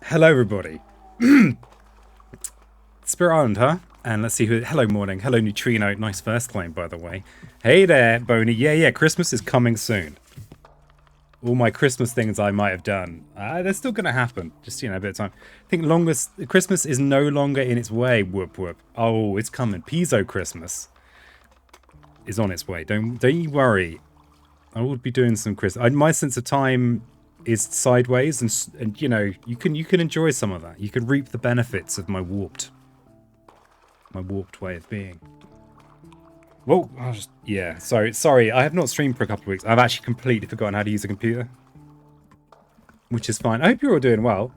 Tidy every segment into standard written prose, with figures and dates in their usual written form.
Hello, everybody. Spirit Island, huh? And let's see who. Hello, morning. Hello, Neutrino. Nice first claim, by the way. Hey there, Boney. Yeah. Christmas is coming soon. All my Christmas things I might have done, they're still going to happen. Just, a bit of time. I think longest Christmas is no longer in its way. Whoop whoop. Oh, it's coming. Pizzo Christmas is on its way. Don't you worry. I will be doing some Christmas. My sense of time is sideways, and you can enjoy some of that. You can reap the benefits of my warped way of being. Well, yeah. So sorry, I have not streamed for a couple of weeks. I've actually completely forgotten how to use a computer, which is fine. I hope you're all doing well.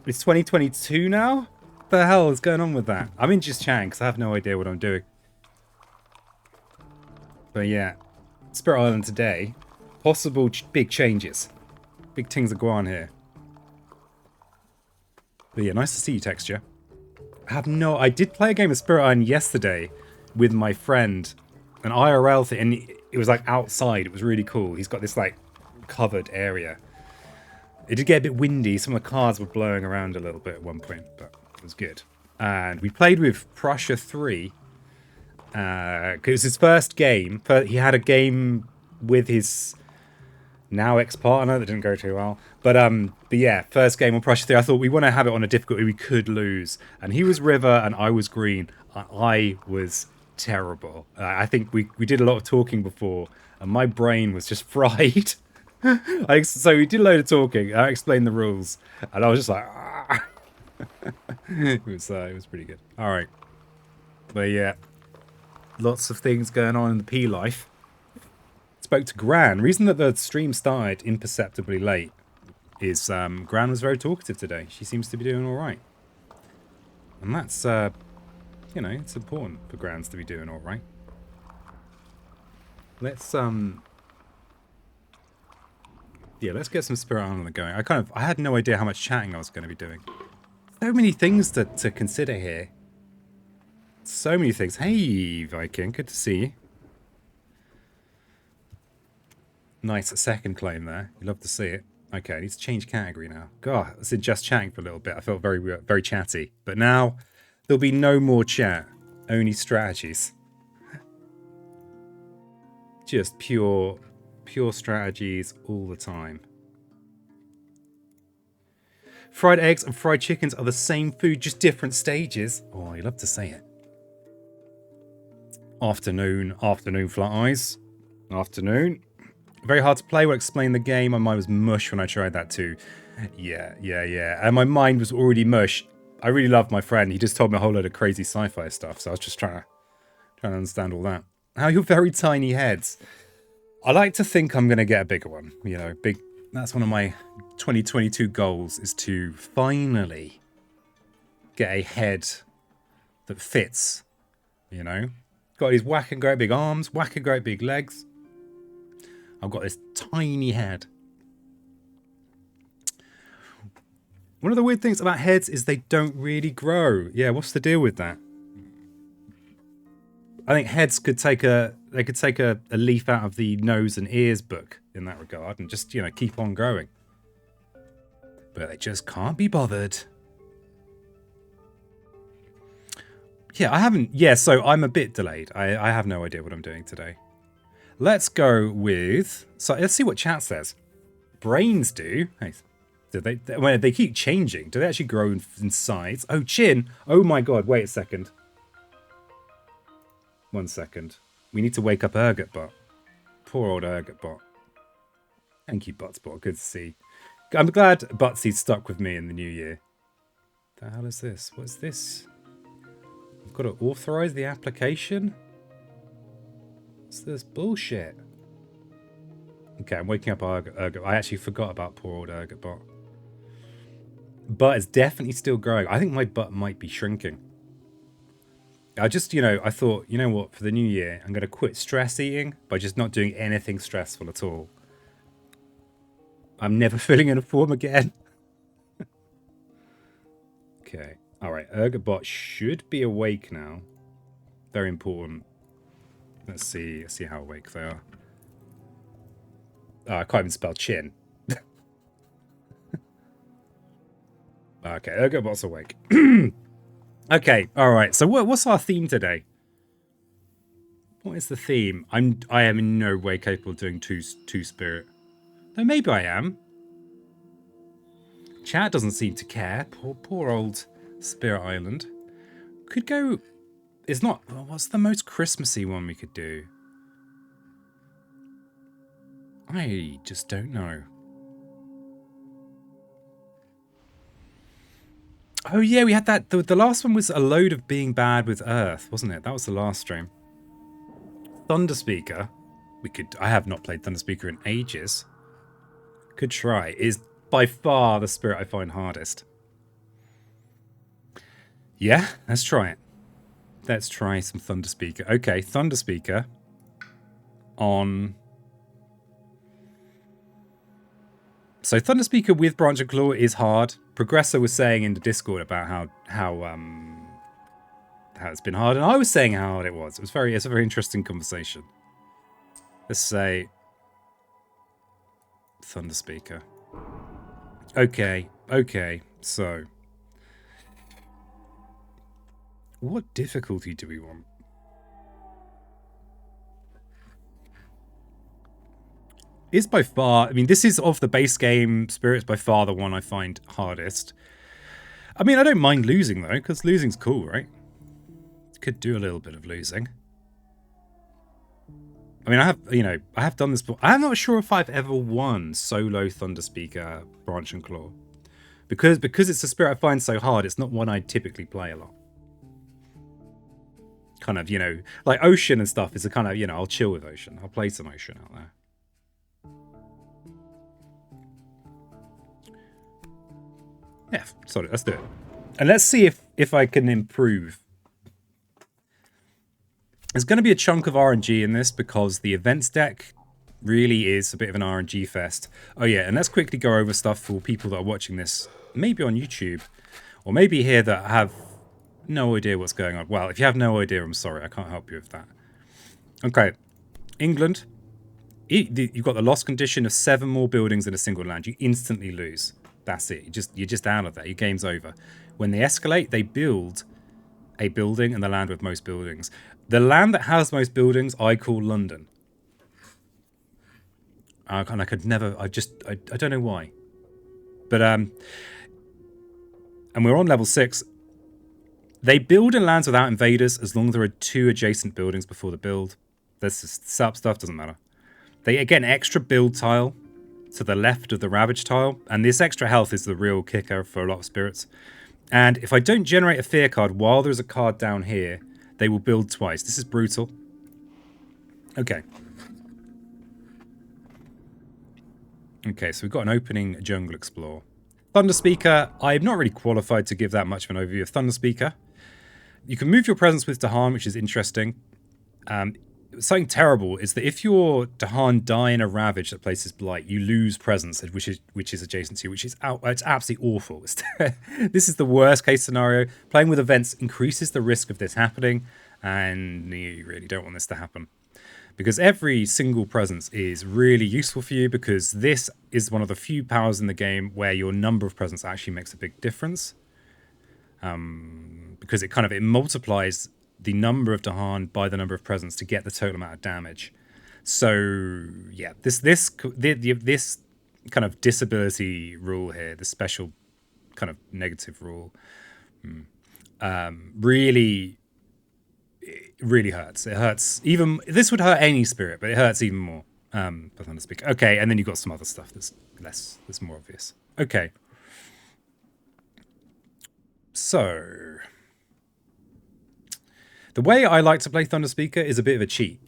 It's 2022 now. What the hell is going on with that? I'm in just chatting because I have no idea what I'm doing. But yeah, Spirit Island today. Possible big changes. Big things are going on here. But yeah, nice to see you, Texture. I did play a game of Spirit Island yesterday with my friend. An IRL thing, and it was like outside. It was really cool. He's got this like covered area. It did get a bit windy. Some of the cars were blowing around a little bit at one point, but it was good. And we played with Prussia 3. It was his first game. He had a game with his now ex-partner that didn't go too well. But yeah, first game on Prussia 3. I thought we want to have it on a difficulty we could lose. And he was River and I was Green. I was terrible. I think we did a lot of talking before and my brain was just fried. So we did a load of talking. I explained the rules and I was just like, ah. It was pretty good. All right. But yeah, lots of things going on in the P life. Spoke to Gran. Reason that the stream started imperceptibly late is Gran was very talkative today. She seems to be doing all right. And that's, it's important for Grans to be doing all right. Let's get some Spirit Island going. I had no idea how much chatting I was going to be doing. So many things to consider here. So many things. Hey, Viking, good to see you. Nice second claim there. You love to see it. Okay, I need to change category now. God, I was in just chatting for a little bit. I felt very, very chatty. But now, there'll be no more chat. Only strategies. Just pure strategies all the time. Fried eggs and fried chickens are the same food, just different stages. Oh, you love to say it. Afternoon, flat eyes. Afternoon. Very hard to play. Will explain the game. My mind was mush when I tried that too. Yeah. And my mind was already mush. I really loved my friend. He just told me a whole load of crazy sci-fi stuff. So I was just trying to understand all that. How your very tiny heads. I like to think I'm going to get a bigger one. Big. That's one of my 2022 goals is to finally get a head that fits. Got these whacking great big arms, whacking great big legs. I've got this tiny head. One of the weird things about heads is they don't really grow. Yeah, what's the deal with that? I think heads could take a leaf out of the nose and ears book in that regard and just, keep on growing. But they just can't be bothered. Yeah, so I'm a bit delayed. I have no idea what I'm doing today. Let's go with... So let's see what chat says. Brains do. Hey, they keep changing. Do they actually grow in size? Oh, chin. Oh my god, wait a second. 1 second. We need to wake up Urgotbot. Poor old Urgotbot. Thank you, Butsbot. Good to see. I'm glad Butsy's stuck with me in the new year. The hell is this? What's this? I've got to authorize the application? What's this bullshit? Okay, I'm waking up Urgot. I actually forgot about poor old Urgotbot. But it's definitely still growing. I think my butt might be shrinking. I just, I thought, you know what, for the new year, I'm going to quit stress eating by just not doing anything stressful at all. I'm never filling in a form again. Okay. All right. Urgotbot should be awake now. Very important. Let's see how awake they are. Oh, I can't even spell chin. Okay, okay, what's awake? Okay, all right. So what's our theme today? What is the theme? I am in no way capable of doing two spirit. Though maybe I am. Chat doesn't seem to care. Poor old Spirit Island. Could go. It's not. What's the most Christmassy one we could do? I just don't know. Oh yeah, we had that. The last one was a load of being bad with Earth, wasn't it? That was the last stream. Thunderspeaker. We could. I have not played Thunderspeaker in ages. Could try. Is by far the spirit I find hardest. Yeah, let's try it. Let's try some Thunderspeaker. Okay, Thunderspeaker on. So Thunderspeaker with Branch and Claw is hard. Progressor was saying in the Discord about how it's been hard, and I was saying how hard it was. It's a very interesting conversation. Let's say Thunderspeaker. Okay. So, what difficulty do we want? Is by far, I mean, this is of the base game spirits by far the one I find hardest. I mean, I don't mind losing though, because losing's cool, right? Could do a little bit of losing. I mean, I have done this before. I'm not sure if I've ever won solo Thunderspeaker Branch and Claw. Because it's a spirit I find so hard, it's not one I typically play a lot. Kind of, like Ocean and stuff is a kind of, I'll chill with Ocean. I'll play some Ocean out there. Yeah, sorry, let's do it. And let's see if I can improve. There's going to be a chunk of RNG in this because the events deck really is a bit of an RNG fest. Oh yeah, and let's quickly go over stuff for people that are watching this, maybe on YouTube, or maybe here that have no idea what's going on. Well, if you have no idea, I'm sorry, I can't help you with that. Okay, England, you've got the loss condition of 7 more buildings in a single land. You instantly lose. That's it. You're just out of there. Your game's over. When they escalate, they build a building in the land with most buildings. The land that has most buildings, I call London. And I could never. I don't know why. But and we're on level 6. They build in lands without invaders as long as there are 2 adjacent buildings before the build. That's just setup stuff. Doesn't matter. They again extra build tile to the left of the Ravage tile, and this extra health is the real kicker for a lot of spirits. And if I don't generate a fear card while there's a card down here, they will build twice. This is brutal. Okay. Okay, so we've got an opening Jungle Explore. Thunderspeaker, I'm not really qualified to give that much of an overview of Thunderspeaker. You can move your presence with Dahan, which is interesting. Something terrible is that if your Dahan die in a Ravage that places Blight, you lose presence, which is adjacent to you, which is it's absolutely awful. This is the worst case scenario. Playing with events increases the risk of this happening, and you really don't want this to happen. Because every single presence is really useful for you, because this is one of the few powers in the game where your number of presence actually makes a big difference. Because it multiplies the number of Dahan by the number of presence to get the total amount of damage. So yeah, this kind of disability rule here, this special kind of negative rule, really hurts. It hurts even. This would hurt any spirit, but it hurts even more. For Thunderspeaker. Okay, and then you've got some other stuff that's more obvious. Okay. So the way I like to play Thunderspeaker is a bit of a cheat.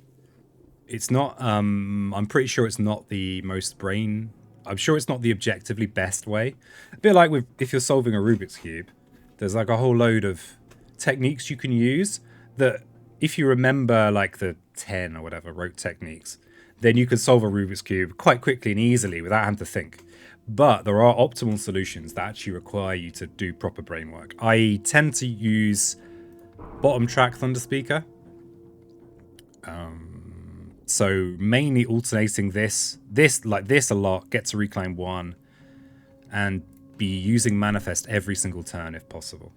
It's not, I'm pretty sure it's not the most brain, I'm sure it's not the objectively best way. A bit like if you're solving a Rubik's Cube, there's like a whole load of techniques you can use that if you remember like the 10 or whatever rote techniques, then you can solve a Rubik's Cube quite quickly and easily without having to think. But there are optimal solutions that actually require you to do proper brain work. I tend to use bottom track Thunderspeaker. So mainly alternating this a lot, get to reclaim 1, and be using Manifest every single turn if possible.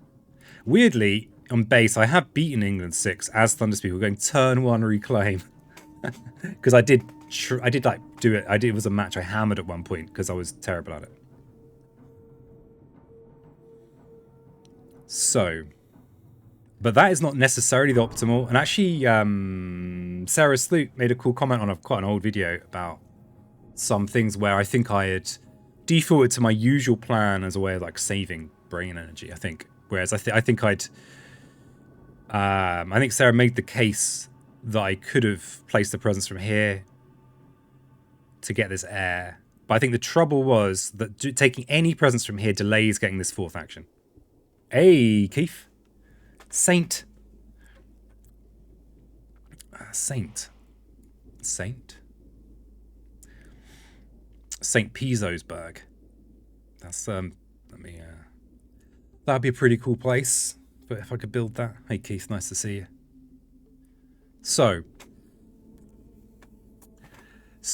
Weirdly, on base, I have beaten England 6 as Thunderspeaker, going turn 1 reclaim. Because I did like do it. It was a match I hammered at one point because I was terrible at it. So, but that is not necessarily the optimal. And actually, Sarah Sloot made a cool comment on quite an old video about some things where I think I had defaulted to my usual plan as a way of like saving brain energy. I think, whereas I think Sarah made the case that I could have placed the presence from here to get this air. But I think the trouble was that taking any presence from here delays getting this 4th action. Hey, Keith. Saint. Saint. St. Petersburg. That's, let me, that'd be a pretty cool place. But if I could build that. Hey, Keith, nice to see you. So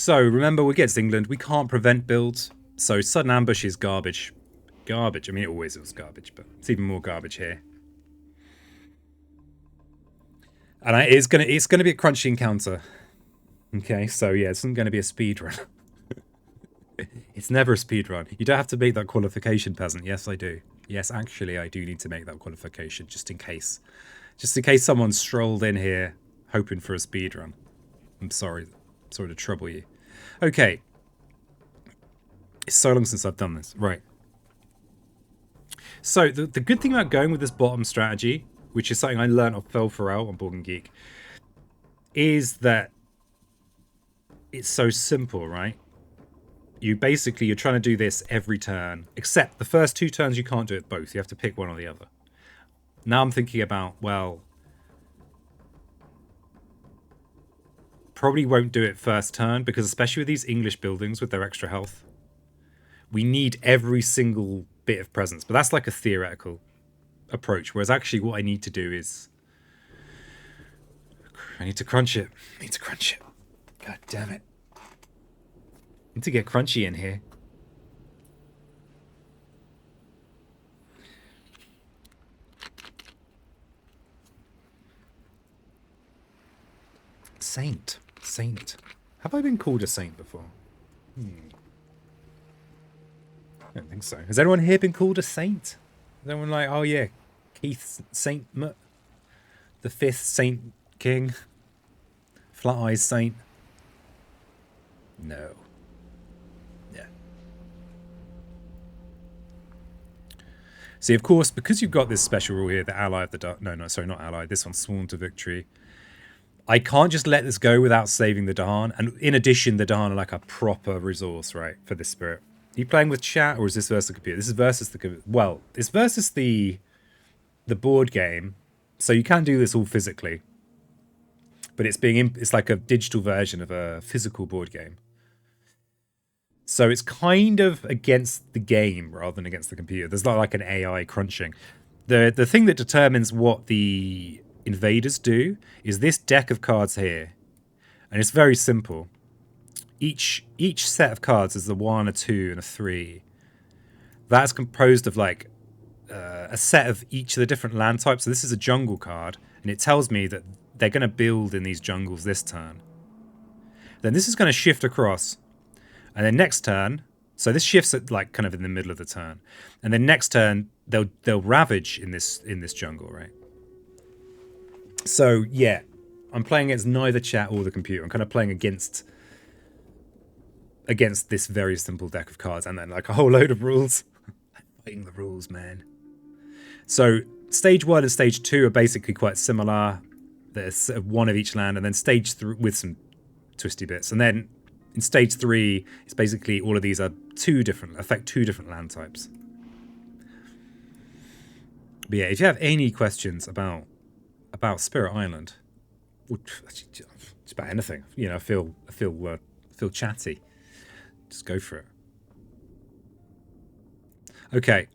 remember, we're against England. We can't prevent builds. So sudden ambush is garbage. Garbage. I mean, it always was garbage, but it's even more garbage here. And it's gonna be a crunchy encounter. Okay, so yeah, it's not gonna be a speed run. It's never a speed run. You don't have to make that qualification, peasant. Yes, I do. Yes, actually, I do need to make that qualification just in case. Just in case someone strolled in here hoping for a speed run. I'm sorry to trouble you. Okay. It's so long since I've done this. Right. So the good thing about going with this bottom strategy, which is something I learned off Phil Farrell on Board and Geek, is that it's so simple, right? You're trying to do this every turn, except the first 2 turns you can't do it both. You have to pick one or the other. Now I'm thinking about, well, probably won't do it first turn, because especially with these English buildings with their extra health, we need every single bit of presence. But that's like a theoretical approach, whereas actually what I need to do is I need to crunch it. God damn it. Need to get crunchy in here. Saint. Have I been called a saint before? I don't think so. Has anyone here been called a saint? Is anyone like, oh yeah, Keith Saint, the 5th Saint King, Flat Eyes Saint? No. Yeah. See, of course, because you've got this special rule here, the ally of the dark. No, sorry, not ally. This one's sworn to victory. I can't just let this go without saving the Dahan. And in addition, the Dahan are like a proper resource, right, for this spirit. Are you playing with chat, or is this versus the computer? This is versus the computer. Well, it's versus the board game, so you can do this all physically. But it's like a digital version of a physical board game. So it's kind of against the game rather than against the computer. There's not like an AI crunching. The thing that determines what the invaders do is this deck of cards here, and it's very simple. Each set of cards is a 1, a 2, and a 3. That's composed of like a set of each of the different land types. So this is a jungle card, and it tells me that they're going to build in these jungles this turn. Then this is going to shift across, and then next turn, so this shifts at like kind of in the middle of the turn, and then next turn they'll ravage in this jungle, right? So yeah, I'm playing against neither chat or the computer. I'm kind of playing against this very simple deck of cards, and then like a whole load of rules. I'm fighting the rules, man. So stage 1 and stage 2 are basically quite similar. There's one of each land, and then stage 3 with some twisty bits, and then in stage 3, it's basically all of these are affect two different land types. But yeah, if you have any questions about Spirit Island, just about anything, you know, I feel chatty. Just go for it. Okay.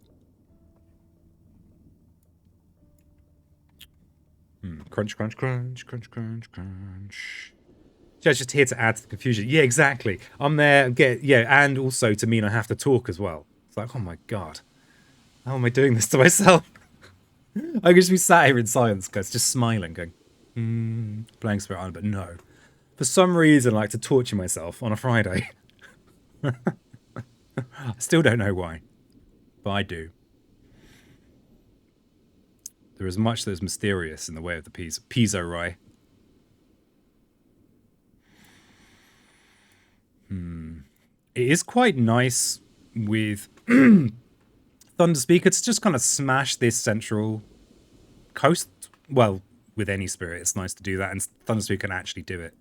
Crunch, crunch, crunch, crunch, crunch, crunch. Just here to add to the confusion. Yeah, exactly. I'm there. And also to mean I have to talk as well. It's like, oh my god. How am I doing this to myself? I could just be sat here in silence, guys, just smiling, going, playing Spirit Island, but no. For some reason, I like to torture myself on a Friday. I still don't know why, but I do. There is much that is mysterious in the way of the Pizzo Rye. It is quite nice with Thunderspeaker to just kind of smash this central coast. Well, with any spirit, it's nice to do that, and Thunderspeaker can actually do it.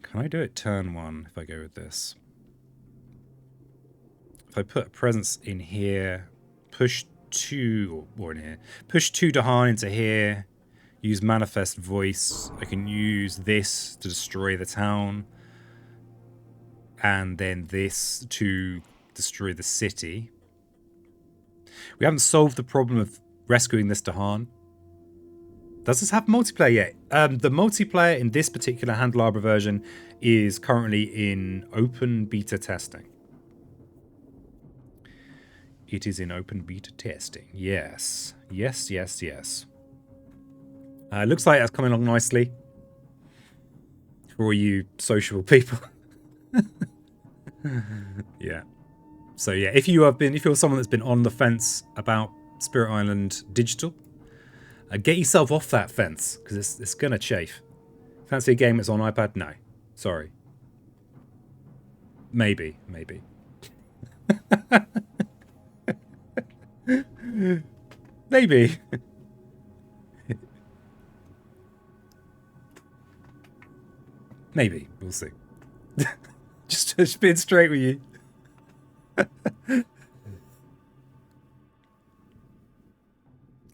Can I do it turn 1 if I go with this? If I put a presence in here, push 2, or in here, push 2 Dahan into here, use Manifest Voice, I can use this to destroy the town, and then this to destroy the city. We haven't solved the problem of rescuing this Dahan. Does this have multiplayer yet? The multiplayer in this particular Handle Arbor version is currently in open beta testing. It is in open beta testing. Yes. Yes, yes, yes. Looks like that's coming along nicely. For all you sociable people. Yeah. So yeah, if you're someone that's been on the fence about Spirit Island Digital, get yourself off that fence, because it's gonna chafe. Fancy a game that's on iPad? No. Sorry. Maybe. Maybe. Maybe. We'll see. just being straight with you.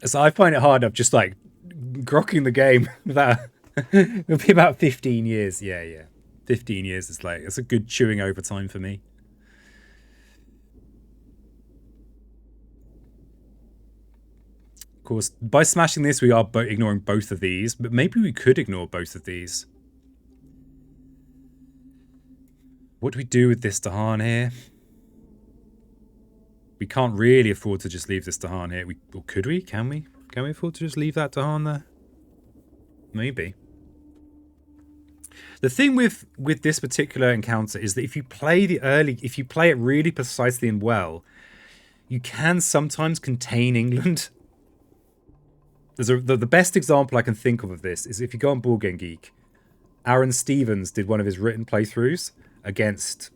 So I find it hard of just like grokking the game without it'll be about 15 years. Yeah. 15 years is like, it's a good chewing over time for me. Of course, by smashing this, we are ignoring both of these, but maybe we could ignore both of these. What do we do with this Dahan here? We can't really afford to just leave this Dahan here. Or could we? Can we? Can we afford to just leave that Dahan there? Maybe. The thing with this particular encounter is that if you play it really precisely and well, you can sometimes contain England. The best example I can think of this is if you go on Board Game Geek, Aaron Stevens did one of his written playthroughs against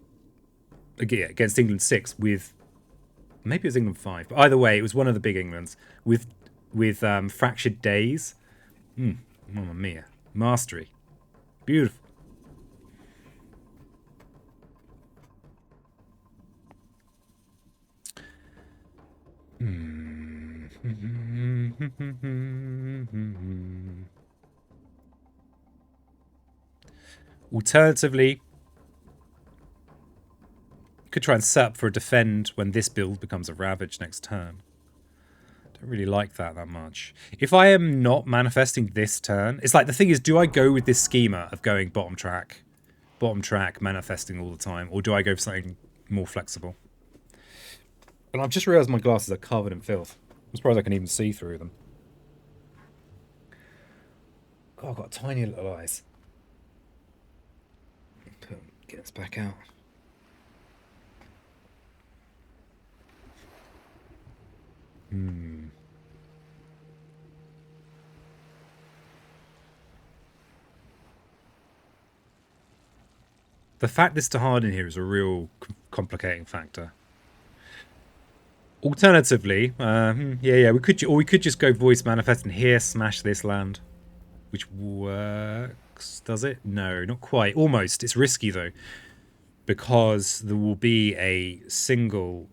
England 6 with, maybe it was England 5, but either way, it was one of the big Englands with Fractured Days. Mamma mia. Mastery. Beautiful. Alternatively, you could try and set up for a defend when this build becomes a ravage next turn. Don't really like that much. If I am not manifesting this turn, it's like the thing is, do I go with this schema of going bottom track, manifesting all the time, or do I go for something more flexible? And I've just realised my glasses are covered in filth. I'm surprised I can even see through them. God, I've got tiny little eyes. Get this back out. The fact this to harden here is a real complicating factor. Alternatively, we could just go voice manifesting here, smash this land, which works. Does it? No, not quite. Almost. It's risky though, because there will be a single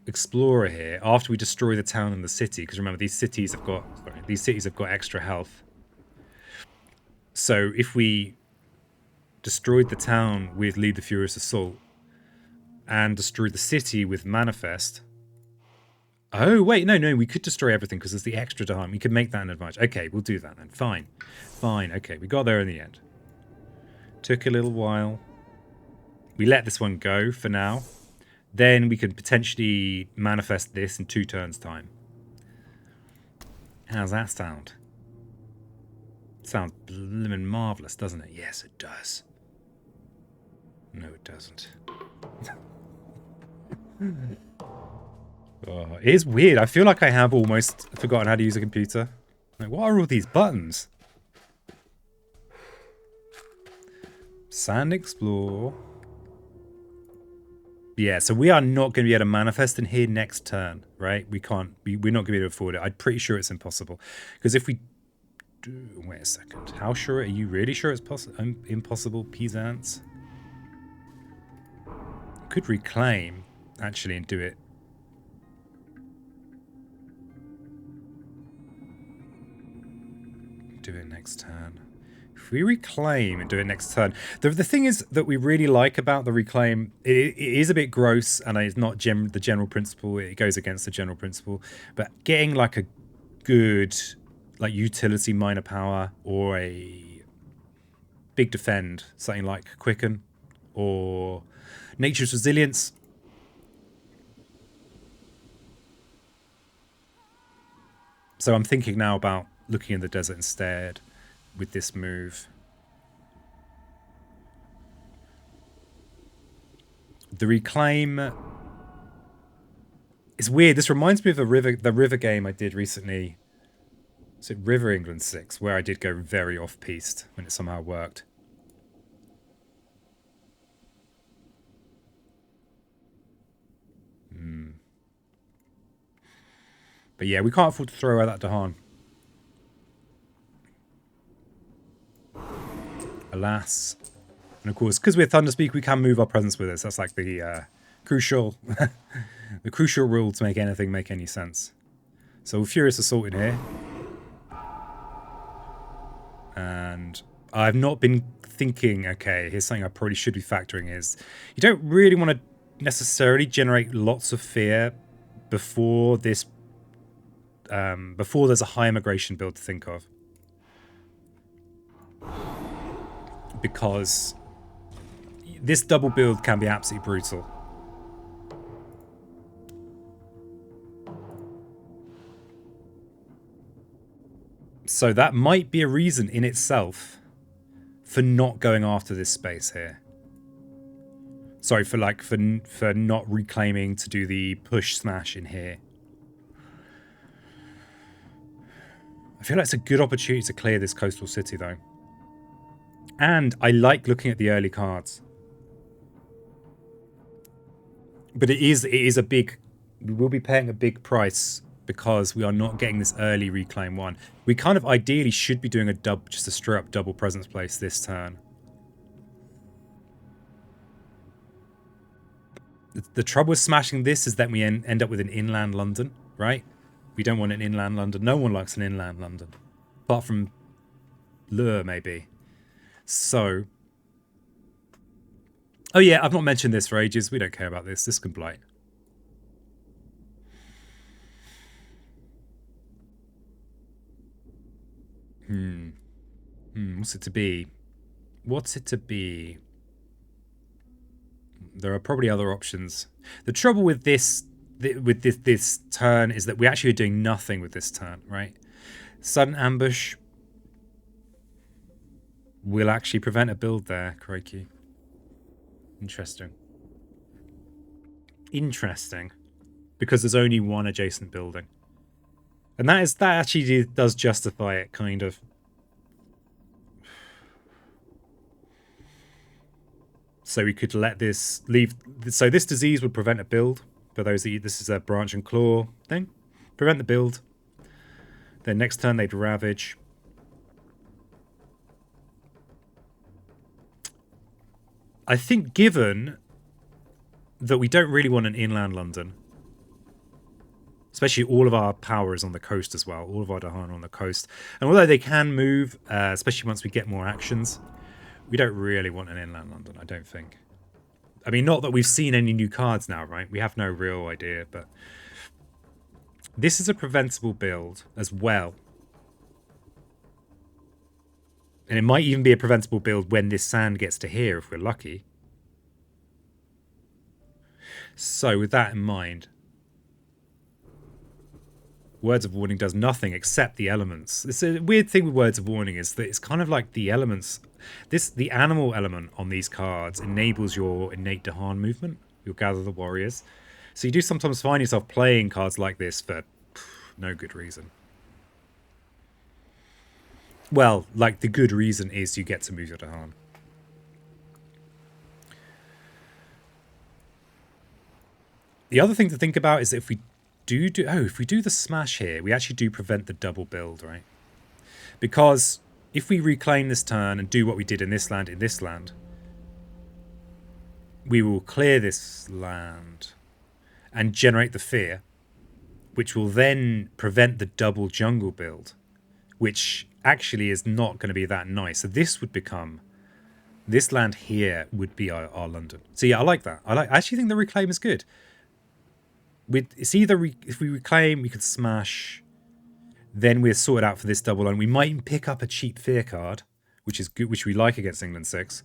explorer here after we destroy the town and the city. Because remember, these cities have got extra health. So if we destroyed the town with Lead the Furious Assault and destroyed the city with Manifest. Oh, wait, no, we could destroy everything because there's the extra time. We could make that an advantage. Okay, we'll do that then. Fine. Okay, we got there in the end. Took a little while. We let this one go for now. then we could potentially manifest this in 2 turns' time. How's that sound? Sounds blimmin' marvellous, doesn't it? Yes, it does. No, it doesn't. Oh, it is weird. I feel like I have almost forgotten how to use a computer. Like, what are all these buttons? Sand explore. Yeah, so we are not going to be able to manifest in here next turn, right? We can't. We're not going to be able to afford it. I'm pretty sure it's impossible. Because if we do... Wait a second. How sure? Are you really sure it's impossible, peasants? Could reclaim, actually, and do it. Do it next turn. If we reclaim and do it next turn, the thing is that we really like about the reclaim, it is a bit gross, and it's not the general principle. It goes against the general principle, but getting like a good like utility minor power or a big defend, something like quicken or nature's resilience. So I'm thinking now about looking in the desert instead with this move. The reclaim is weird. This reminds me of the river game I did recently. Is it River England 6, where I did go very off-piste when it somehow worked. But yeah, we can't afford to throw away that Dahan. Alas. And of course, because we're Thunderspeaker, we can move our presence with us. That's like the crucial the crucial rule to make anything make any sense. So Furious Assault in here. And I've not been thinking, okay, here's something I probably should be factoring is you don't really want to necessarily generate lots of fear before this before there's a high immigration build to think of. Because this double build can be absolutely brutal. So that might be a reason in itself for not going after this space here. Sorry, for not reclaiming to do the push smash in here. I feel like it's a good opportunity to clear this coastal city, though. And I like looking at the early cards. But it is a big... We will be paying a big price because we are not getting this early reclaim one. We kind of ideally should be doing just a straight up double presence place this turn. The trouble with smashing this is that we end up with an inland London, right? We don't want an inland London. No one likes an inland London. Apart from Lure, maybe. So... Oh yeah, I've not mentioned this for ages. We don't care about this. This can blight. What's it to be? What's it to be? There are probably other options. The trouble with this turn is that we actually are doing nothing with this turn, right? Sudden ambush will actually prevent a build there, crikey. Interesting. Interesting. Because there's only one adjacent building. And that actually does justify it, kind of. So we could let this leave. So this disease would prevent a build. For those of you, this is a branch and claw thing. Prevent the build. Then next turn they'd ravage. I think given that we don't really want an inland London, especially all of our power is on the coast as well, all of our Dahan are on the coast, and although they can move, especially once we get more actions, we don't really want an inland London, I don't think. I mean, not that we've seen any new cards now, right? We have no real idea, but this is a preventable build as well. And it might even be a preventable build when this sand gets to here, if we're lucky. So with that in mind, Words of Warning does nothing except the elements. It's a weird thing with Words of Warning is that it's kind of like the elements. The animal element on these cards enables your innate Dahan movement. You'll gather the warriors. So you do sometimes find yourself playing cards like this for no good reason. Well, like the good reason is you get to move your Dahan. The other thing to think about is that if we do the smash here, we actually do prevent the double build, right? Because if we reclaim this turn and do what we did in this land, we will clear this land and generate the fear, which will then prevent the double jungle build, which actually is not going to be that nice. So this would become, this land here would be our London. So yeah, I like that. I actually think the reclaim is good. It's either if we reclaim, we could smash, then we're sorted out for this double line. We might pick up a cheap fear card, which is good, which we like against England 6.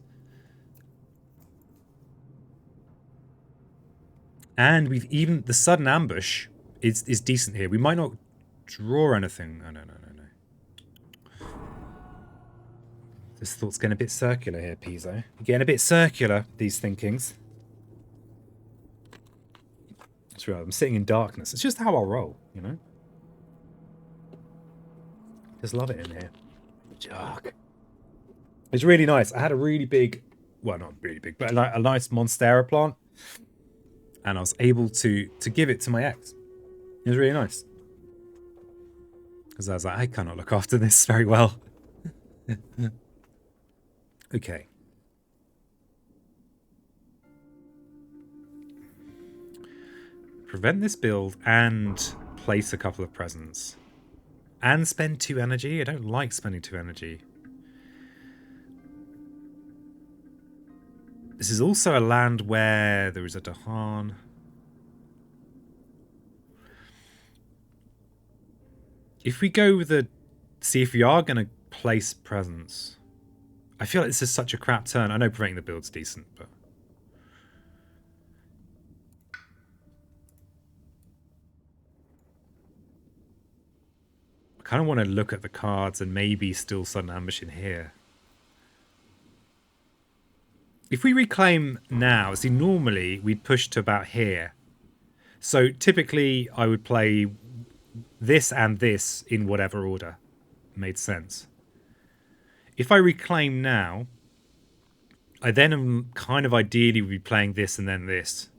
And we've even the sudden ambush is decent here. We might not draw anything. No. This thought's getting a bit circular here, Pizzo. Getting a bit circular, these thinkings. That's right, I'm sitting in darkness. It's just how I roll, you know? Just love it in here. Dark. It's really nice. I had a really big, well, not really big, but a nice Monstera plant. And I was able to give it to my ex. It was really nice. Because I was like, I cannot look after this very well. Okay. Prevent this build and place a couple of presents. And spend 2 energy. I don't like spending 2 energy. This is also a land where there is a Dahan. If we go with see if we are going to place presents. I feel like this is such a crap turn. I know preventing the build's decent, but... I kind of want to look at the cards and maybe still sudden ambush in here. If we reclaim now, see, normally we'd push to about here. So typically I would play this and this in whatever order made sense. If I reclaim now, I then am kind of ideally would be playing this and then this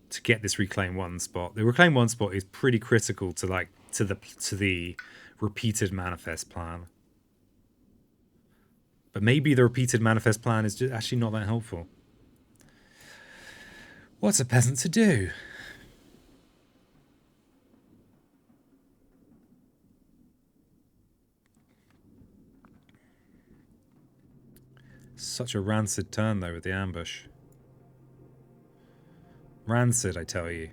to get this reclaim 1 spot. The reclaim 1 spot is pretty critical to the repeated manifest plan. But maybe the repeated manifest plan is just actually not that helpful. What's a peasant to do? Such a rancid turn, though, with the ambush. Rancid, I tell you.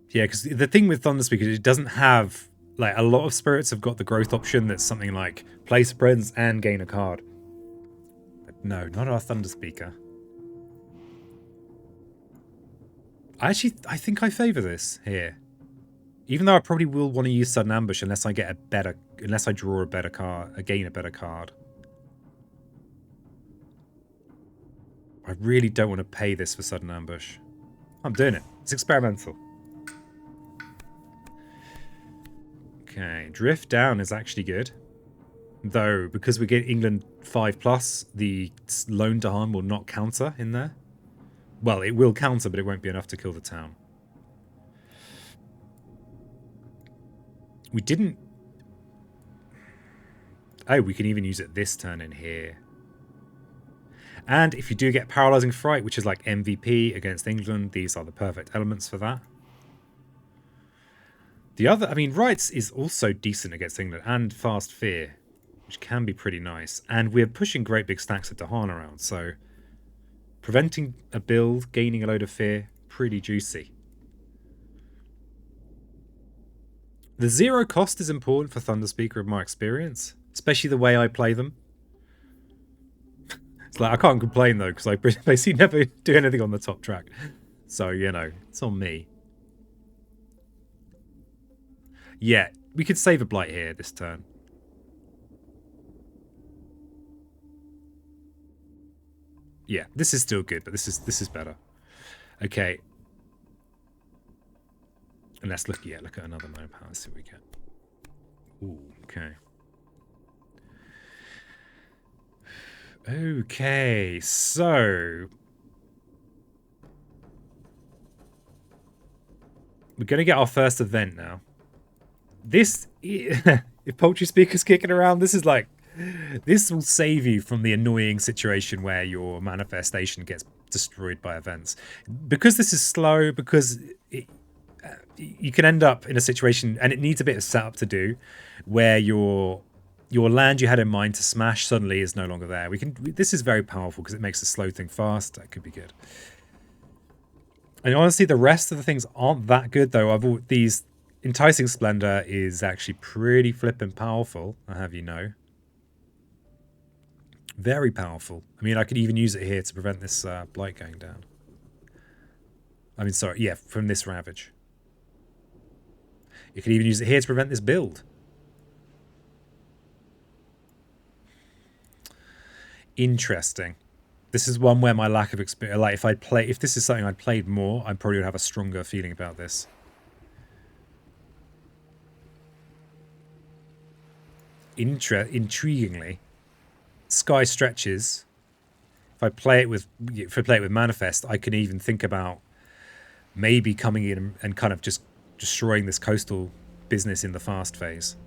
Yeah, because the thing with Thunderspeaker, it doesn't have... Like, a lot of spirits have got the growth option that's something like place a presence and gain a card. But no, not our Thunderspeaker. I think I favour this here. Even though I probably will want to use sudden ambush unless I draw a better card, gain a better card. I really don't want to pay this for sudden ambush. I'm doing it. It's experimental. Okay, drift down is actually good. Though, because we get England 5+, the lone Dahan will not counter in there. Well, it will counter, but it won't be enough to kill the town. We didn't... Oh, we can even use it this turn in here. And if you do get Paralyzing Fright, which is like MVP against England, these are the perfect elements for that. The other... I mean, Rights is also decent against England, and Fast Fear, which can be pretty nice. And we're pushing great big stacks of Dahan around, so... Preventing a build, gaining a load of fear, pretty juicy. The zero cost is important for Thunderspeaker in my experience, especially the way I play them. It's like, I can't complain though, because I basically never do anything on the top track. So, you know, it's on me. Yeah, we could save a blight here this turn. Yeah, this is still good, but this is better. Okay. And let's look at another 9 power, see what we get. Ooh, okay. Okay, so we're gonna get our first event now. This if Poultry Speaker's kicking around, this is like, this will save you from the annoying situation where your manifestation gets destroyed by events. Because this is slow, because you can end up in a situation, and it needs a bit of setup to do, where your land you had in mind to smash suddenly is no longer there. This is very powerful because it makes the slow thing fast. That could be good. And honestly, the rest of the things aren't that good, though. These Enticing Splendor is actually pretty flippin' powerful, I'll have you know. Very powerful. I mean, I could even use it here to prevent this blight going down. I mean, sorry, yeah, from this ravage. You could even use it here to prevent this build. Interesting. This is one where my lack of experience, like if this is something I'd played more, I probably would have a stronger feeling about this. Intriguingly, Sky Stretches. If I play it with Manifest, I can even think about maybe coming in and kind of just destroying this coastal business in the fast phase.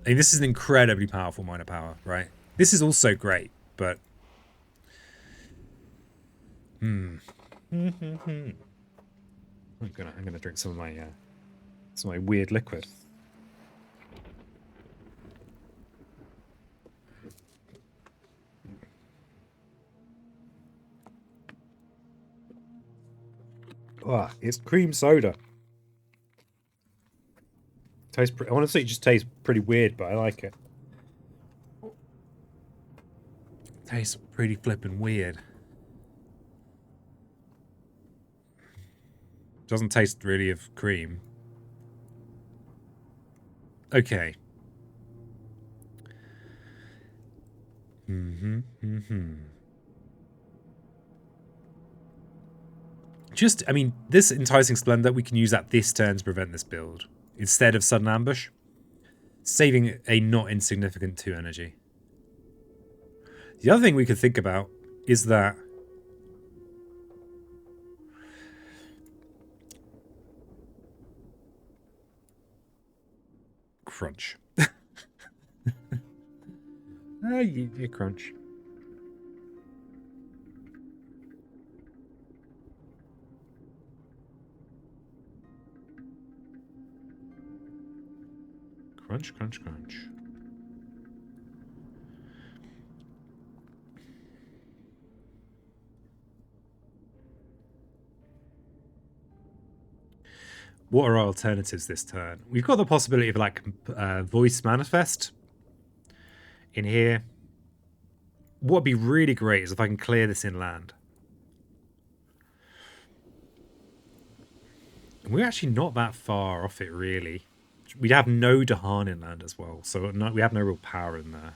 I mean, this is an incredibly powerful minor power, right? This is also great, but I'm gonna drink some of my weird liquid. Oh, it's cream soda. Honestly, it just tastes pretty weird, but I like it. Tastes pretty flippin' weird. Doesn't taste really of cream. Okay. Just, I mean, this Enticing Splendor, we can use that this turn to prevent this build. Instead of Sudden Ambush. Saving a not insignificant 2 energy. The other thing we could think about is that crunch. You crunch. Crunch, crunch, crunch. What are our alternatives this turn? We've got the possibility of like voice manifest in here. What would be really great is if I can clear this inland. We're actually not that far off it, really. We have no Dahan inland as well, so we have no real power in there.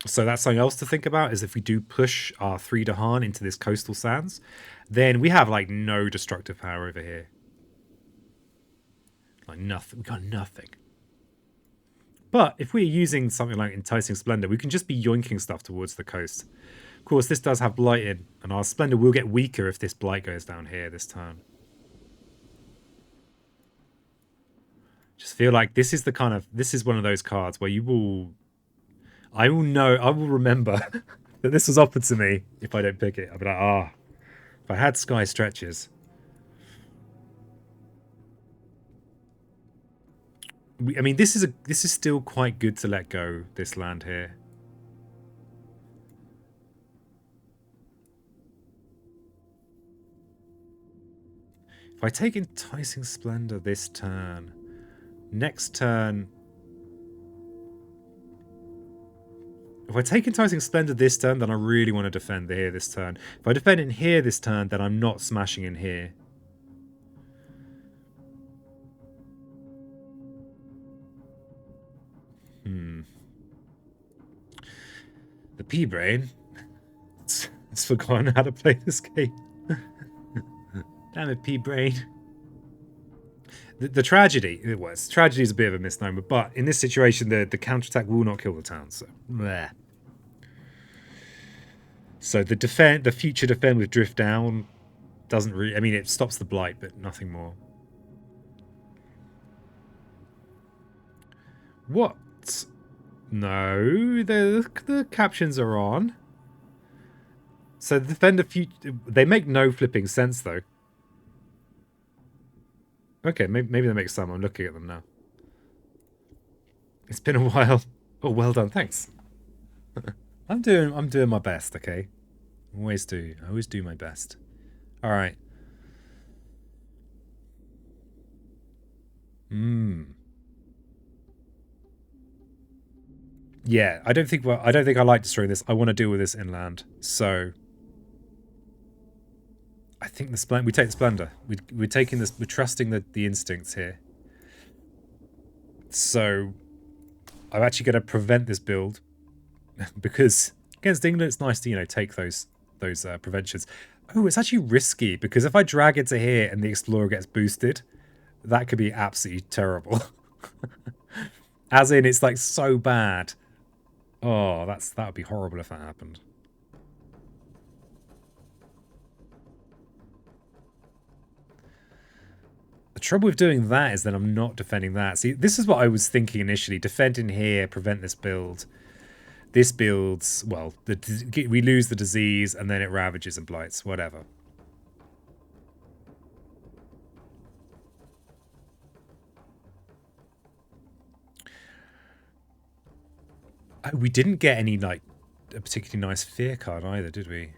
So that's something else to think about, is if we do push our 3 Dahan into this coastal sands, then we have like no destructive power over here. Like nothing. We got nothing. But if we're using something like Enticing Splendor, we can just be yoinking stuff towards the coast. Of course, this does have Blight in, and our Splendor will get weaker if this Blight goes down here this turn. Just feel like this is one of those cards where I will remember that this was offered to me if I don't pick it. I'll be like, if I had Sky Stretches. I mean, this is still quite good to let go, this land here. If I take Enticing Splendor this turn, next turn... If I take Enticing Splendor this turn, then I really want to defend here this turn. If I defend in here this turn, then I'm not smashing in here. The P-Brain. It's forgotten how to play this game. Damn it, P-Brain. The tragedy, tragedy is a bit of a misnomer, but in this situation, the counterattack will not kill the town, so... Bleh. So the future defend with Drift Down doesn't really... I mean, it stops the blight, but nothing more. What? No, the captions are on. So the defender future... They make no flipping sense, though. Okay, maybe they make some. I'm looking at them now. It's been a while. Oh, well done. Thanks. I'm doing my best, okay? Always do. I always do my best. All right. Yeah, I don't think I like destroying this. I want to deal with this inland. So I think we take the Splendor. We're taking this. We're trusting the instincts here. So I'm actually going to prevent this build because against England, it's nice to take those preventions. Oh, it's actually risky because if I drag into here and the Explorer gets boosted, that could be absolutely terrible. As in, it's like so bad. Oh, that would be horrible if that happened. The trouble with doing that is that I'm not defending that. See, this is what I was thinking initially. Defend in here, prevent this build. This builds, well, we lose the disease and then it ravages and blights, whatever. We didn't get any, like, a particularly nice fear card either, did we?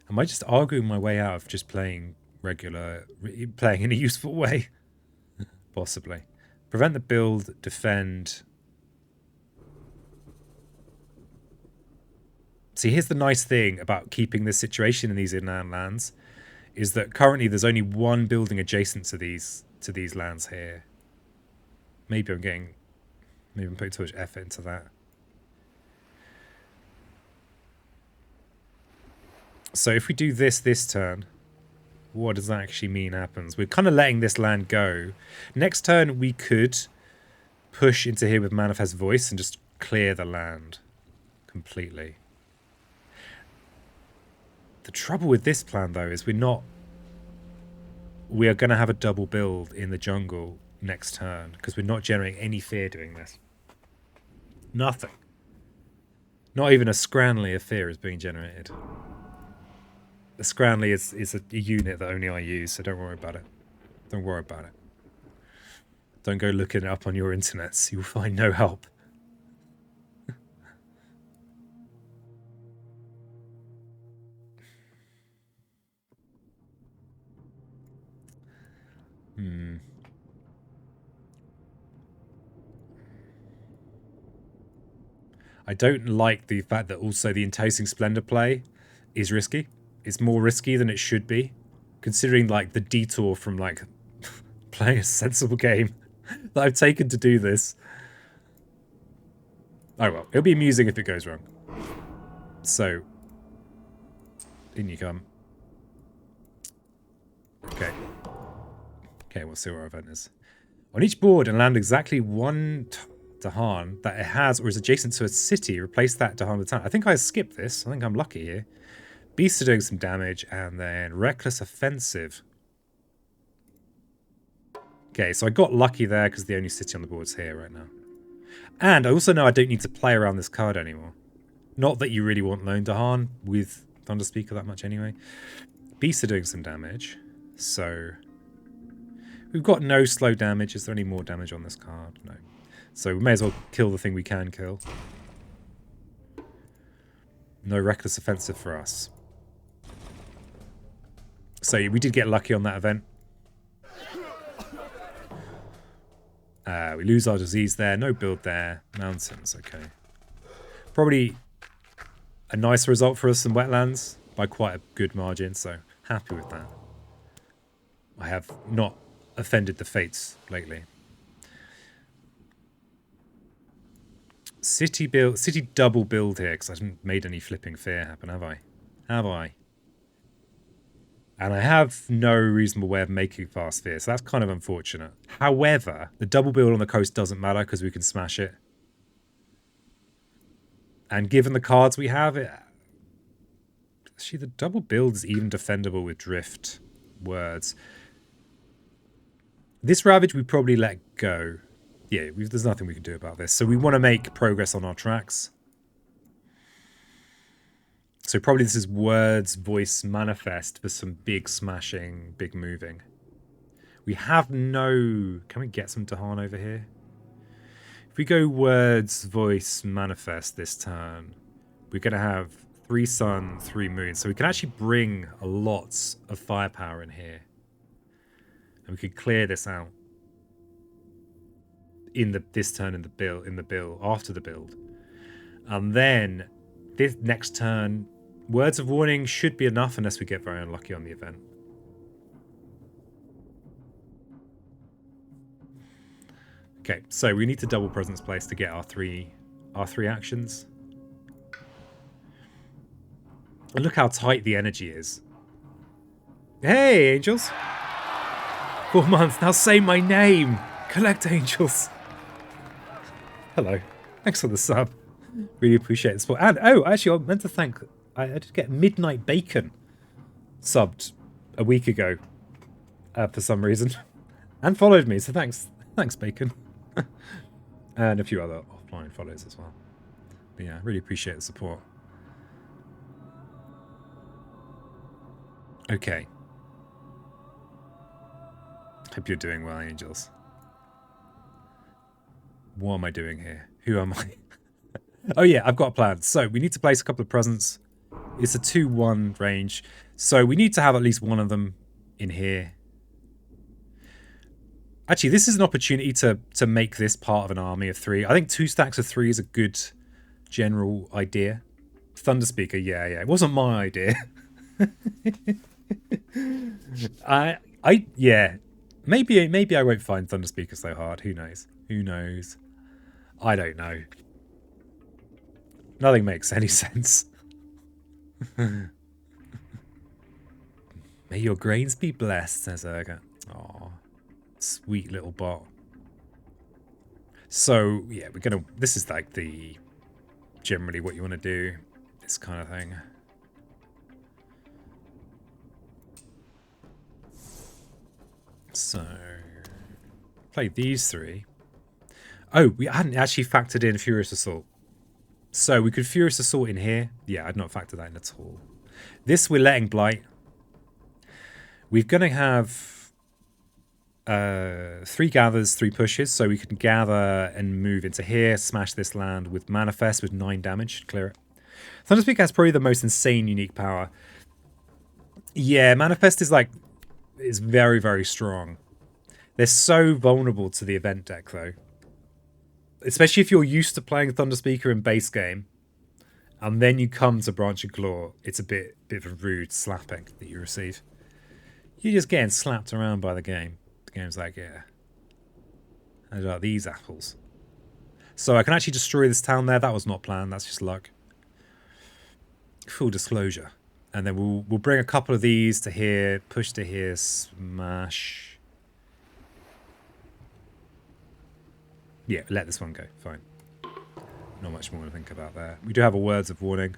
Am I just arguing my way out of just playing playing in a useful way? Possibly. Prevent the build, defend. See, here's the nice thing about keeping this situation in these inland lands, is that currently there's only one building adjacent to these lands here. Maybe I'm putting too much effort into that. So if we do this turn, what does that actually mean happens? We're kind of letting this land go. Next turn, we could push into here with Manifest Voice and just clear the land completely. The trouble with this plan, though, is we are going to have a double build in the jungle next turn because we're not generating any fear doing this. Nothing. Not even a Scranley of fear is being generated. The Scranley is a unit that only I use, so don't worry about it. Don't worry about it. Don't go looking it up on your internets. You'll find no help. I don't like the fact that also the Enticing Splendor play is risky. It's more risky than it should be, considering like the detour from like playing a sensible game that I've taken to do this. Oh well, it'll be amusing if it goes wrong. So, in you come. Okay. Okay, we'll see what our event is. On each board and land exactly one Dahan that it has or is adjacent to a city, replace that Dahan with town. I think I skipped this. I think I'm lucky here. Beasts are doing some damage, and then Reckless Offensive. Okay, so I got lucky there because the only city on the board is here right now. And I also know I don't need to play around this card anymore. Not that you really want Lone Dahan with Thunderspeaker that much anyway. Beasts are doing some damage, so... We've got no slow damage. Is there any more damage on this card? No. So we may as well kill the thing we can kill. No Reckless Offensive for us. So we did get lucky on that event. We lose our disease there. No build there. Mountains, okay. Probably a nice result for us in wetlands by quite a good margin, so happy with that. I have not offended the fates lately. City double build here, because I haven't made any flipping fear happen, have I? Have I? And I have no reasonable way of making fast fear, so that's kind of unfortunate. However, the double build on the coast doesn't matter because we can smash it. And given the cards we have, actually the double build is even defendable with drift words. This ravage we probably let go. Yeah, there's nothing we can do about this. So we want to make progress on our tracks. So probably this is words, voice, manifest for some big smashing, big moving. We have no... Can we get some Dahan over here? If we go words, voice, manifest this turn, we're going to have 3 sun, 3 moon. So we can actually bring a lot of firepower in here. And we could clear this out in this turn in the build, after the build. And then this next turn, words of warning should be enough unless we get very unlucky on the event. Okay, so we need to double presence place to get our three actions. And look how tight the energy is. Hey, angels. 4 months, now say my name. Collect angels. Hello. Thanks for the sub. Really appreciate the support. And, oh, actually, I meant to thank... I did get Midnight Bacon subbed a week ago for some reason. And followed me, so thanks. Thanks, Bacon. And a few other offline follows as well. But yeah, really appreciate the support. Okay. Hope you're doing well, angels. What am I doing here? Who am I? Oh yeah, I've got a plan. So we need to place a couple of presents. It's a 2-1 range. So we need to have at least one of them in here. Actually, this is an opportunity to make this part of an army of 3. I think 2 stacks of 3 is a good general idea. Thunderspeaker, yeah. It wasn't my idea. Yeah. Maybe I won't find Thunderspeaker so hard. Who knows? Who knows? I don't know. Nothing makes any sense. May your grains be blessed, says Urga. Aw, sweet little bot. So, yeah, we're gonna... This is like the... Generally what you want to do. This kind of thing. So... Play these 3. Oh, we hadn't actually factored in Furious Assault. So we could Furious Assault in here. Yeah, I'd not factored that in at all. This we're letting Blight. We're going to have 3 gathers, 3 pushes. So we can gather and move into here, smash this land with Manifest with 9 damage, clear it. Thunderspeaker has probably the most insane unique power. Yeah, Manifest is very, very strong. They're so vulnerable to the event deck though. Especially if you're used to playing Thunderspeaker in base game, and then you come to Branch and Claw, it's a bit of a rude slapping that you receive. You're just getting slapped around by the game. The game's like, yeah. How about these apples? So I can actually destroy this town there. That was not planned. That's just luck. Full disclosure. And then we'll bring a couple of these to here, push to here, smash. Yeah, let this one go. Fine. Not much more to think about there. We do have a words of warning.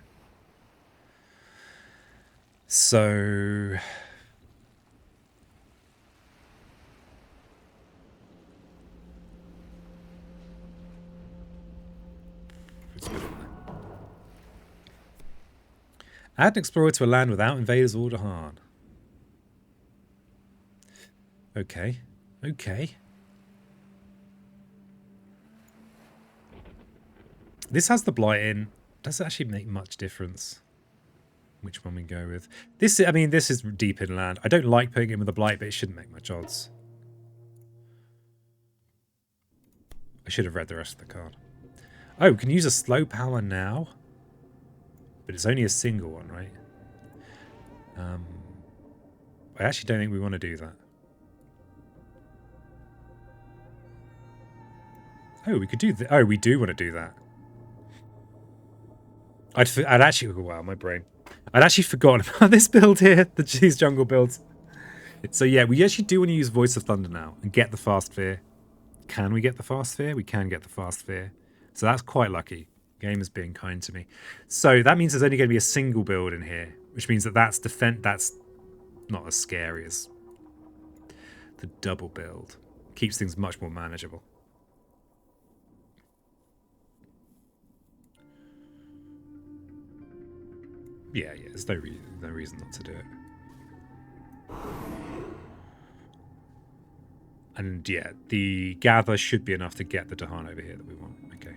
So... Add an explorer to a land without invaders or Dahan. Okay. Okay. This has the blight in. Does it actually make much difference? which one we go with. This, I mean, this is deep inland. I don't like putting it with a blight, but it shouldn't make much odds. I should have read the rest of the card. Oh, we can use a slow power now, but it's only a single one, right? I actually don't think we want to do that. Oh, we could do that. Oh, we do want to do that. I'd actually, wow, my brain. I'd actually forgotten about this build here, these jungle builds. So yeah, we actually do want to use Voice of Thunder now and get the Fast Fear. Can we get the Fast Fear? We can get the Fast Fear. So that's quite lucky. Game is being kind to me. So that means there's only going to be a single build in here, which means that that's not as scary as the double build. Keeps things much more manageable. Yeah, there's no reason not to do it. And yeah, the gather should be enough to get the Dahan over here that we want. Okay.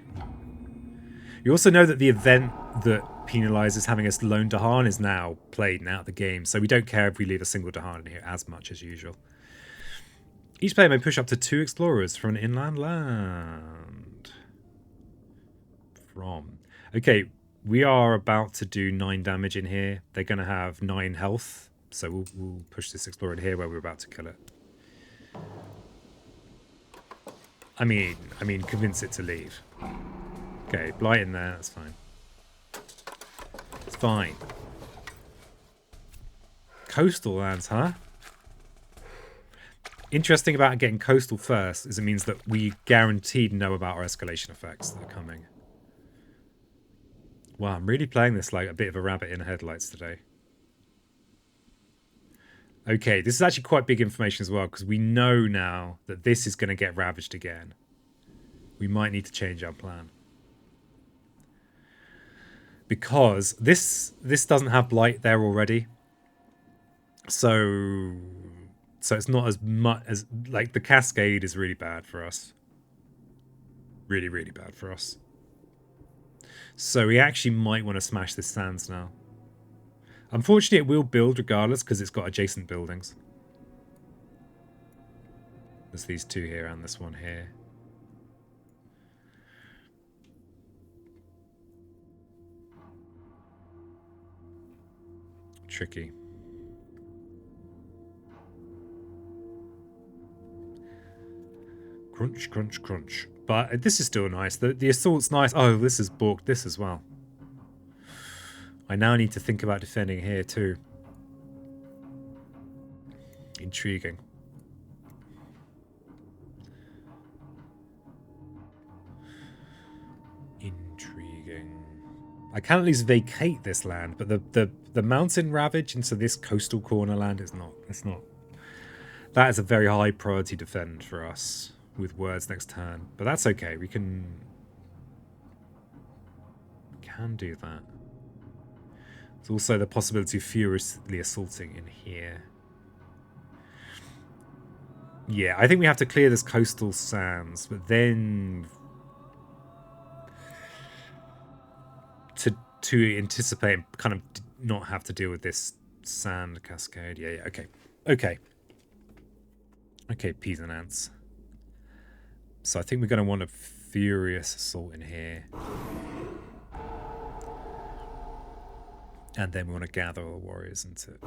You also know that the event that penalizes having a lone Dahan is now played and out of the game, so we don't care if we leave a single Dahan in here as much as usual. Each player may push up to 2 explorers from an inland land. Okay, we are about to do 9 damage in here. They're going to have 9 health, so we'll push this explorer in here where we're about to kill it. I mean, convince it to leave. Okay, blight in there, that's fine. It's fine. Coastal lands, huh? Interesting about getting coastal first is it means that we guaranteed know about our escalation effects that are coming. Wow, I'm really playing this like a bit of a rabbit in headlights today. Okay, this is actually quite big information as well, because we know now that this is going to get ravaged again. We might need to change our plan. Because this doesn't have blight there already. So it's not as much as, like, the cascade is really bad for us. Really, really bad for us. So we actually might want to smash this sands now. Unfortunately, it will build regardless because it's got adjacent buildings. There's these 2 here and this one here. Tricky. Crunch, crunch, crunch. But this is still nice. The assault's nice. Oh, this has balked this as well. I now need to think about defending here too. Intriguing. Intriguing. I can at least vacate this land, but the mountain ravage into this coastal corner land is not. It's not. That is a very high priority defend for us with words next turn. But that's okay. We can do that. There's also the possibility of furiously assaulting in here. Yeah, I think we have to clear this coastal sands, but then to anticipate and kind of not have to deal with this sand cascade. Yeah, okay, peas and ants. So I think we're going to want a furious assault in here. And then we want to gather our warriors into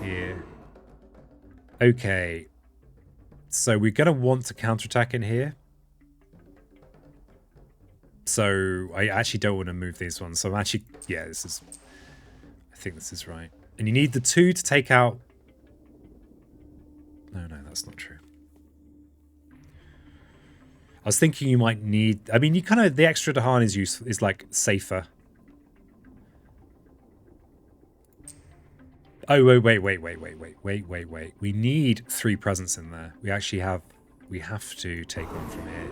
here. Okay. So we're going to want to counterattack in here. So I actually don't want to move these ones. So I'm actually, yeah, I think this is right. And you need the 2 to take out. No, that's not true. I was thinking you might need, I mean, you kind of, the extra Dahan is useful, is like safer. Oh, wait. We need 3 presents in there. We have to take one from here.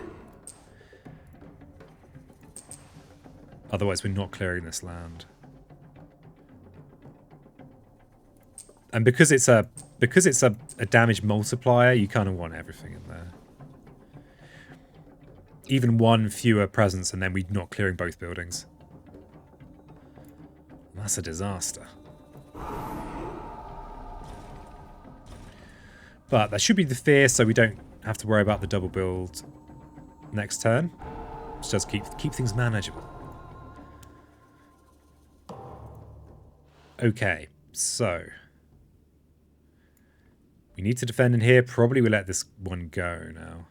Otherwise, we're not clearing this land. And because it's a damage multiplier, you kind of want everything in there. Even 1 fewer presence, and then we're not clearing both buildings. That's a disaster. But that should be the fear, so we don't have to worry about the double build next turn. Which does keep things manageable. Okay, so we need to defend in here. Probably we'll let this one go now.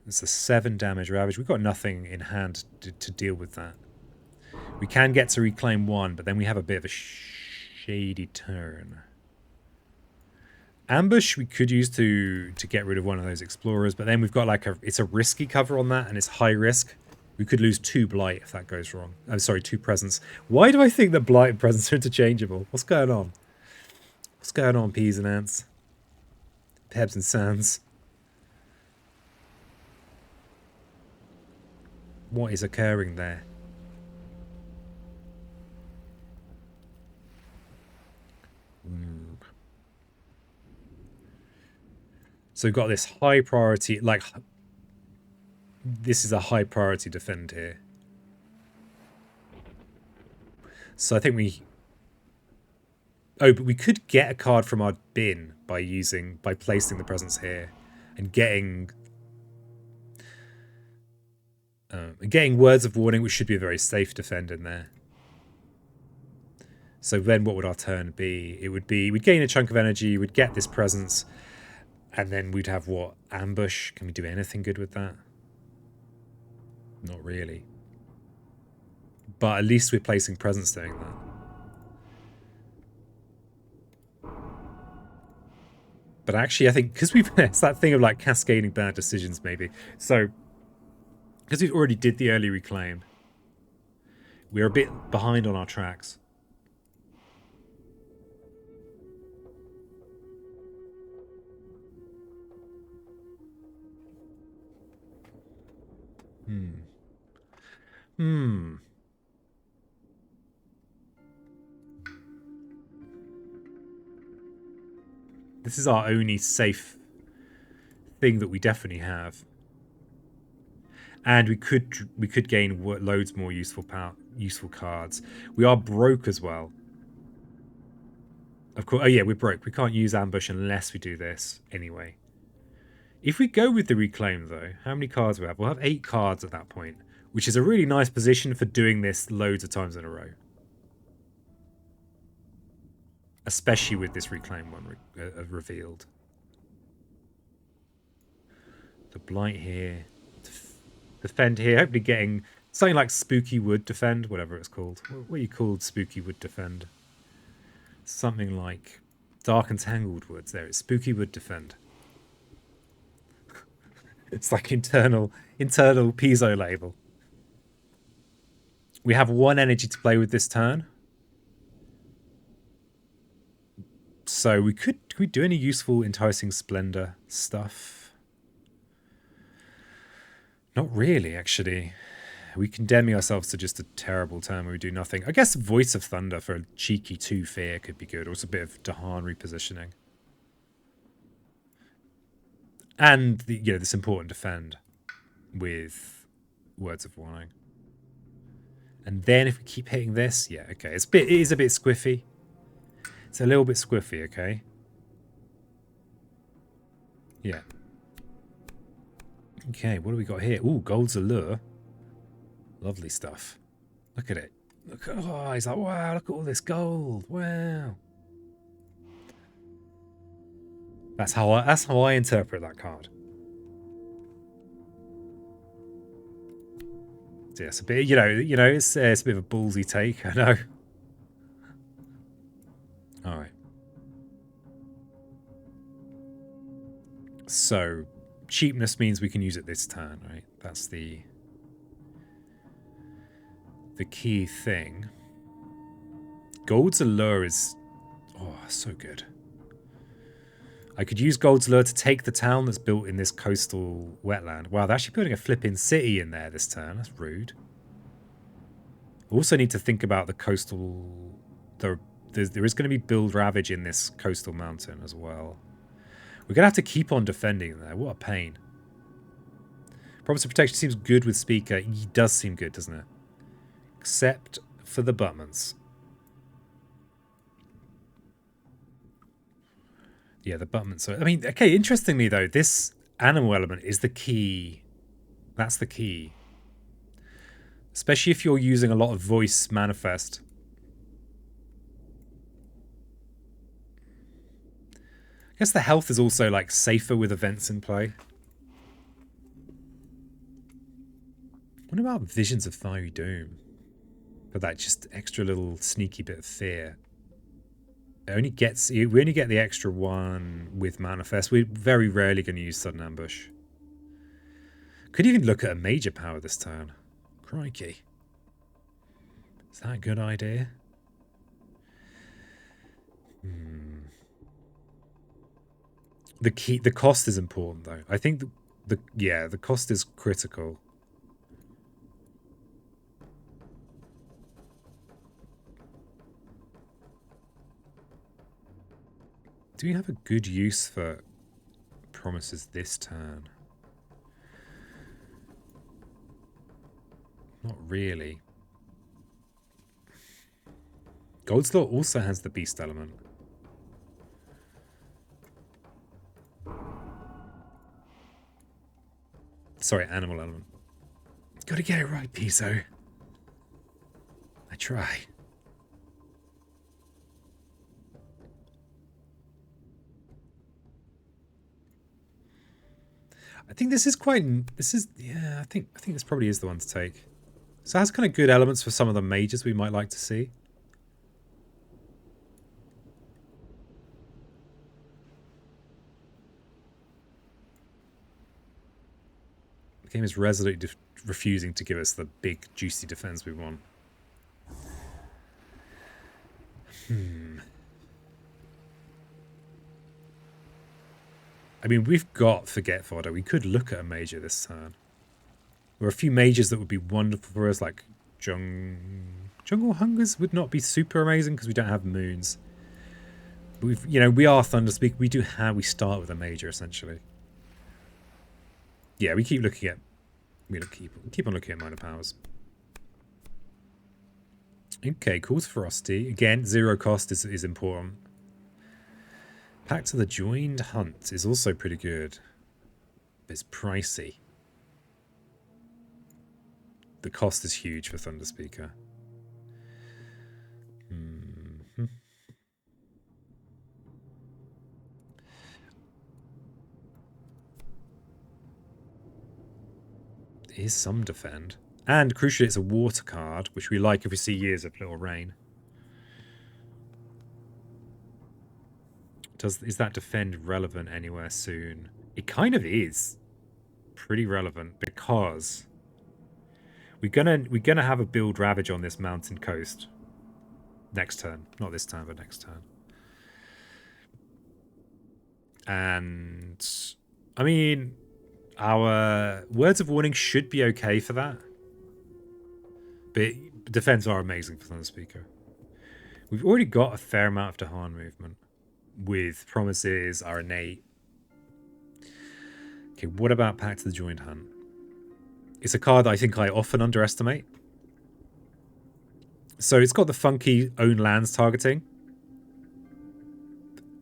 It's a 7 damage ravage. We've got nothing in hand to deal with that. We can get to reclaim 1, but then we have a bit of a shady turn. Ambush we could use to get rid of one of those explorers, but then we've got like it's a risky cover on that, and it's high risk. We could lose 2 blight if that goes wrong. I'm sorry, 2 presence. Why do I think that blight and presence are interchangeable? What's going on? What's going on, peas and ants? Pebs and sands. What is occurring there? So we've got this high priority, like, this is a high priority defend here. So I think we... Oh, but we could get a card from our bin by placing the presence here and getting words of warning, which should be a very safe defend in there. So then what would our turn be? It would be, we'd gain a chunk of energy, we'd get this presence, and then we'd have what? Ambush? Can we do anything good with that? Not really. But at least we're placing presence doing that. But actually, I think, because it's that thing of like cascading bad decisions maybe. So, because we already did the early reclaim, we're a bit behind on our tracks. This is our only safe thing that we definitely have. And we could gain loads more useful cards. We are broke as well. Of course, oh yeah, we're broke. We can't use ambush unless we do this anyway. If we go with the reclaim though, how many cards do we have? We'll have 8 cards at that point, which is a really nice position for doing this loads of times in a row. Especially with this reclaim one revealed. The blight here. Defend here. Hopefully getting something like Spooky Wood Defend, whatever it's called. What are you called, Spooky Wood Defend? Something like Dark and Tangled Woods. There, it's Spooky Wood Defend. It's like internal piezo label. We have 1 energy to play with this turn. So could we do any useful enticing splendor stuff? Not really, actually. We condemn ourselves to just a terrible turn where we do nothing. I guess Voice of Thunder for a cheeky 2 fear could be good. Or it's a bit of Dahan repositioning. And this important defend with Words of Warning. And then if we keep hitting this, yeah, okay. It is a bit squiffy. It's a little bit squiffy, okay? Yeah. Okay, what do we got here? Ooh, Gold's Allure. Lovely stuff. Look at it. Look, oh, he's like, wow, look at all this gold. Wow. That's how I interpret that card. So yeah, it's a bit, it's a bit of a ballsy take, I know. All right. So, cheapness means we can use it this turn, right? That's the key thing. Gold's Allure is, so good. I could use Gold's Allure to take the town that's built in this coastal wetland. Wow, they're actually putting a flipping city in there this turn. That's rude. Also need to think about the coastal... There is going to be build ravage in this coastal mountain as well. We're going to have to keep on defending there. What a pain. Promise of Protection seems good with Speaker. He does seem good, doesn't it? except for the buttons. Yeah, the buttons. I mean, okay, interestingly though, this animal element is the key. That's the key. Especially if you're using a lot of voice manifest. I guess the health is also like safer with events in play. What about Visions of Fiery Doom? For that just extra little sneaky bit of fear. It only gets, we only get the extra one with manifest. We're very rarely going to use sudden ambush. Could even look at a major power this turn. Crikey. Is that a good idea? The cost is important though. I think the cost is critical. Do we have a good use for promises this turn? Not really. Goldslaw also has the beast element. Sorry, animal element. Gotta get it right, Piso. I try. I think this is quite... yeah, I think this probably is the one to take. So it has kind of good elements for some of the mages we might like to see. The game is resolutely refusing to give us the big, juicy defense we want. I mean, we've got Forget Fodder. We could look at a major this turn. There are a few majors that would be wonderful for us, like Jungle Hungers would not be super amazing because we don't have moons. But we are Thunderspeaker. We start with a major essentially. Yeah, we keep looking at keep on looking at minor powers. Okay, Calls Frosty. Again, 0 cost is important. Pact of the Joined Hunt is also pretty good. But it's pricey. The cost is huge for Thunderspeaker. Here's some defend. And crucially, it's a water card, which we like if we see Years of Little Rain. Is that defend relevant anywhere soon? It kind of is pretty relevant because we're gonna have a build Ravage on this mountain coast next turn. Not this turn, but next turn. And I mean, our Words of Warning should be okay for that. But defense are amazing for Thunderspeaker. We've already got a fair amount of Dahan movement with Promises, our innate. Okay, what about Pact of the Joined Hunt? It's a card that I think I often underestimate. So it's got the funky own lands targeting.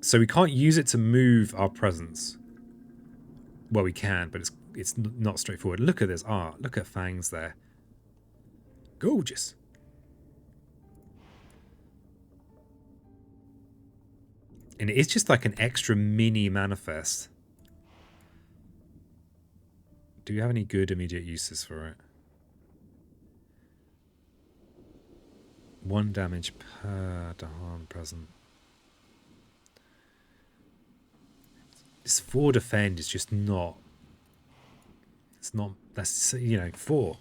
So we can't use it to move our presence. Well, we can, but it's not straightforward. Look at this art. Look at Fangs there. Gorgeous. And it's just like an extra mini manifest. Do you have any good immediate uses for it? 1 damage per Dahan present. This 4 defend is just not... It's not... That's, 4.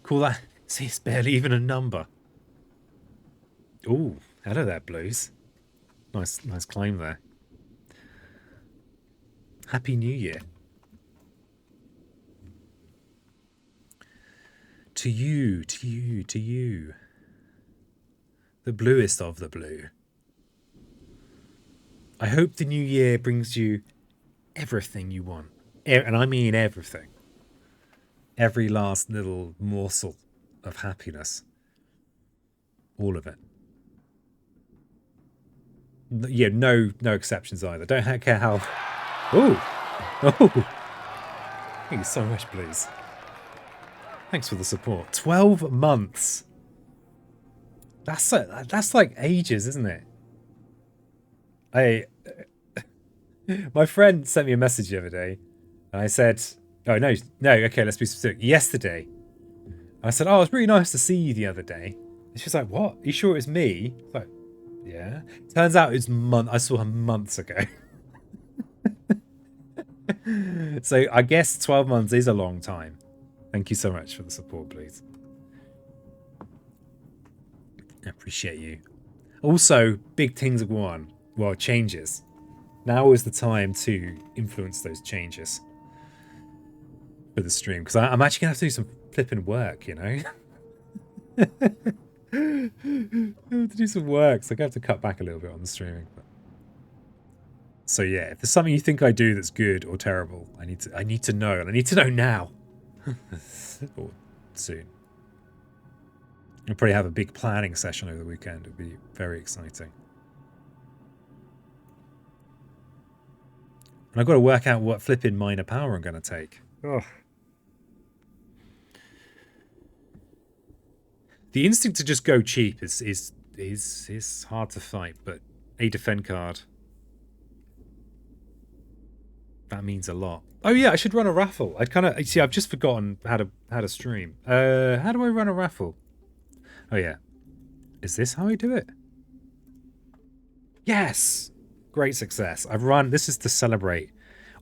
Call that... See, it's barely even a number. Ooh, hello there, Blues. Nice claim there. Happy New Year. To you, to you, to you. The bluest of the blue. I hope the new year brings you everything you want. And I mean everything. Every last little morsel of happiness. All of it. Yeah, no exceptions either. Don't care how... Ooh! Oh! Thank you so much, please. Thanks for the support. 12 months! That's like ages, isn't it? My friend sent me a message the other day, and I said, oh, no, okay, let's be specific. Yesterday. I said, oh, it was really nice to see you the other day. And she was like, what? Are you sure it was me? I was like, yeah. Turns out it was I saw her months ago. So I guess 12 months is a long time. Thank you so much for the support, please. I appreciate you. Also, big things have gone. Well, changes. Now is the time to influence those changes for the stream, because I'm actually gonna have to do some flipping work, you know. I have to do some work, so I have to cut back a little bit on the streaming. But... So yeah, if there's something you think I do that's good or terrible, I need to know, and I need to know now. Or soon. I'll probably have a big planning session over the weekend. It'll be very exciting. And I've got to work out what flipping minor power I'm going to take. Ugh. The instinct to just go cheap is hard to fight, but a defend card, that means a lot. Oh yeah, I should run a raffle. I've just forgotten how to stream. How do I run a raffle? Oh yeah. Is this how I do it? Yes! Great success. This is to celebrate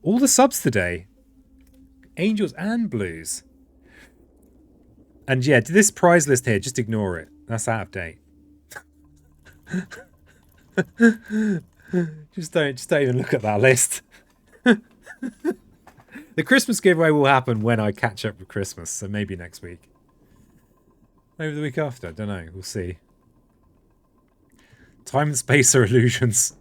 all the subs today. Angels and blues. And yeah, this prize list here, just ignore it. That's out of date. just don't even look at that list. The Christmas giveaway will happen when I catch up with Christmas, so maybe next week. Maybe the week after, I don't know, we'll see. Time and space are illusions.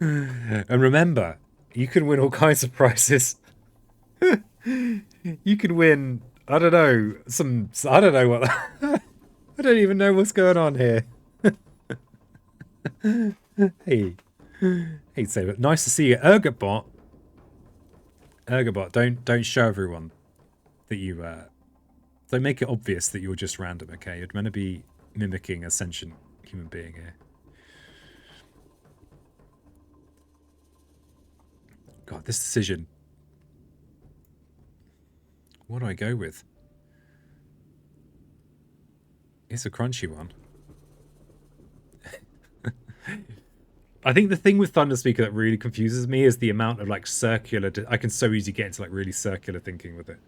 And remember, you can win all kinds of prizes. You can win, I don't know, I don't know what... I don't even know what's going on here. Hey, Saber, nice to see you. Ergobot, don't show everyone that you, don't make it obvious that you're just random, okay? You're meant to be mimicking a sentient human being here. God, this decision. What do I go with? It's a crunchy one. I think the thing with Thunderspeaker that really confuses me is the amount of like circular... I can so easily get into like really circular thinking with it.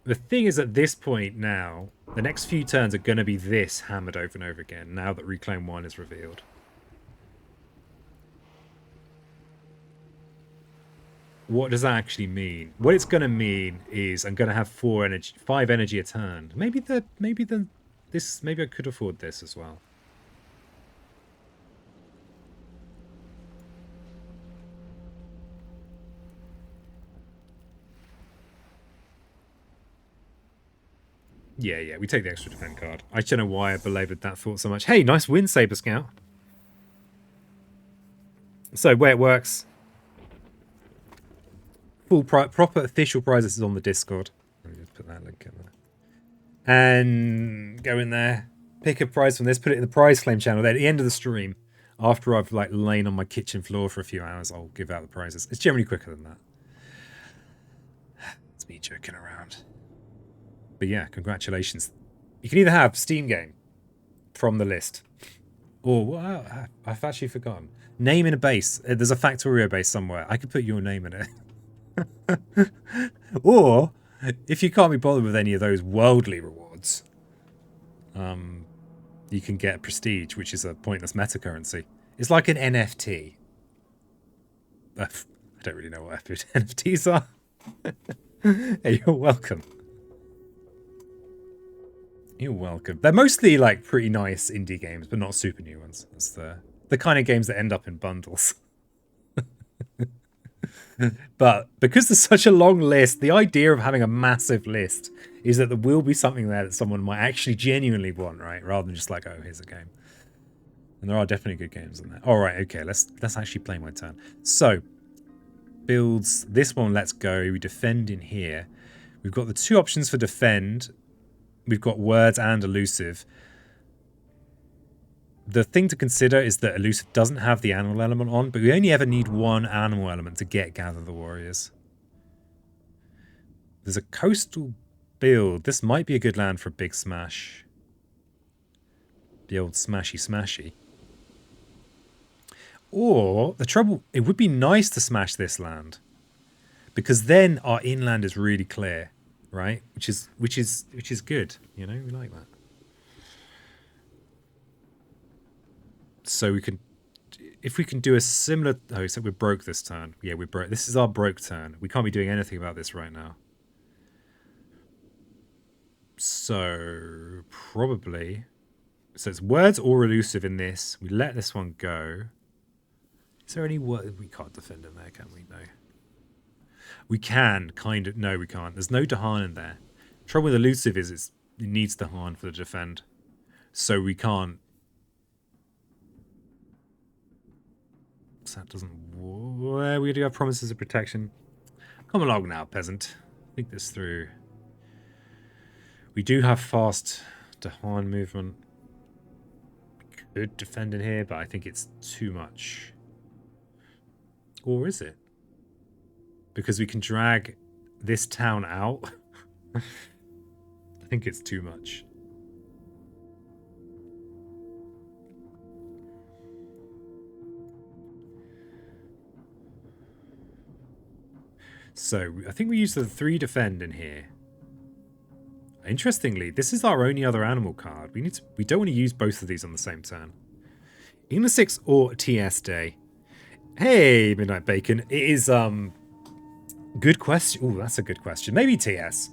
The thing is, at this point now, the next few turns are going to be this hammered over and over again, now that Reclaim 1 is revealed. What does that actually mean? What it's going to mean is I'm going to have 5 energy a turn. Maybe I could afford this as well. Yeah, we take the extra defend card. I don't know why I belaboured that thought so much. Hey, nice win, Saber Scout. So, way it works. Proper official prizes is on the Discord. Let me just put that link in there. And go in there. Pick a prize from this. Put it in the prize claim channel. Then at the end of the stream, after I've like lain on my kitchen floor for a few hours, I'll give out the prizes. It's generally quicker than that. It's me joking around. But yeah, congratulations. You can either have Steam game from the list, or well, I've actually forgotten. Name in a base. There's a Factorio base somewhere. I could put your name in it. Or, if you can't be bothered with any of those worldly rewards, you can get Prestige, which is a pointless meta currency. It's like an NFT. I don't really know what NFTs are. Hey, you're welcome. You're welcome. They're mostly like pretty nice indie games, but not super new ones. That's the kind of games that end up in bundles. But because there's such a long list, the idea of having a massive list is that there will be something there that someone might actually genuinely want, right? Rather than just like, oh, here's a game. And there are definitely good games in there. All right, okay, let's actually play my turn. So, builds, this one, let's go. We defend in here. We've got the two options for defend. We've got words and elusive. The thing to consider is that elusive doesn't have the animal element on, but we only ever need one animal element to get Gather the Warriors. There's a coastal build. This might be a good land for a big smash. The old smashy. Or the trouble, it would be nice to smash this land, because then our inland is really clear, right? Which is good. You know, we like that. So we can, if we can do a similar... Oh, so we're broke this turn. Yeah, we're broke. This is our broke turn. We can't be doing anything about this right now. So, probably... So it's words or elusive in this. We let this one go. Is there any word... We can't defend in there, can we? No. We can, kind of... No, we can't. There's no Dahan in there. Trouble with elusive is it needs Dahan for the defend. So we can't... That doesn't... We do have promises of protection. Come along now, peasant. Think this through. We do have fast Dahan movement. We could defend in here, but I think it's too much. Or is it? Because we can drag this town out. I think it's too much. So, I think we use the 3 defend in here. Interestingly, this is our only other animal card. We don't want to use both of these on the same turn. England 6 or TS Day. Hey, Midnight Bacon. It is, good question. Ooh, that's a good question. Maybe TS,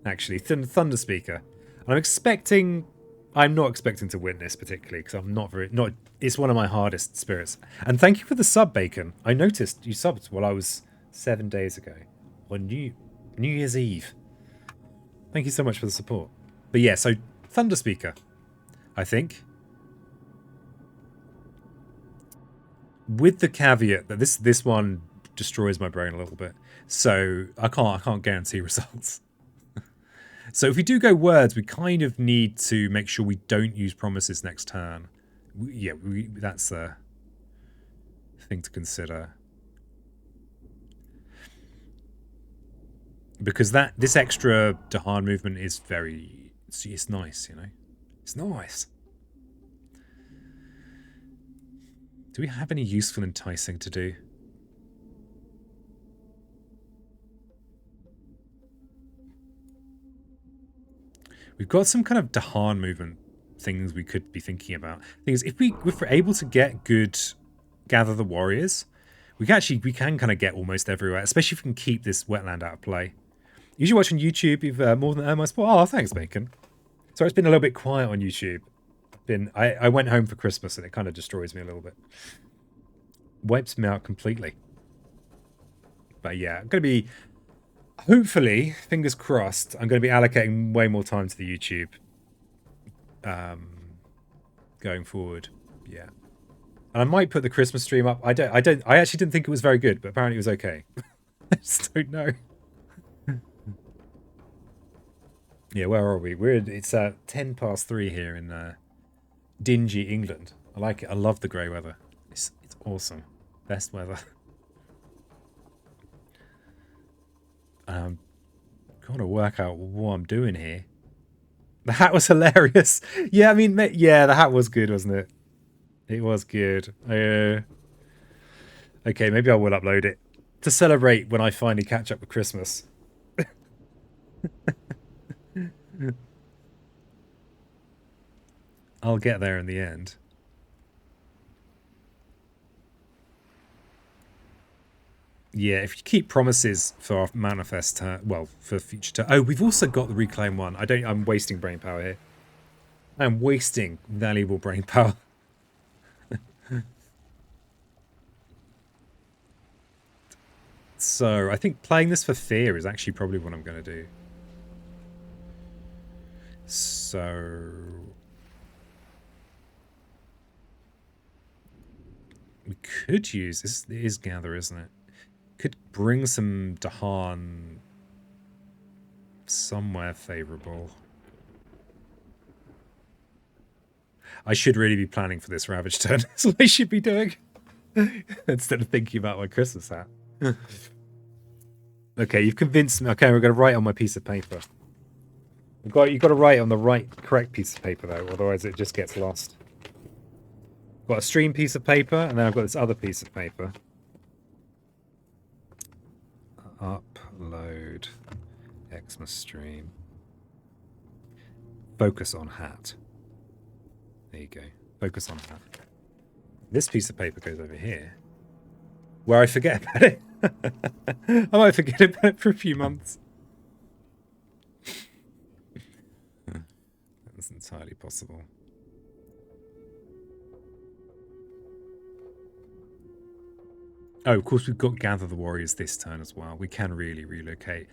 actually. Thunderspeaker. I'm not expecting to win this particularly, because I'm not very... It's one of my hardest spirits. And thank you for the sub, Bacon. I noticed you subbed while I was... 7 days ago on New Year's Eve. Thank you so much for the support. But yeah, so Thunderspeaker, I think, with the caveat that this one destroys my brain a little bit, so I can't guarantee results. So if we do go words, we kind of need to make sure we don't use promises next turn. That's a thing to consider. Because this extra Dahan movement is it's nice, you know? It's nice. Do we have any useful enticing to do? We've got some kind of Dahan movement things we could be thinking about. Thing is, if we're able to get good Gather the Warriors, we can kind of get almost everywhere, especially if we can keep this wetland out of play. Usually watching YouTube, you've more than earned my support. Oh, thanks, Bacon. Sorry, it's been a little bit quiet on YouTube. I went home for Christmas and it kind of destroys me a little bit. Wipes me out completely. But yeah, I'm going to be, hopefully, fingers crossed, I'm going to be allocating way more time to the YouTube going forward. Yeah. And I might put the Christmas stream up. I actually didn't think it was very good, but apparently it was okay. I just don't know. Yeah, where are we? It's 3:10 here in dingy England. I like it. I love the grey weather. It's awesome. Best weather. Got to work out what I'm doing here. The hat was hilarious. Yeah, I mean, yeah, the hat was good, wasn't it? It was good. Okay, maybe I will upload it to celebrate when I finally catch up with Christmas. I'll get there in the end. Yeah, if you keep promises for our manifest, for future turn. Oh, we've also got the reclaim one. I'm wasting brain power here. I'm wasting valuable brain power. So I think playing this for fear is actually probably what I'm going to do. So we could use this. It is gather, isn't it? Could bring some Dahan somewhere favorable. I should really be planning for this Ravage turn. That's what I should be doing. Instead of thinking about my Christmas hat. Okay, you've convinced me. Okay, we're going to write on my piece of paper. You've got to write on the correct piece of paper, though. Otherwise, it just gets lost. I've got a stream piece of paper, and then I've got this other piece of paper. Upload Xmas stream. Focus on hat. There you go. Focus on hat. This piece of paper goes over here, where I forget about it. I might forget about it for a few months. That's entirely possible. Oh, of course, we've got Gather the Warriors this turn as well. We can really relocate.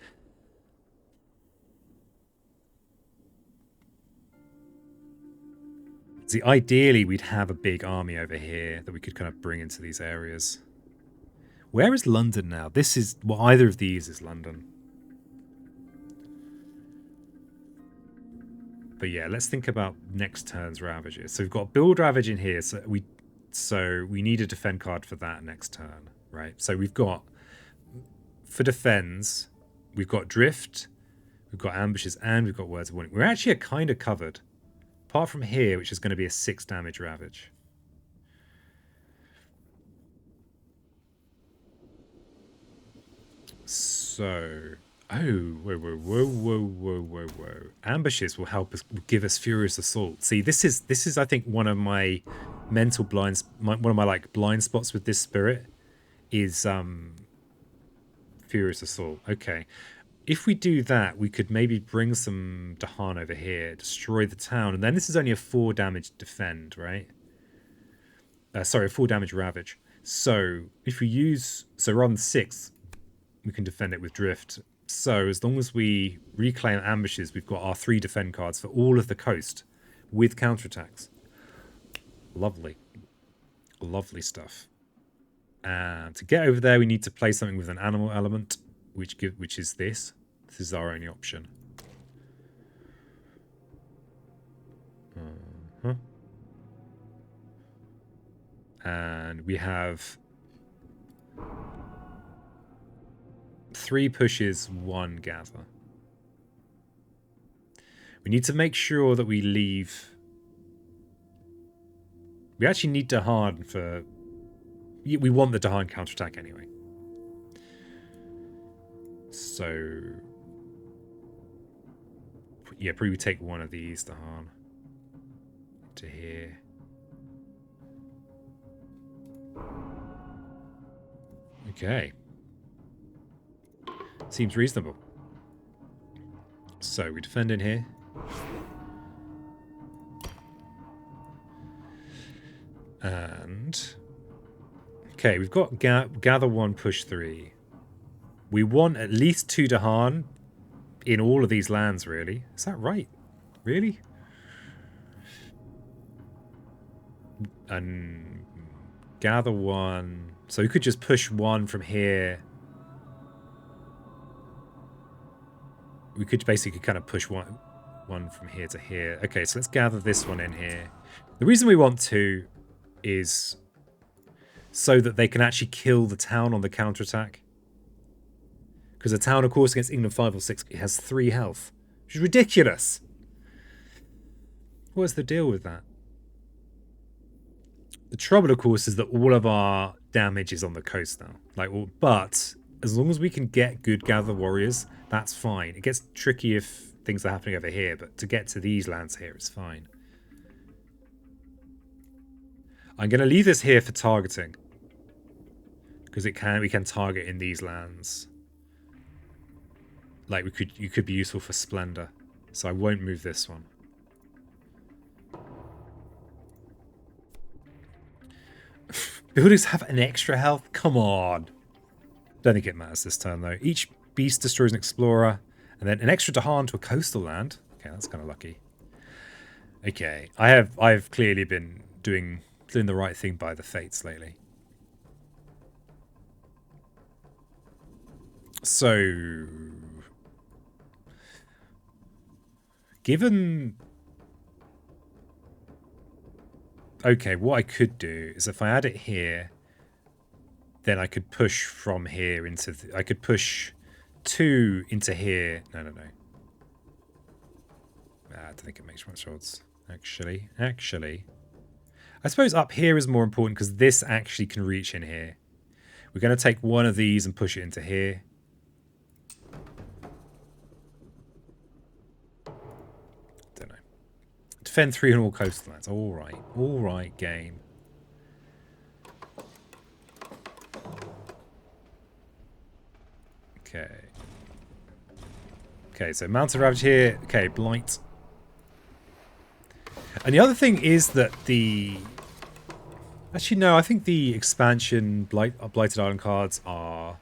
See, ideally, we'd have a big army over here that we could kind of bring into these areas. Where is London now? This is... Well, either of these is London. But yeah, let's think about next turn's Ravages. So we've got Build Ravage in here. So we need a defend card for that next turn, right? So we've got... For defends, we've got Drift, we've got Ambushes, and we've got Words of Warning. We're actually kind of covered. Apart from here, which is going to be a 6 damage Ravage. So... Oh, whoa. Ambushes will help us, give us Furious Assault. See, this is I think, one of my mental blinds, one of my, like, blind spots with this spirit is Furious Assault. Okay. If we do that, we could maybe bring some Dahan over here, destroy the town, and then this is only a 4 damage defend, right? Sorry, a 4 damage Ravage. So if we use... So rather than 6, we can defend it with Drift. So as long as we reclaim Ambushes, we've got our 3 defend cards for all of the coast with counterattacks. Lovely. Lovely stuff. And to get over there, we need to play something with an animal element, which is this. This is our only option. And we have 3 pushes, 1 gather. We need to make sure that we leave... We actually need Dahan for... We want the Dahan counterattack anyway. So... Yeah, probably take one of these Dahan to here. Okay. Seems reasonable. So we defend in here. And... Okay, we've got gather 1, push 3. We want at least 2 Dahan in all of these lands, really. Is that right? Really? And gather 1. So we could just push 1 from here. We could basically kind of push one from here to here. Okay, so let's gather this one in here. The reason we want 2 is so that they can actually kill the town on the counterattack. Because the town, of course, against England 5 or 6, it has 3 health. Which is ridiculous. What's the deal with that? The trouble, of course, is that all of our damage is on the coast now. But as long as we can get good Gather Warriors, that's fine. It gets tricky if things are happening over here, but to get to these lands here is fine. I'm going to leave this here for targeting. Because we can target in these lands. Like you could be useful for Splendor. So I won't move this one. Buildings have an extra health? Come on. Don't think it matters this turn, though. Each beast destroys an explorer, and then an extra Dahan to a coastal land. Okay, that's kind of lucky. Okay, I've clearly been doing the right thing by the fates lately. So, given... Okay, what I could do is if I add it here, then I could push from here into... I could push 2 into here. No. I don't think it makes much odds. Actually. I suppose up here is more important because this actually can reach in here. We're going to take one of these and push it into here. Don't know. Defend 3 on all coastlands. All right, game. Okay, so Mountain Ravage here. Okay, Blight. And the other thing is that the... Actually, no, I think the expansion Blighted Island cards are...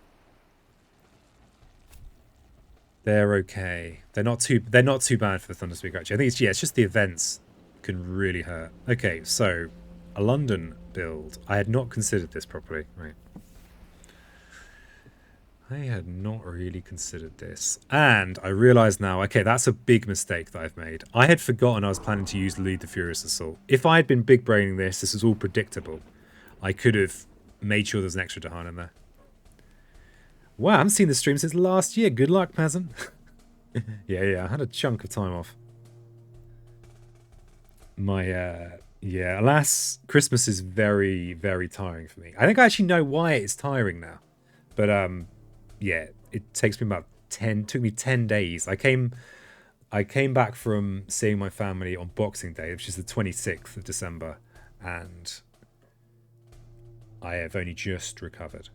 They're okay. They're not too bad for the Thunderspeaker, actually. I think it's just the events can really hurt. Okay, so a London build. I had not considered this properly. Right. I had not really considered this. And I realise now, okay, that's a big mistake that I've made. I had forgotten I was planning to use Lead the Furious Assault. If I had been big braining this is all predictable. I could have made sure there's an extra Dahan in there. Wow, I haven't seen the stream since last year. Good luck, peasant. Yeah, I had a chunk of time off. Yeah, alas, Christmas is very, very tiring for me. I think I actually know why it's tiring now. But, yeah, it takes me about took me 10 days. I came back from seeing my family on Boxing Day, which is the 26th of December, and I have only just recovered.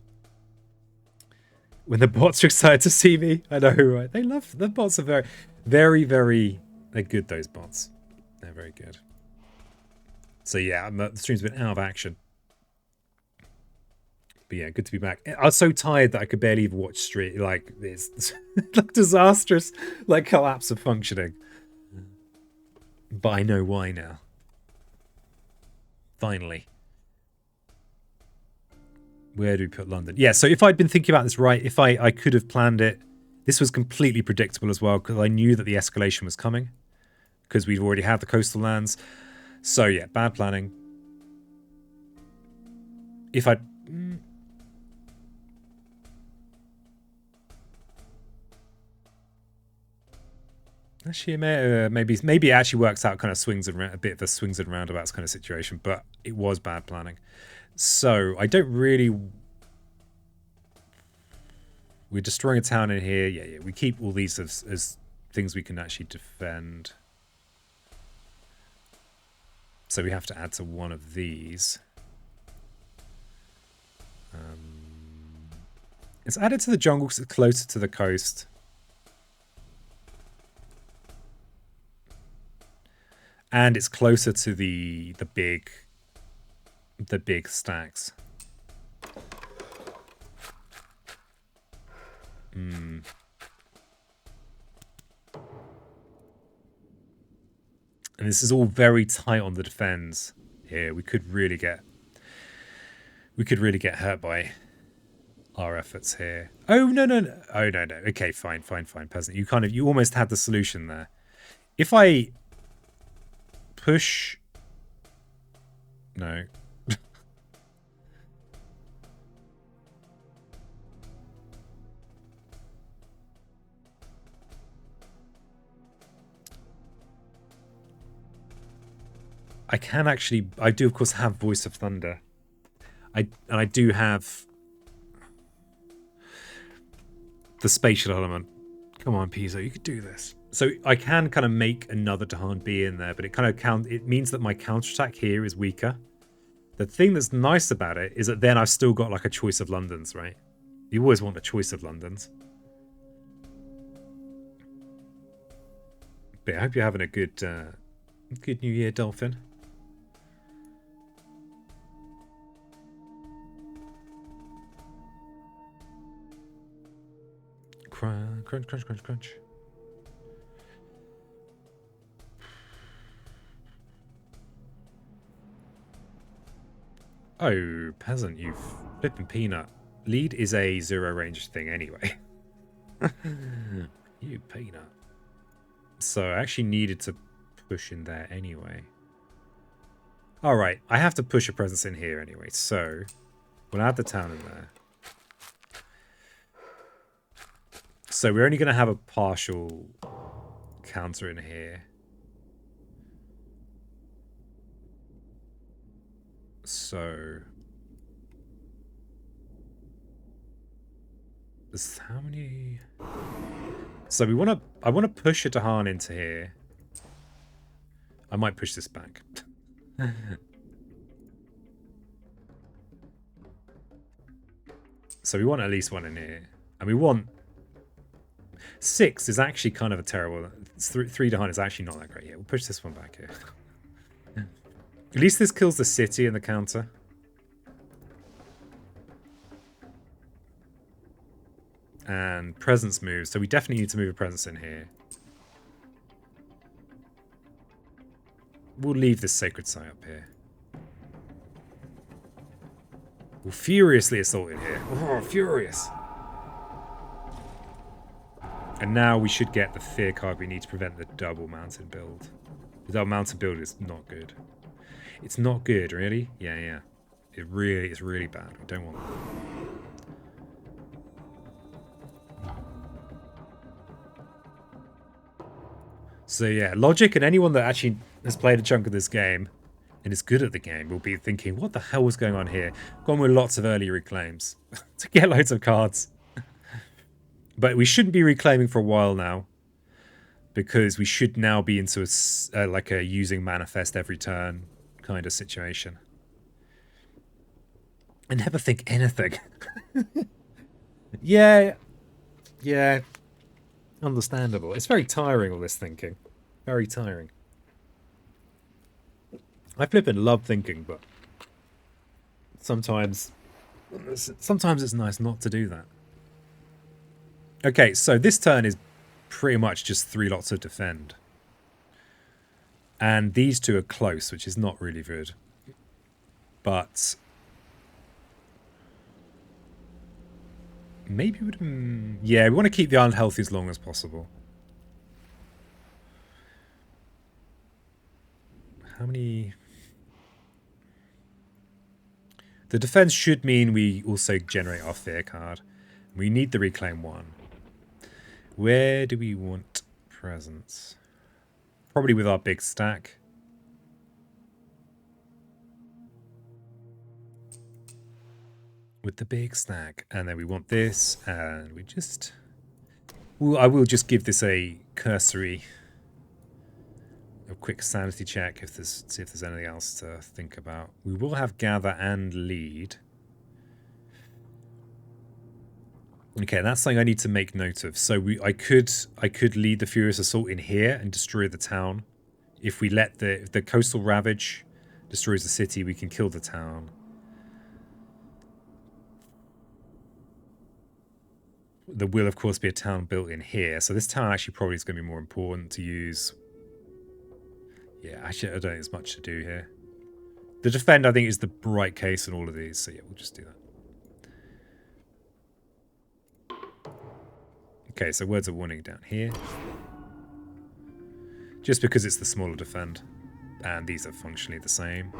When the bots are excited to see me, I know, right? They love, the bots are very, very, very, they're good, those bots. They're very good. So yeah, the stream's been out of action. But yeah, good to be back. I was so tired that I could barely even watch stream. Like, it's like disastrous, like collapse of functioning. But I know why now. Finally. Where do we put London? Yeah, so if I'd been thinking about this right, if I could have planned it, this was completely predictable as well, because I knew that the escalation was coming, because we'd already had the coastal lands. So yeah, bad planning. If I'd... Actually, maybe it actually works out kind of swings and a bit of a swings and roundabouts kind of situation, but it was bad planning. So I don't really... We're destroying a town in here. Yeah. We keep all these as things we can actually defend. So we have to add to one of these. It's added to the jungle because it's closer to the coast. And it's closer to the big stacks. And this is all very tight on the defense here. We could really get hurt by our efforts here. Oh no. Oh no. Okay, fine, peasant. You almost had the solution there. If I push... No. I do of course have Voice of Thunder. I do have the spatial element. Come on, Pizzo, you could do this. So I can kind of make another Dahan B in there, but it means that my counterattack here is weaker. The thing that's nice about it is that then I've still got like a choice of Londons, right? You always want a choice of Londons. But I hope you're having a good New Year, Dolphin. crunch, crunch, crunch, crunch. Oh, peasant, you flipping peanut. Lead is a 0 range thing anyway. You peanut. So I actually needed to push in there anyway. Alright, I have to push a presence in here anyway, so we'll add the town in there. So we're only going to have a partial counter in here. So how many? So we want to. I want to push a Dahan into here. I might push this back. So we want at least one in here, and we want 6 is actually kind of a terrible. 3 Dahan is actually not that great. Yeah, we'll push this one back here. At least this kills the city and the counter. And presence moves, so we definitely need to move a presence in here. We'll leave this sacred site up here. We'll furiously assault in here. Oh, furious! And now we should get the fear card we need to prevent the double mountain build. The double mountain build is not good. It's not good, really? Yeah. It really is really bad. We don't want that. So yeah, Logic and anyone that actually has played a chunk of this game and is good at the game will be thinking, what the hell was going on here? Gone with lots of early reclaims to get loads of cards. But we shouldn't be reclaiming for a while now, because we should now be into a, like a using manifest every turn kind of situation. I never think anything. Yeah. Understandable. It's very tiring, all this thinking. Very tiring. I flippin' love thinking, but sometimes it's nice not to do that. Okay, so this turn is pretty much just 3 lots of defend. And these 2 are close, which is not really good. But maybe we would... Yeah, we want to keep the unhealthy as long as possible. How many... The defense should mean we also generate our fear card. We need the reclaim 1. Where do we want presence? Probably with our big stack. With the big stack. And then we want this, and we just... Well, I will just give this a cursory... A quick sanity check, if there's, see if there's anything else to think about. We will have gather and lead. Okay, that's something I need to make note of. So I could lead the Furious Assault in here and destroy the town. If we let if the Coastal Ravage destroys the city, we can kill the town. There will, of course, be a town built in here. So this town actually probably is going to be more important to use. Yeah, actually, I don't think there's much to do here. The defend, I think, is the right case in all of these. So yeah, we'll just do that. Okay, so words of warning down here. Just because it's the smaller defend. And these are functionally the same.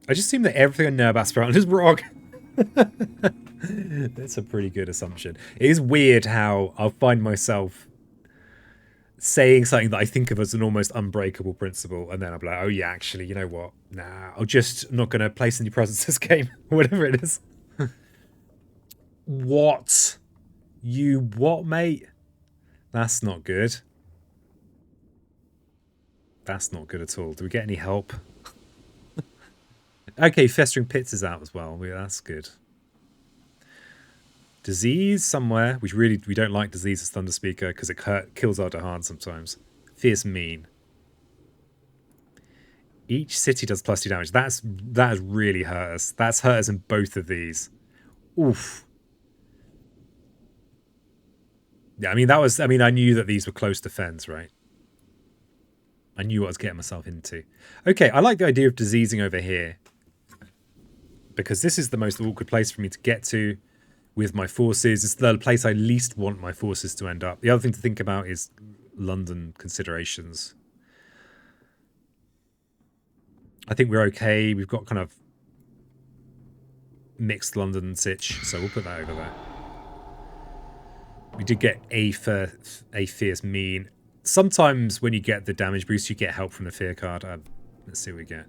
I just assume that everything I know about Spiral is wrong. That's a pretty good assumption. It is weird how I'll find myself saying something that I think of as an almost unbreakable principle, and then I'm like, oh yeah, actually, you know what? Nah, I'm not going to place any presence this game, whatever it is. What? You what, mate? That's not good. That's not good at all. Do we get any help? Okay, Festering Pits is out as well. Yeah, that's good. Disease somewhere. We don't like disease as Thunderspeaker because it kills our Dahan sometimes. Fierce Mean. Each city does +2 damage. That has really hurt us. That's hurt us in both of these. Oof. Yeah, I mean, I knew that these were close to fens, right? I knew what I was getting myself into. Okay, I like the idea of diseasing over here. Because this is the most awkward place for me to get to with my forces. It's the place I least want my forces to end up. The other thing to think about is London considerations. I think we're okay. We've got kind of mixed London sitch, so we'll put that over there. We did get a fierce mean. Sometimes when you get the damage boost, you get help from the fear card. Let's see what we get.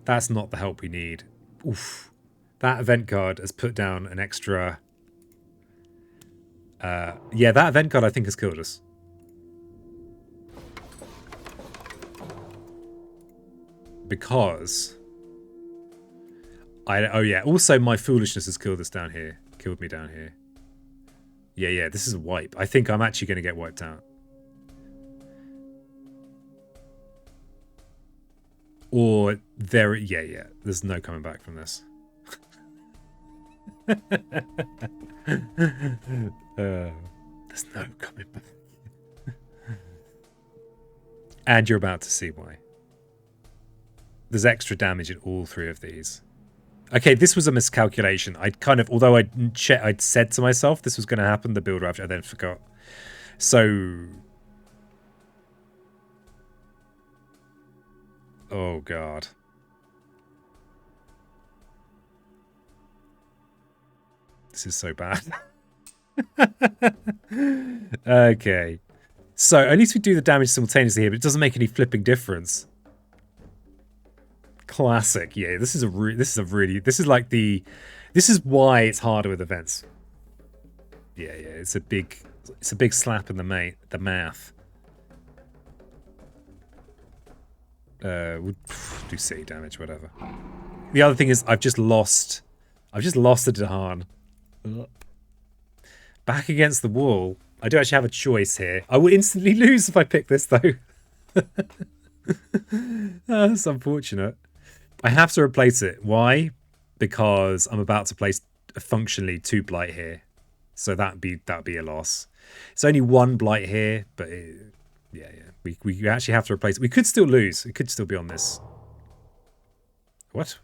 That's not the help we need. Oof. That event card has put down an extra... yeah, that event card I think has killed us. Because... oh yeah, also my foolishness has killed us down here. Killed me down here. Yeah, this is a wipe. I think I'm actually going to get wiped out. Or there... Yeah, there's no coming back from this. There's no coming back. And you're about to see why. There's extra damage in all three of these. Okay, this was a miscalculation. I'd kind of, although I'd said to myself this was going to happen, the build raft, I then forgot. So, oh god. This is so bad. Okay. So, at least we do the damage simultaneously here, but it doesn't make any flipping difference. Classic. Yeah, this is why it's harder with events. Yeah, it's a big slap in the math. We'll do city damage, whatever. The other thing is I've just lost the Dahan. Back against the wall. I do actually have a choice here. I will instantly lose if I pick this, though. That's unfortunate. I have to replace it. Why? Because I'm about to place functionally 2 blight here. So that'd be a loss. It's only 1 blight here, but yeah. We actually have to replace it. We could still lose. It could still be on this. What?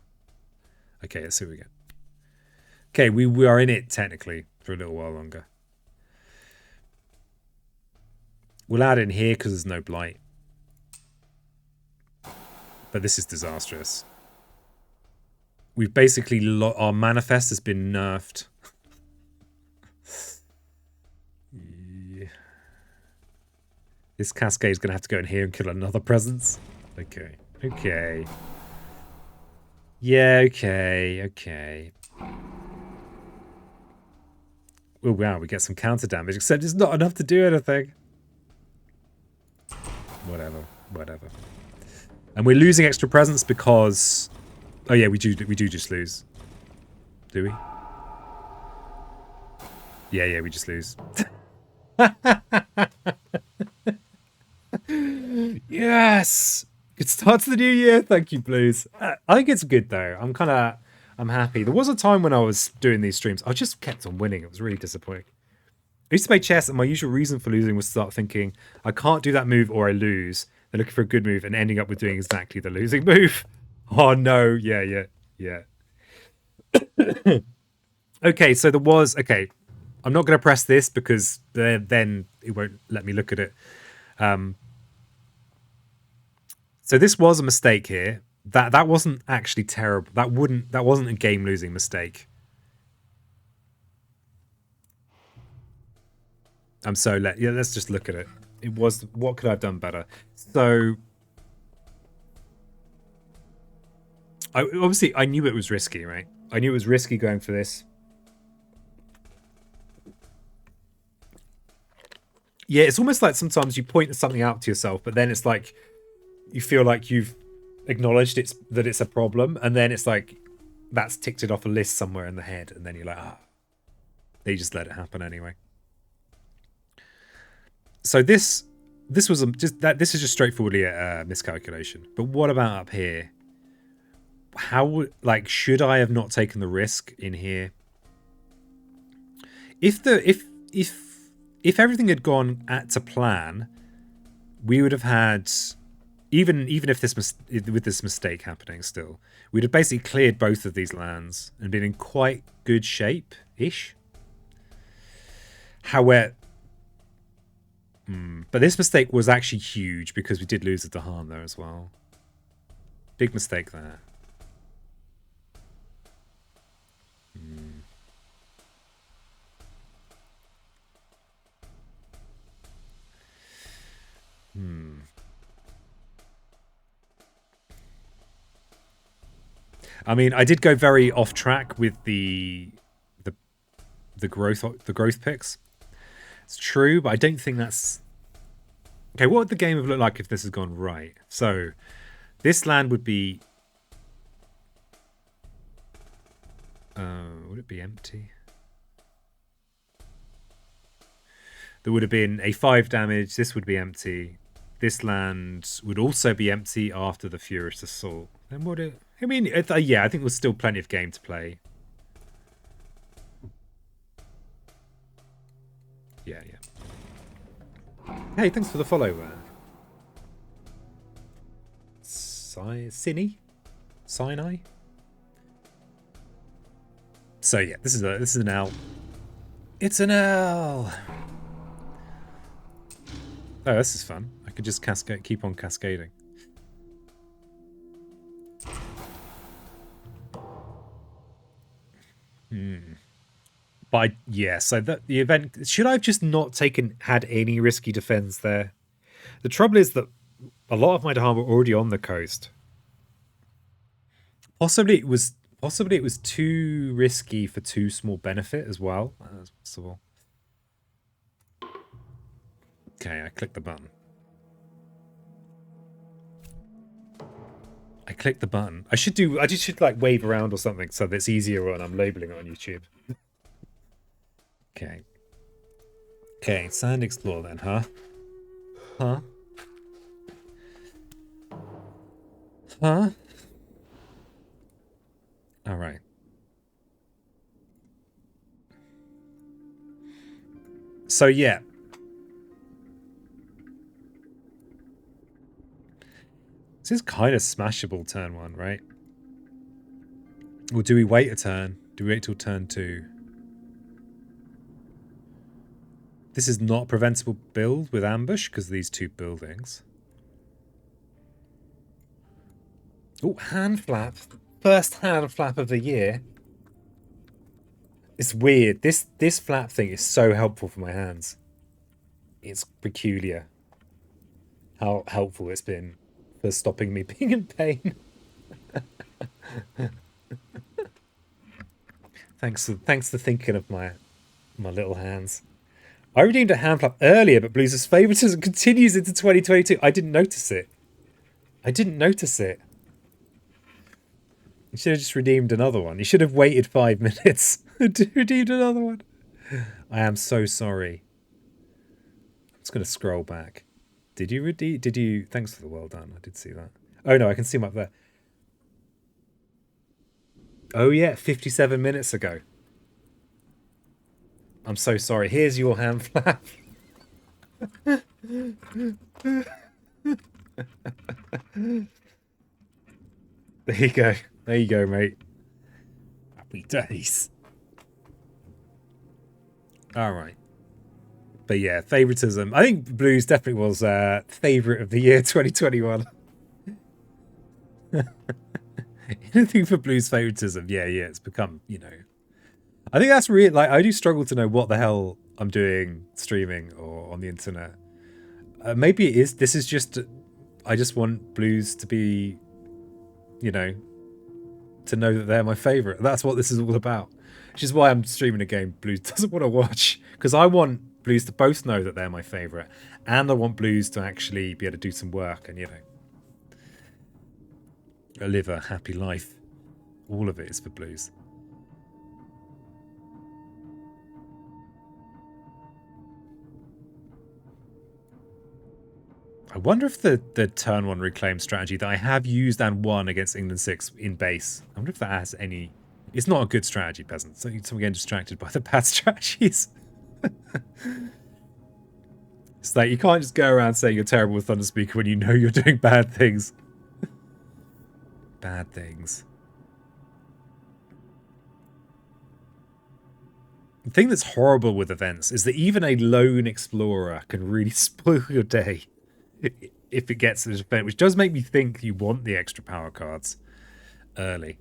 Okay, let's see what we get. Okay, we are in it technically for a little while longer. We'll add in here because there's no blight. But this is disastrous. We've basically... our manifest has been nerfed. Yeah. This cascade's going to have to go in here and kill another presence. Okay. Yeah, okay. Oh, wow, we get some counter damage, except it's not enough to do anything. Whatever. And we're losing extra presence because... Oh yeah, we do just lose. Do we? Yeah, we just lose. Yes! Good start to the new year. Thank you, Blues. I think it's good though. I'm happy. There was a time when I was doing these streams, I just kept on winning. It was really disappointing. I used to play chess, and my usual reason for losing was to start thinking, I can't do that move or I lose. Then looking for a good move and ending up with doing exactly the losing move. Oh no, yeah. Okay, so there was... Okay, I'm not going to press this because then it won't let me look at it. So this was a mistake here. That wasn't actually terrible. That wasn't a game-losing mistake. Let's just look at it. It was... What could I have done better? So... Obviously, I knew it was risky, right? I knew it was risky going for this. Yeah, it's almost like sometimes you point something out to yourself, but then it's like you feel like you've acknowledged that it's a problem, and then it's like that's ticked it off a list somewhere in the head, and then you're like, they just let it happen anyway. So this was this is just straightforwardly a miscalculation. But what about up here? How, like, should I have not taken the risk in here? if everything had gone to plan, we would have had, even if with this mistake happening still, we'd have basically cleared both of these lands and been in quite good shape ish. However, but this mistake was actually huge because we did lose the Dahan there as well. Big mistake there. I mean, I did go very off track with the growth picks. It's true, but I don't think that's okay. What would the game have looked like if this has gone right? So, this land would be. Would it be empty? There would have been a 5 damage. This would be empty. This land would also be empty after the Furious Assault. Then would it? I mean, yeah, I think there's still plenty of game to play. Yeah. Hey, thanks for the follow. Sinai? So yeah, this is an L. It's an L. Oh, this is fun. I could just keep on cascading. But yeah, so the event, should I have just not had any risky defense there? The trouble is that a lot of my Dahan were already on the coast. Possibly it was too risky for too small benefit as well. That's possible. Okay, I clicked the button. I clicked the button. I just should like wave around or something so that it's easier when I'm labeling it on YouTube. Okay. Okay, Sand Explore then, huh? Huh? Huh? Alright. So yeah. This is kind of smashable turn 1, right? Or do we wait a turn? Do we wait till turn 2? This is not preventable build with ambush because of these 2 buildings. Oh, hand flap. First hand flap of the year. It's weird. This flap thing is so helpful for my hands. It's peculiar how helpful it's been for stopping me being in pain. Thanks for thinking of my little hands. I redeemed a hand flap earlier, but Blues' favoritism continues into 2022. I didn't notice it. You should have just redeemed another one. You should have waited 5 minutes to redeem another one. I am so sorry. I'm just going to scroll back. Did you redeem? Did you? Thanks for the well done. I did see that. Oh no, I can see him up there. Oh yeah, 57 minutes ago. I'm so sorry. Here's your hand flap. There you go. There you go, mate. Happy days. All right. But yeah, favoritism. I think Blues definitely was favorite of the year 2021. Anything for Blues favoritism. Yeah, it's become, you know. I think that's really, like, I do struggle to know what the hell I'm doing streaming or on the internet. Maybe it is. This is just, I just want Blues to be, you know, to know that they're my favorite. That's what this is all about. Which is why I'm streaming a game Blues doesn't want to watch. Because I want Blues to both know that they're my favorite. And I want Blues to actually be able to do some work and, you know, live a happy life. All of it is for Blues. I wonder if the turn 1 reclaim strategy that I have used and won against England 6 in base, I wonder if that has any It's not a good strategy, peasants. So I'm getting distracted by the bad strategies. It's like, you can't just go around saying you're terrible with Thunderspeaker when you know you're doing bad things. Bad things. The thing that's horrible with events is that even a lone explorer can really spoil your day if it gets to this event, which does make me think you want the extra power cards early.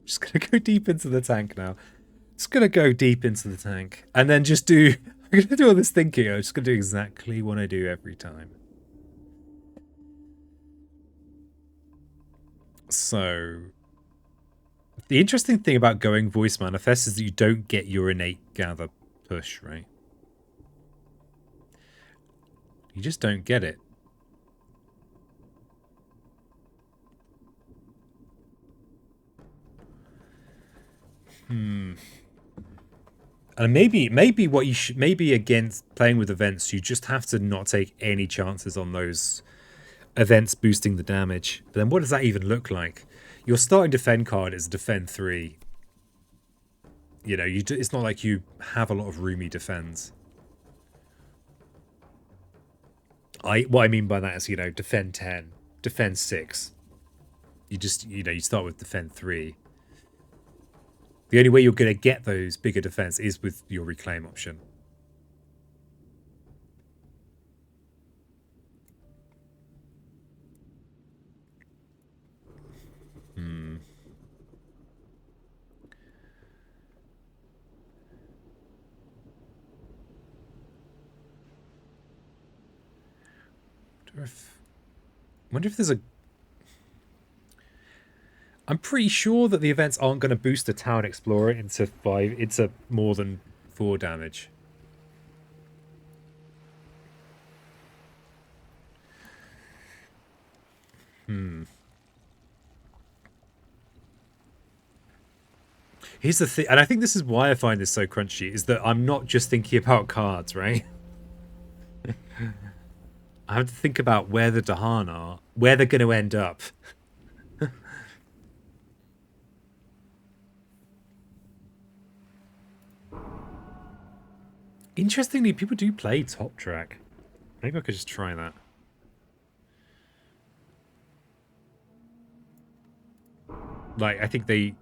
Just gonna go deep into the tank now. Just gonna go deep into the tank. And then just do... I'm gonna do all this thinking. I'm just gonna do exactly what I do every time. So... The interesting thing about going voice manifest is that you don't get your innate gather push, right? You just don't get it. And maybe what you should, maybe against playing with events, you just have to not take any chances on those events boosting the damage. But then what does that even look like? Your starting defend card is defend 3. You know, it's not like you have a lot of roomy defends. What I mean by that is, you know, defend 10, defend 6. You just, you know, you start with defend 3. The only way you're going to get those bigger defense is with your reclaim option. Wonder if there's a... I'm pretty sure that the events aren't going to boost a town explorer into more than 4 damage. Here's the thing, and I think this is why I find this so crunchy, is that I'm not just thinking about cards, right? I have to think about where the Dahan are, where they're going to end up. Interestingly, people do play top track. Maybe I could just try that. Like, I think they...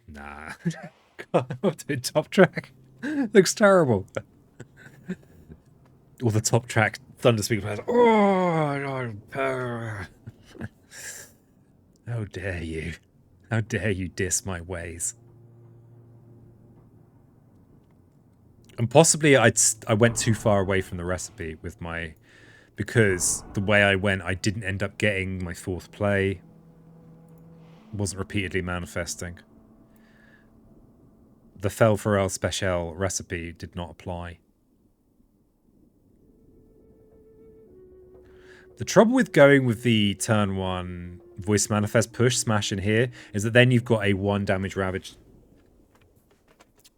Nah. God, I'm doing top track. Looks terrible. Or the top track Thunderspeaker players. Oh, how dare you. How dare you diss my ways. And possibly I went too far away from the recipe with my... Because the way I went, I didn't end up getting my 4th play. Wasn't repeatedly manifesting. The Fel Forel Special recipe did not apply. The trouble with going with the turn 1 voice manifest push smash in here is that then you've got a 1 damage ravage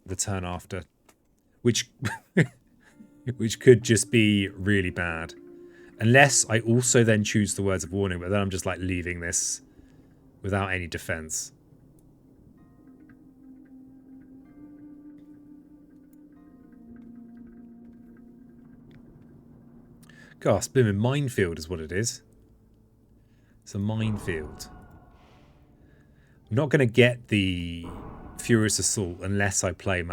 the turn after, which which could just be really bad. Unless I also then choose the words of warning, but then I'm just like leaving this without any defense. Gosh, blooming minefield is what it is. It's a minefield. I'm not going to get the Furious Assault unless I play,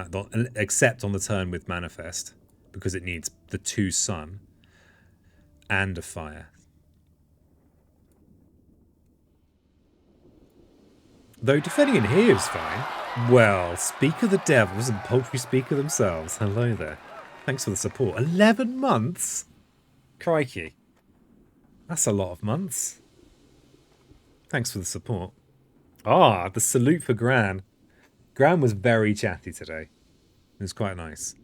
except on the turn with Manifest, because it needs the 2 sun and a fire. Though defending in here is fine. Well, speak of the devils and poultry speaker themselves. Hello there. Thanks for the support. 11 months? Crikey. That's a lot of months. Thanks for the support. Ah, the salute for Gran. Gran was very chatty today. It was quite nice.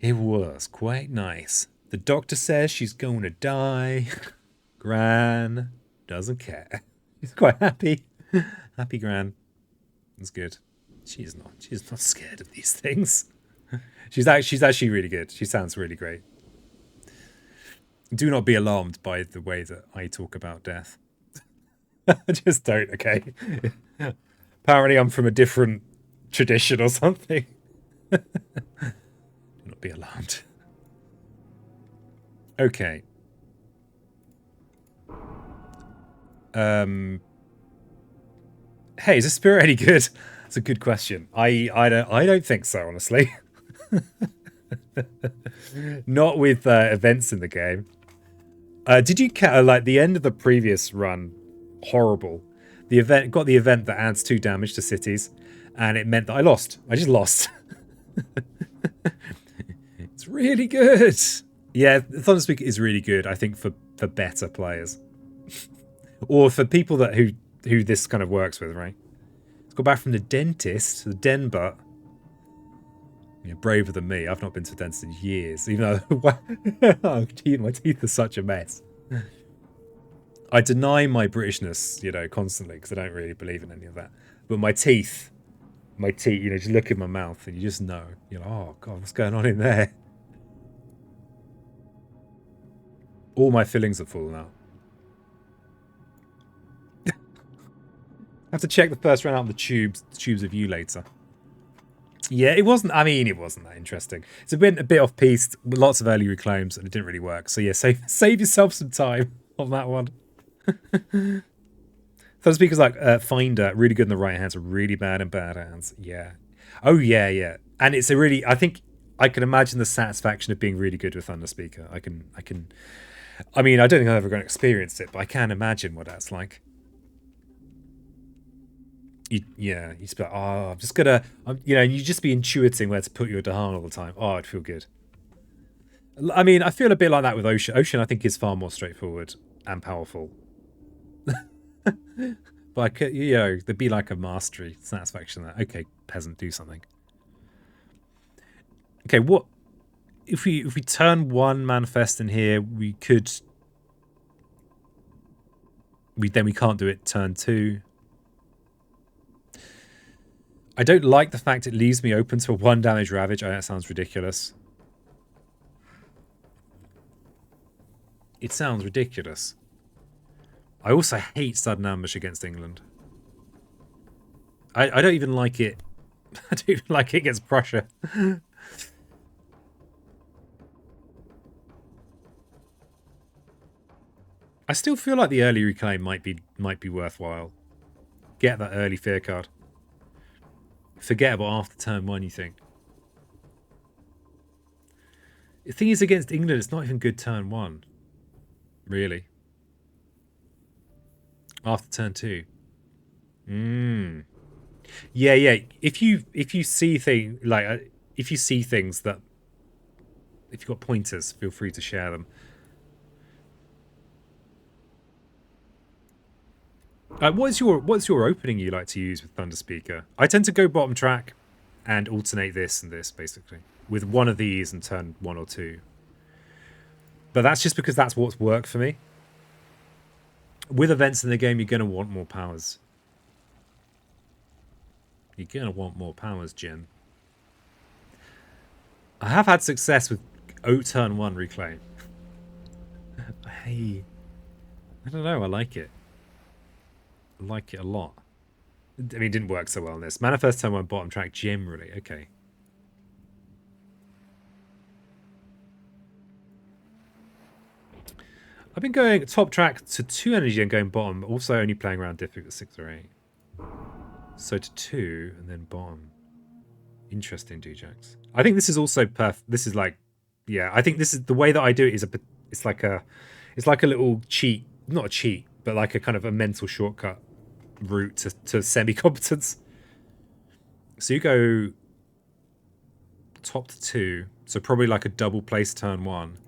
It was quite nice. The doctor says she's going to die. Gran, Doesn't care. She's quite happy. Happy Gran. That's good. She's not scared of these things. She's actually really good. She sounds really great. Do not be alarmed by the way that I talk about death. Just don't, okay? Apparently I'm from a different tradition or something. Do not be alarmed. Okay. Hey, is this spirit any good? That's a good question. I don't think so, honestly. Not with events in the game. Did you like the end of the previous run? Horrible. The event got the event that adds 2 damage to cities, and it meant that I lost. I just lost. It's really good. Yeah, Thunderspeaker is really good. I think for better players, or for people that who this kind of works with, right? Let's go back from the dentist, the den butt. You're braver than me. I've not been to a dentist in years, even though oh, gee, my teeth are such a mess. I deny my Britishness, you know, constantly because I don't really believe in any of that. But my teeth, you know, just look in my mouth and you just know. You're like, oh God, what's going on in there? All my fillings are full now. I have to check the first round out of the tubes of you later. Yeah, it wasn't. I mean, it wasn't that interesting. It's a bit off piste, with lots of early reclaims, and it didn't really work. So yeah, save yourself some time on that one. Thunderspeaker's like Finder, really good in the right hands, really bad in bad hands. Yeah. Oh yeah, yeah. And it's a really. I think I can imagine the satisfaction of being really good with Thunderspeaker. I can. I mean, I don't think I've ever going to experience it, but I can imagine what that's like. You just be like, oh, I'm just gonna, you know, you just be intuiting where to put your Dahan all the time. Oh, it'd feel good. I mean, I feel a bit like that with Ocean. Ocean, I think, is far more straightforward and powerful. But, you know, there'd be like a mastery satisfaction there. Okay, peasant, do something. Okay, what if we turn 1 manifest in here? We could. Then we can't do it turn 2. I don't like the fact it leaves me open to a 1 damage Ravage. Oh, that sounds ridiculous. It sounds ridiculous. I also hate sudden ambush against England. I don't even like it. I don't even like it against Prussia. I still feel like the early reclaim might be worthwhile. Get that early fear card. Forget about after turn 1, you think. The thing is, against England, it's not even good turn 1. Really. After turn 2. Yeah. If you see things like if you see things that if you've got pointers, feel free to share them. What's your opening you like to use with Thunderspeaker? I tend to go bottom track and alternate this and this, basically. With one of these and turn 1 or 2. But that's just because that's what's worked for me. With events in the game, you're going to want more powers. You're going to want more powers, Jim. I have had success with turn 1 reclaim. Hey, I don't know, I like it. I like it a lot. I mean, it didn't work so well in this. Manifest turn 1 bottom track generally. Okay. I've been going top track to 2 energy and going bottom. Also only playing around difficult 6 or 8. So to 2 and then bottom. Interesting, Djax. I think this is also perfect. This is like, yeah. I think this is the way that I do it. It's like a little cheat, not a cheat, but like a kind of a mental shortcut route to semi-competence. So you go top to 2, so probably like a double place turn 1.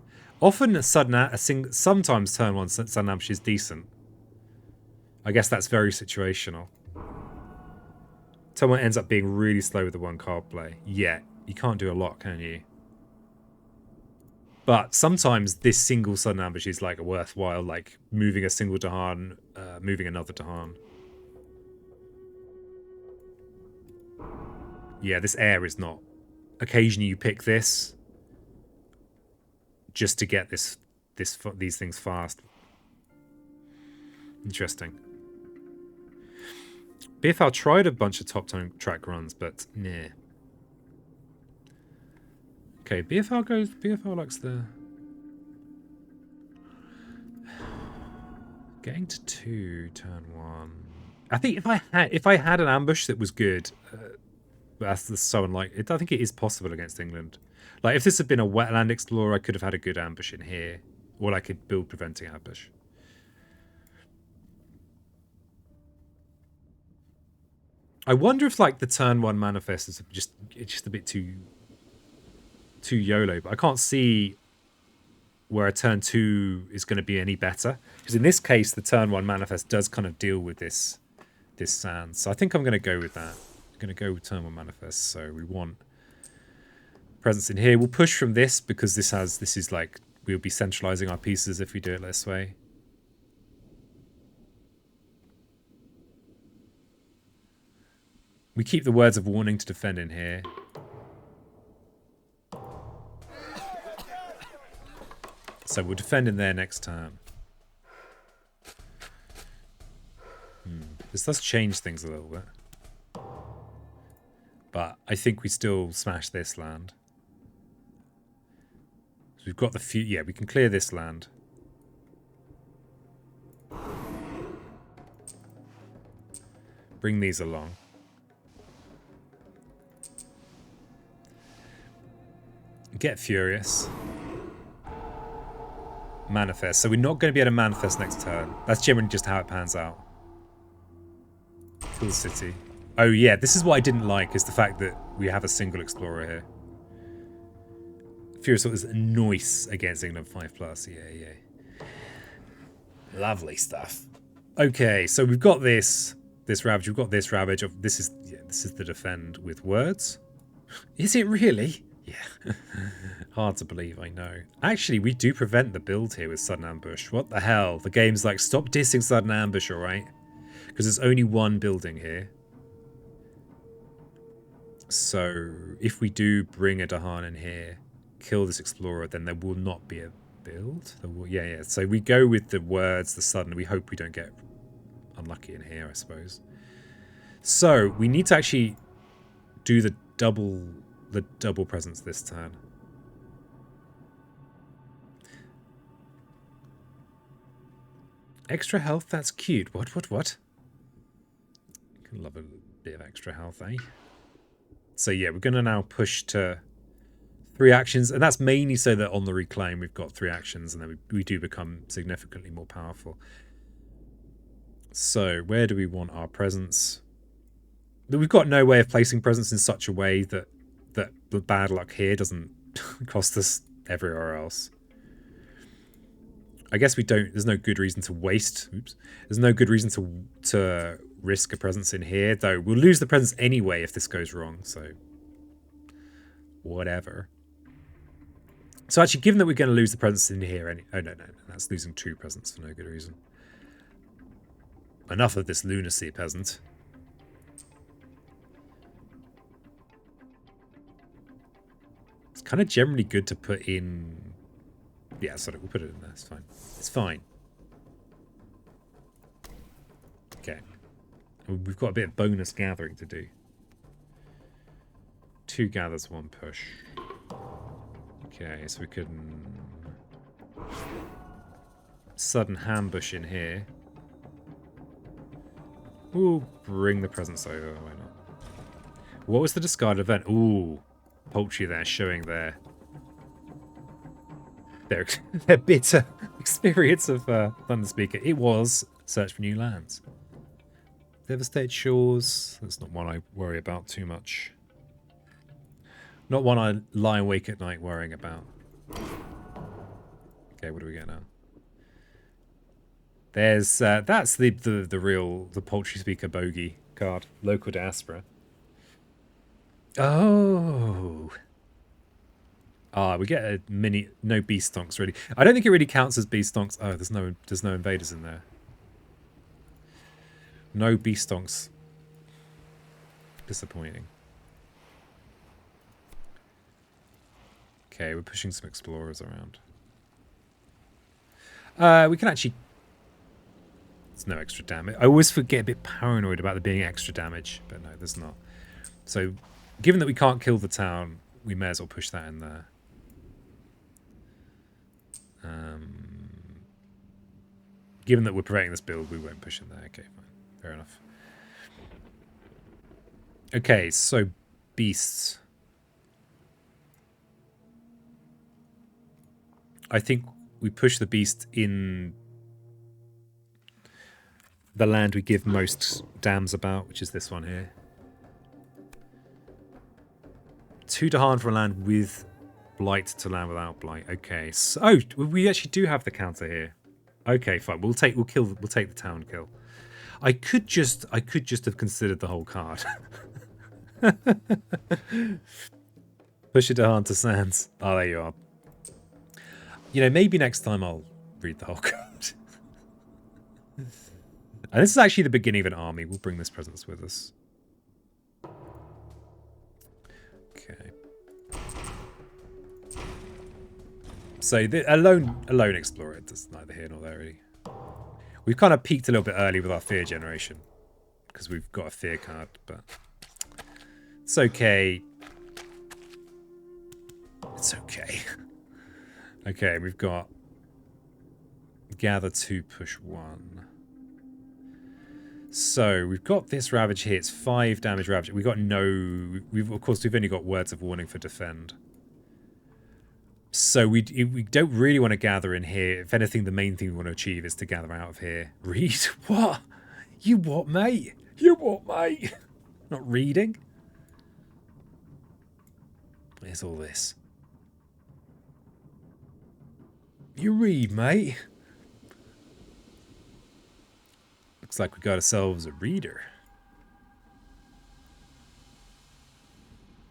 Often sometimes turn 1 sudden ambush is decent. I guess that's very situational. Turn 1 ends up being really slow with the 1 card play. Yeah, you can't do a lot, can you? But sometimes this single sudden ambush is like worthwhile, like moving a single Dahan, moving another Dahan. Yeah, this air is not. Occasionally you pick this just to get these things fast. Interesting. BFL tried a bunch of top tone track runs, but nah. Okay, BFL likes the getting to 2, turn 1. I think if I had an ambush that was good, that's so unlikely. I think it is possible against England. Like if this had been a wetland explorer, I could have had a good ambush in here, or I could build preventing ambush. I wonder if like the turn 1 manifest is just a bit too YOLO, but I can't see where a turn 2 is going to be any better, because in this case the turn 1 manifest does kind of deal with this sand. So I think I'm going to go with that. I'm going to go with turn 1 manifest. So we want presence in here. We'll push from this because this is like we'll be centralizing our pieces if we do it this way. We keep the words of warning to defend in here. So we'll defend in there next turn. This does change things a little bit. But I think we still smash this land. So we've got the few... Yeah, we can clear this land. Bring these along. Get furious. Manifest. So we're not going to be able to manifest next turn. That's generally just how it pans out. Full city. Oh yeah, this is what I didn't like, is the fact that we have a single explorer here. Furious is nice against England 5+. Yeah. Lovely stuff. Okay, so we've got this ravage. We've got this ravage. This is the defend with words. Is it really? Yeah. Hard to believe, I know. Actually, we do prevent the build here with sudden ambush. What the hell? The game's like, stop dissing sudden ambush, alright? Because there's only one building here. So, if we do bring a Dahan in here, kill this explorer, then there will not be a build. Yeah. So we go with the words, the sudden. We hope we don't get unlucky in here, I suppose. So, we need to actually do the double presence this turn. Extra health, that's cute. What? Can love a bit of extra health, eh? So yeah, we're going to now push to 3 actions, and that's mainly so that on the reclaim we've got 3 actions, and then we do become significantly more powerful. So where do we want our presence? We've got no way of placing presence in such a way that the bad luck here doesn't cost us everywhere else. I guess we don't. There's no good reason to waste. Oops. There's no good reason to risk a presence in here, though. We'll lose the presence anyway if this goes wrong. So whatever. So actually, given that we're going to lose the presence in here, oh no, that's losing 2 presents for no good reason. Enough of this lunacy, peasant. It's kind of generally good to put in. Yeah, sorry, we'll put it in there. It's fine. It's fine. Okay. We've got a bit of bonus gathering to do. 2 gathers, 1 push. Okay, so we can sudden ambush in here. We'll bring the presence over. Why not? What was the discarded event? Ooh, poultry there showing their bitter experience of Thunderspeaker. It was search for new lands. Devastated shores. That's not one I worry about too much. Not one I lie awake at night worrying about. Okay, what do we get now? There's that's the poultry speaker bogey card. Local diaspora. Oh. Ah, we get a mini... No beast stonks, really. I don't think it really counts as beast stonks. Oh, there's no invaders in there. No beast stonks. Disappointing. Okay, we're pushing some explorers around. We can actually... There's no extra damage. I always get a bit paranoid about there being extra damage, but no, there's not. So, given that we can't kill the town, we may as well push that in there. Given that we're preventing this build, we won't push in there. Okay, fine. Fair enough. Okay, so beasts. I think we push the beast in the land we give most dams about, which is this one here. 2 Dahan for a land with blight to land without blight. Okay, so we actually do have the counter here. Okay, fine. We'll take the town kill. I could just have considered the whole card. Push it Dahan to Sands. Oh, there you are. You know, maybe next time I'll read the whole card. And this is actually the beginning of an army. We'll bring this presence with us. Okay. So a lone explorer, it's neither here nor there really. We've kind of peaked a little bit early with our fear generation because we've got a fear card, but it's okay. It's okay. Okay, we've got gather 2, push 1. So we've got this ravage here. It's 5 damage ravage. We got no. Of course we've only got words of warning for defend. So we don't really want to gather in here. If anything, the main thing we want to achieve is to gather out of here. Read? What? You what, mate? You what, mate? Not reading? Where's all this? You read, mate? Looks like we got ourselves a reader.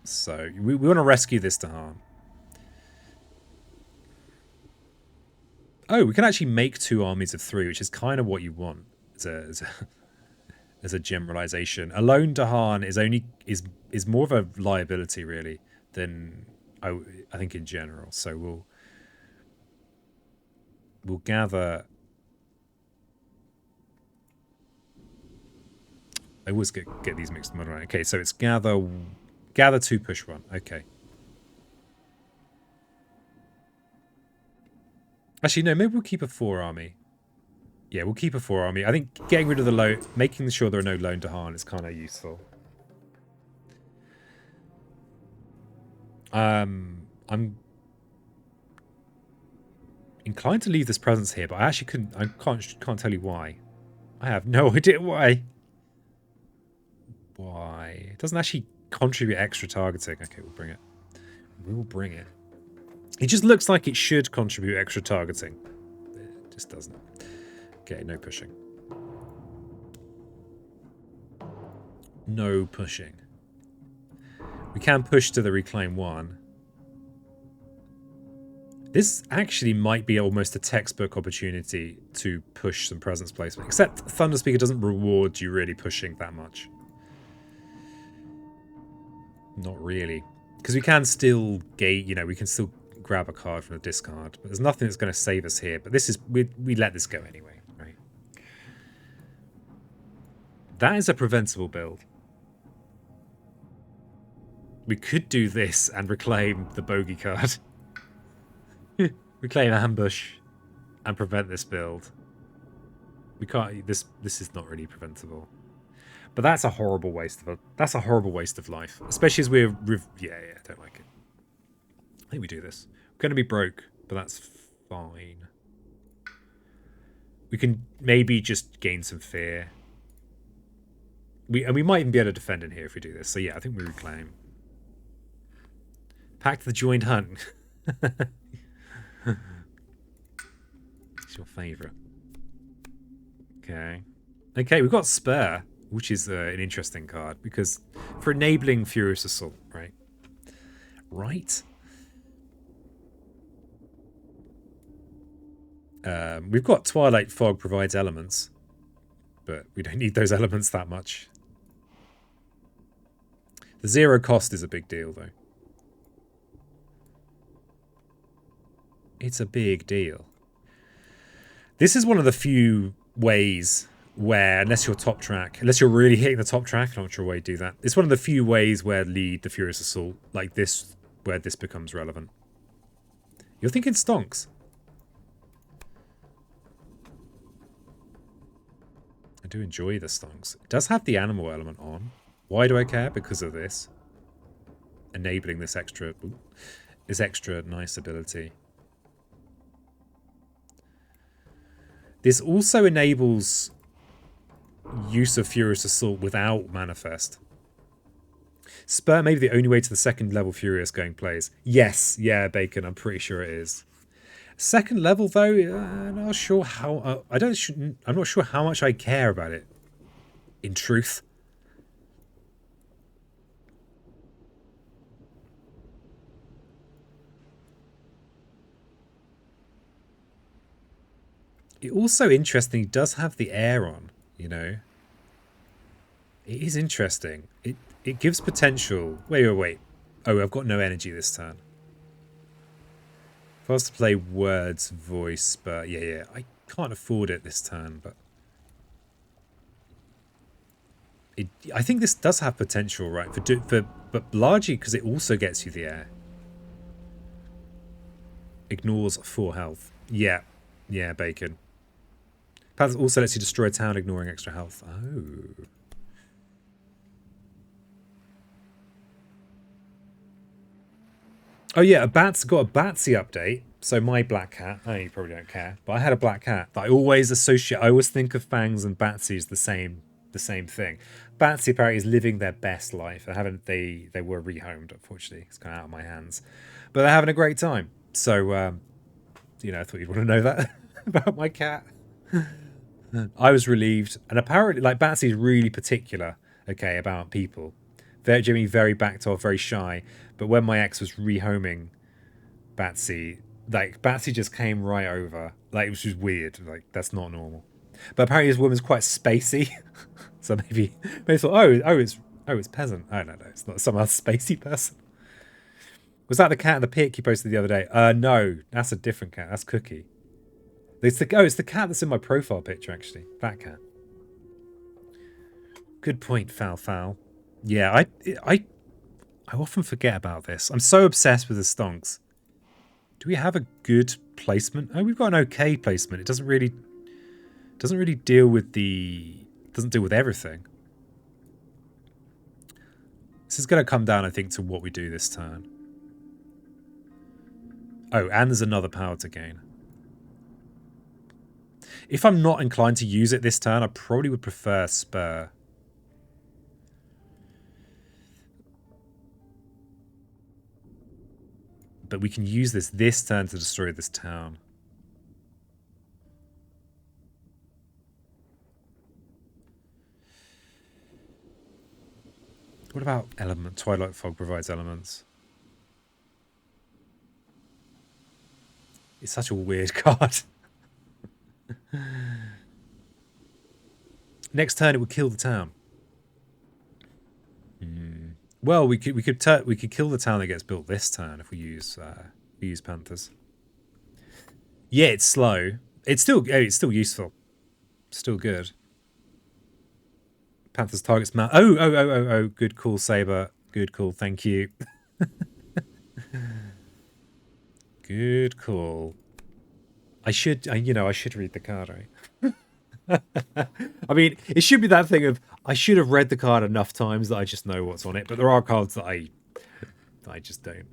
So we want to rescue this Dahan. Oh, we can actually make 2 armies of 3, which is kind of what you want as a generalization. A lone Dahan is more of a liability really than I think in general. So we'll gather. I always get these mixed up. Okay, so it's gather 2, push 1. Okay. Actually, no, maybe we'll keep a 4 army. Yeah, we'll keep a 4 army. I think getting rid of the making sure there are no lone Dahan is kind of useful. I'm inclined to leave this presence here, but I actually can't tell you why. I have no idea why. Why? It doesn't actually contribute extra targeting. Okay, we'll bring it. We will bring it. It just looks like it should contribute extra targeting. It just doesn't. Okay, no pushing. No pushing. We can push to the reclaim 1. This actually might be almost a textbook opportunity to push some presence placement. Except Thunderspeaker doesn't reward you really pushing that much. Not really. Because we can still gate, you know, we can still grab a card from the discard. But there's nothing that's going to save us here. But this is, we let this go anyway, right? That is a preventable build. We could do this and reclaim the bogey card. Reclaim ambush and prevent this build. We can't, this is not really preventable. But that's a horrible waste of life. Especially as we're yeah, I don't like it. I think we do this. We're going to be broke, but that's fine. We can maybe just gain some fear. And we might even be able to defend in here if we do this. So yeah, I think we reclaim. Pact the joined hunt. It's your favourite. Okay. Okay, we've got Spur, which is an interesting card because for enabling Furious Assault, right? Right? We've got Twilight Fog provides elements, but we don't need those elements that much. The zero cost is a big deal, though. It's a big deal. This is one of the few ways where, unless you're top track, unless you're really hitting the top track, I'm not sure why you do that. It's one of the few ways where lead the Furious Assault, like this, where this becomes relevant. You're thinking stonks. I do enjoy the stonks. It does have the animal element on. Why do I care? Because of this. Enabling this extra nice ability. This also enables use of Furious Assault without Manifest. Spur may be the only way to the second level Furious going plays. Yes, yeah, Bacon, I'm pretty sure it is. Second level though, I'm not sure how. I'm not sure how much I care about it. In truth. It also interesting does have the air on, you know. It is interesting. It gives potential. Wait. Oh, I've got no energy this turn. If I was to play words, voice, but yeah, I can't afford it this turn, but I think this does have potential, right? But largely because it also gets you the air. Ignores 4 health. Yeah, Bacon. Path also lets you destroy a town, ignoring extra health. Oh. Oh yeah, got a Batsy update. So my black cat, you probably don't care, but I had a black cat that I always associate. I always think of Fangs and Batsy as the same thing. Batsy apparently is living their best life. They were rehomed, unfortunately. It's gone out of my hands, but they're having a great time. So, I thought you'd want to know that about my cat. I was relieved, and apparently, like Batsy's really particular, okay, about people. Jimmy very backed off, very shy. But when my ex was rehoming Batsy, like Batsy just came right over. Like it was just weird. Like that's not normal. But apparently this woman's quite spacey, so maybe thought, it's peasant. I don't know. It's not some other spacey person. Was that the cat in the pic you posted the other day? No, that's a different cat. That's Cookie. It's the cat that's in my profile picture, actually. That cat. Good point, Foul. Yeah, I often forget about this. I'm so obsessed with the stonks. Do we have a good placement? Oh, we've got an okay placement. It doesn't really deal with doesn't deal with everything. This is going to come down, I think, to what we do this turn. Oh, and there's another power to gain. If I'm not inclined to use it this turn, I probably would prefer Spur. But we can use this turn to destroy this town. What about element? Twilight Fog provides elements. It's such a weird card. Next turn, it would kill the town. Well, we could kill the town that gets built this turn if we use Panthers. Yeah, it's slow. It's still useful. Still good. Panthers targets mount. Oh! Good call, Saber. Good call. Thank you. Good call. I should read the card, right? I mean, it should be that thing of I should have read the card enough times that I just know what's on it, but there are cards that I just don't.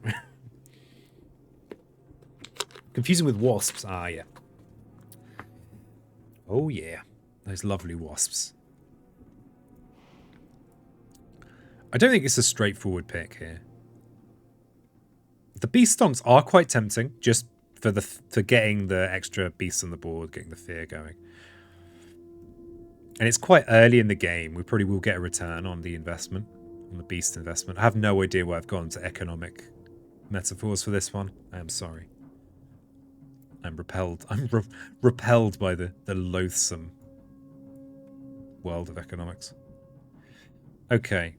Confusing with wasps. Ah, yeah. Oh, yeah. Those lovely wasps. I don't think it's a straightforward pick here. The beast stomps are quite tempting, just for getting the extra beasts on the board, getting the fear going. And it's quite early in the game. We probably will get a return on the investment, on the beast investment. I have no idea why I've gone to economic metaphors for this one. I am sorry. I'm repelled. Repelled by the loathsome world of economics. Okay.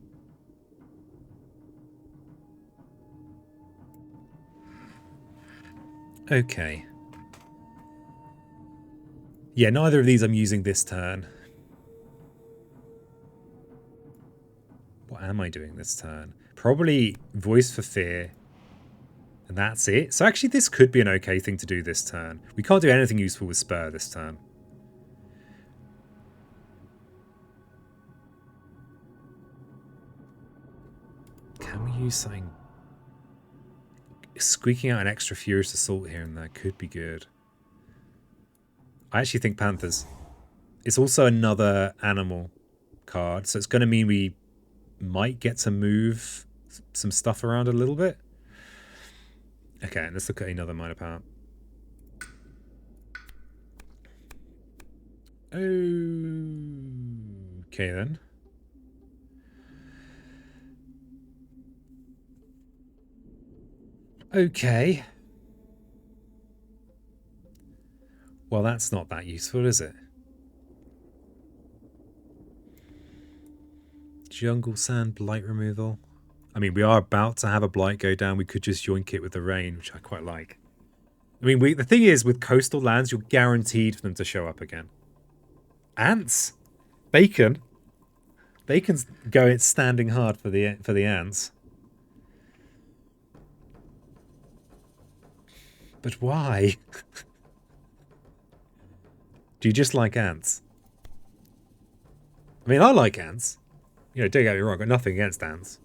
Okay. Yeah, neither of these I'm using this turn. What am I doing this turn? Probably Voice for Fear. And that's it. So actually this could be an okay thing to do this turn. We can't do anything useful with Spur this turn. Can we use something? Squeaking out an extra Furious Assault here and there could be good. I actually think Panthers. It's also another animal card, so it's going to mean we might get to move some stuff around a little bit. Okay, let's look at another minor power. Okay then. Okay. Well, that's not that useful, is it? Jungle Sand Blight Removal. I mean, we are about to have a Blight go down. We could just yoink it with the rain, which I quite like. I mean, the thing is, with coastal lands, you're guaranteed for them to show up again. Ants? Bacon? Bacon's going standing hard for the ants. But why? Do you just like ants? I mean, I like ants. You know, don't get me wrong, I've got nothing against ants.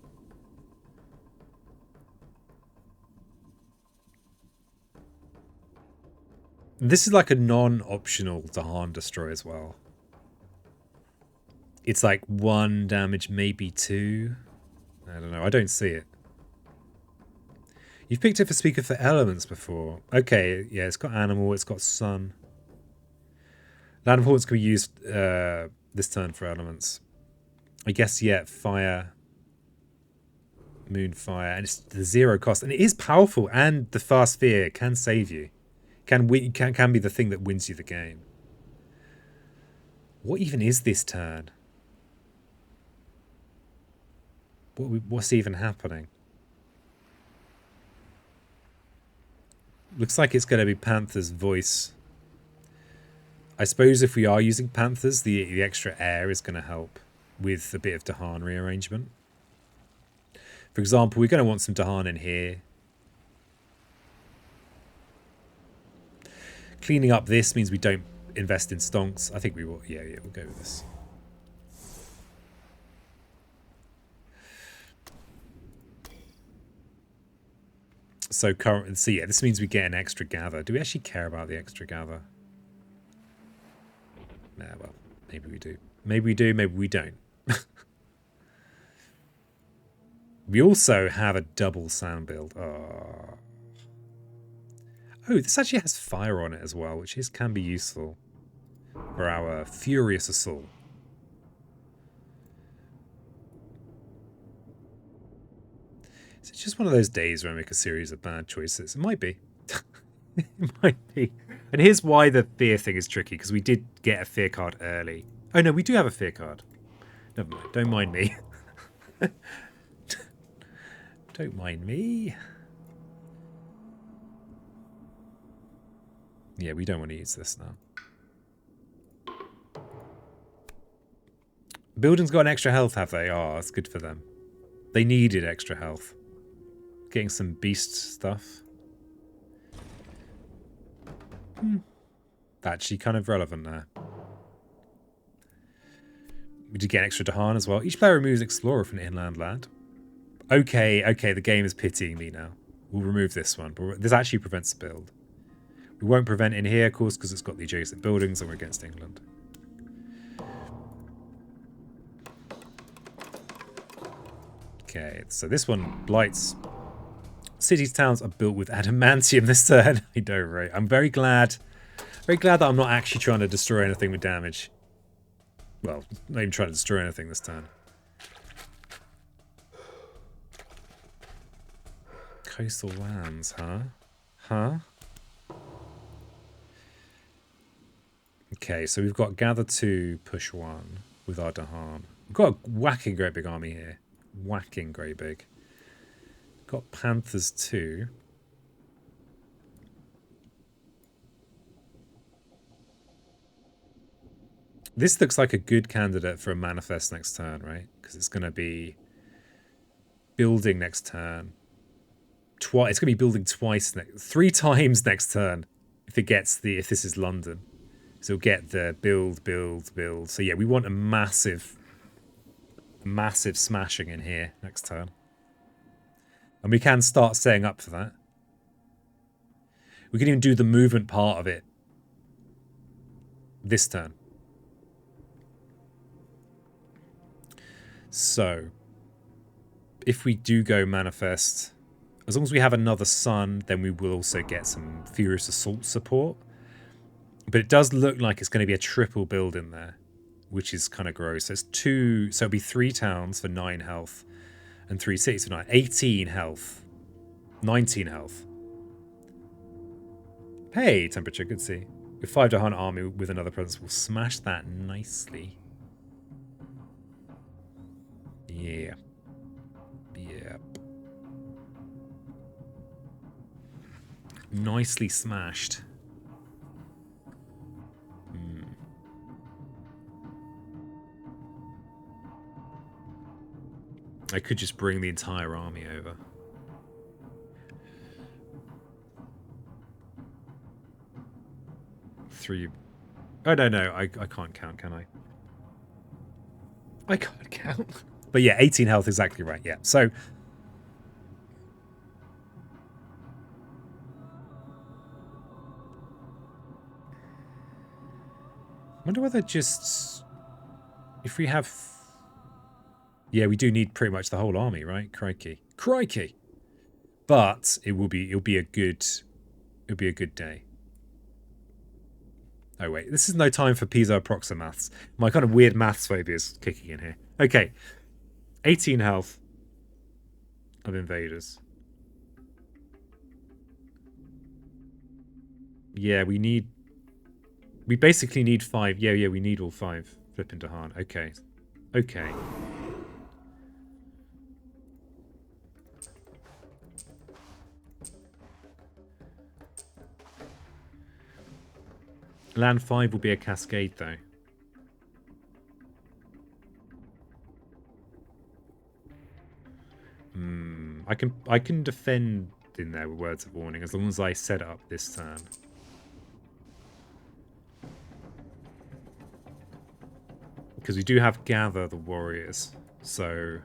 This is like a non-optional Dahan Destroy as well. It's like 1 damage, maybe 2. I don't know, I don't see it. You've picked it for Speaker for Elements before. Okay, yeah, it's got Animal, it's got Sun. Land of Haunts can be used this turn for Elements. I guess, yeah, Fire, Moonfire, and it's the 0 cost. And it is powerful, and the Fast Fear can save you. Can be the thing that wins you the game. What even is this turn? What's even happening? Looks like it's going to be Panther's Voice. I suppose if we are using Panthers, the extra air is going to help with a bit of Dahan rearrangement. For example, we're going to want some Dahan in here. Cleaning up this means we don't invest in stonks. I think we will. Yeah, we'll go with this. So yeah, this means we get an extra gather. Do we actually care about the extra gather? Nah, well, maybe we do. Maybe we do, maybe we don't. We also have a double sound build. Oh, this actually has fire on it as well, which can be useful for our Furious Assault. Is it just one of those days where I make a series of bad choices? It might be. It might be. And here's why the fear thing is tricky, because we did get a fear card early. Oh no, we do have a fear card. Never mind. Don't mind me. Don't mind me. Yeah, we don't want to use this now. Buildings got an extra health, have they? Oh, that's good for them. They needed extra health. Getting some beast stuff. Actually kind of relevant there. We did get extra Dahan as well. Each player removes Explorer from an inland land. Okay, the game is pitying me now. We'll remove this one, but this actually prevents the build. We won't prevent in here, of course, because it's got the adjacent buildings and we're against England. Okay, so this one blights. Cities, towns are built with adamantium this turn. I know, right? I'm very glad that I'm not actually trying to destroy anything with damage. Well, not even trying to destroy anything this turn. Coastal lands, huh? Huh? Okay, so we've got gather 2, push 1 with our Dahan. We've got a whacking great big army here. Whacking great big. Got Panthers 2. This looks like a good candidate for a manifest next turn, right? Because it's going to be building next turn. It's going to be building twice, 3 times next turn. If this is London, so we'll get the build, build, build. So yeah, we want a massive smashing in here next turn, and we can start setting up for that. We can even do the movement part of it this turn. So, if we do go manifest, as long as we have another sun, then we will also get some Furious Assault support. But it does look like it's going to be a triple build in there, which is kind of gross. So it's 2, so it'll be 3 towns for 9 health, and 3 cities for 9. 18 health. 19 health. Hey, temperature, good to see. With 5 Dahan army with another presence, we'll smash that nicely. Yeah. Yep. Nicely smashed. I could just bring the entire army over. Three. Oh, no. I can't count, can I? I can't count. But yeah, 18 health, exactly right. Yeah. So. I wonder whether just. If we have. Yeah, we do need pretty much the whole army, right? Crikey. Crikey! But it'll be a good day. Oh wait, this is no time for Pisa Proxa maths. My kind of weird maths phobia is kicking in here. Okay. 18 health of invaders. Yeah, we basically need 5. Yeah, we need all 5. Flipping Dahan. Okay. Okay. Land 5 will be a cascade, though. I can defend in there with words of warning as long as I set it up this turn. Because we do have gather the warriors, so.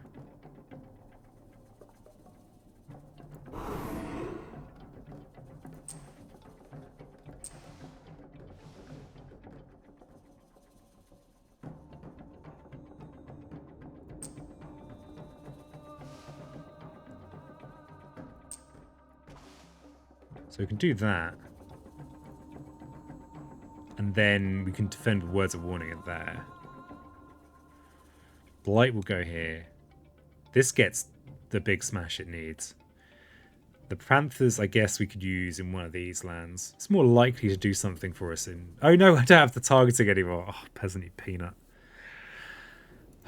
So we can do that. And then we can defend with words of warning at there. Blight will go here. This gets the big smash it needs. The Panthers, I guess we could use in one of these lands. It's more likely to do something for us in... Oh no, I don't have the targeting anymore. Oh, peasant, you peanut.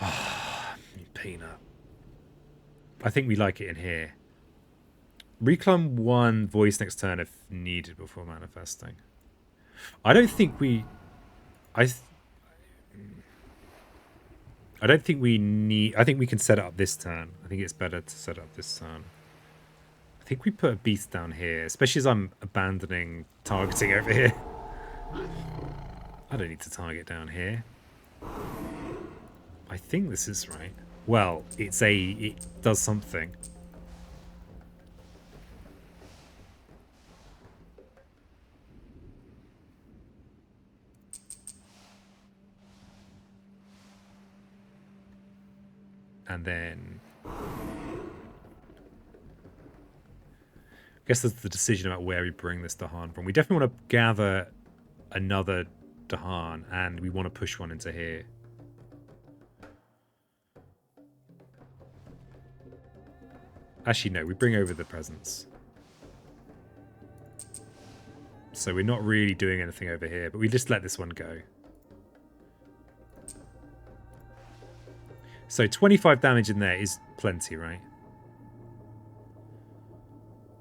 Oh, you peanut. I think we like it in here. Reclaim 1 voice next turn if needed before manifesting. I don't think we... I don't think we need... I think we can set it up this turn. I think it's better to set it up this turn. I think we put a beast down here, especially as I'm abandoning targeting over here. I don't need to target down here. I think this is right. Well, it does something. And then... I guess that's the decision about where we bring this Dahan from. We definitely want to gather another Dahan, and we want to push one into here. Actually, no, we bring over the presence. So we're not really doing anything over here, but we just let this one go. So 25 damage in there is plenty, right?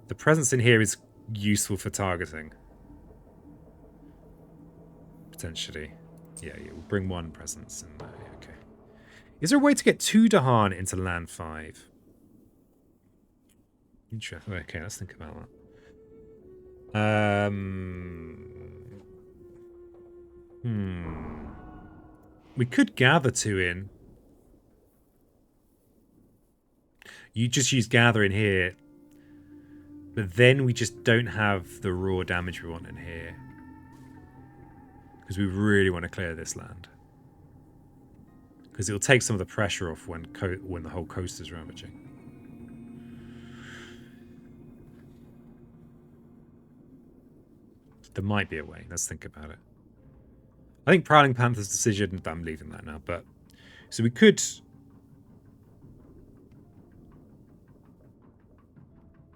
The presence in here is useful for targeting. Potentially. Yeah, we'll bring one presence in there. Okay. Is there a way to get 2 Dahan into land 5? Interesting. Okay, let's think about that. We could gather 2 in. You just use gather in here. But then we just don't have the raw damage we want in here. Because we really want to clear this land. Because it'll take some of the pressure off when the whole coast is ravaging. There might be a way. Let's think about it. I think Prowling Panther's decision... I'm leaving that now, but... So we could...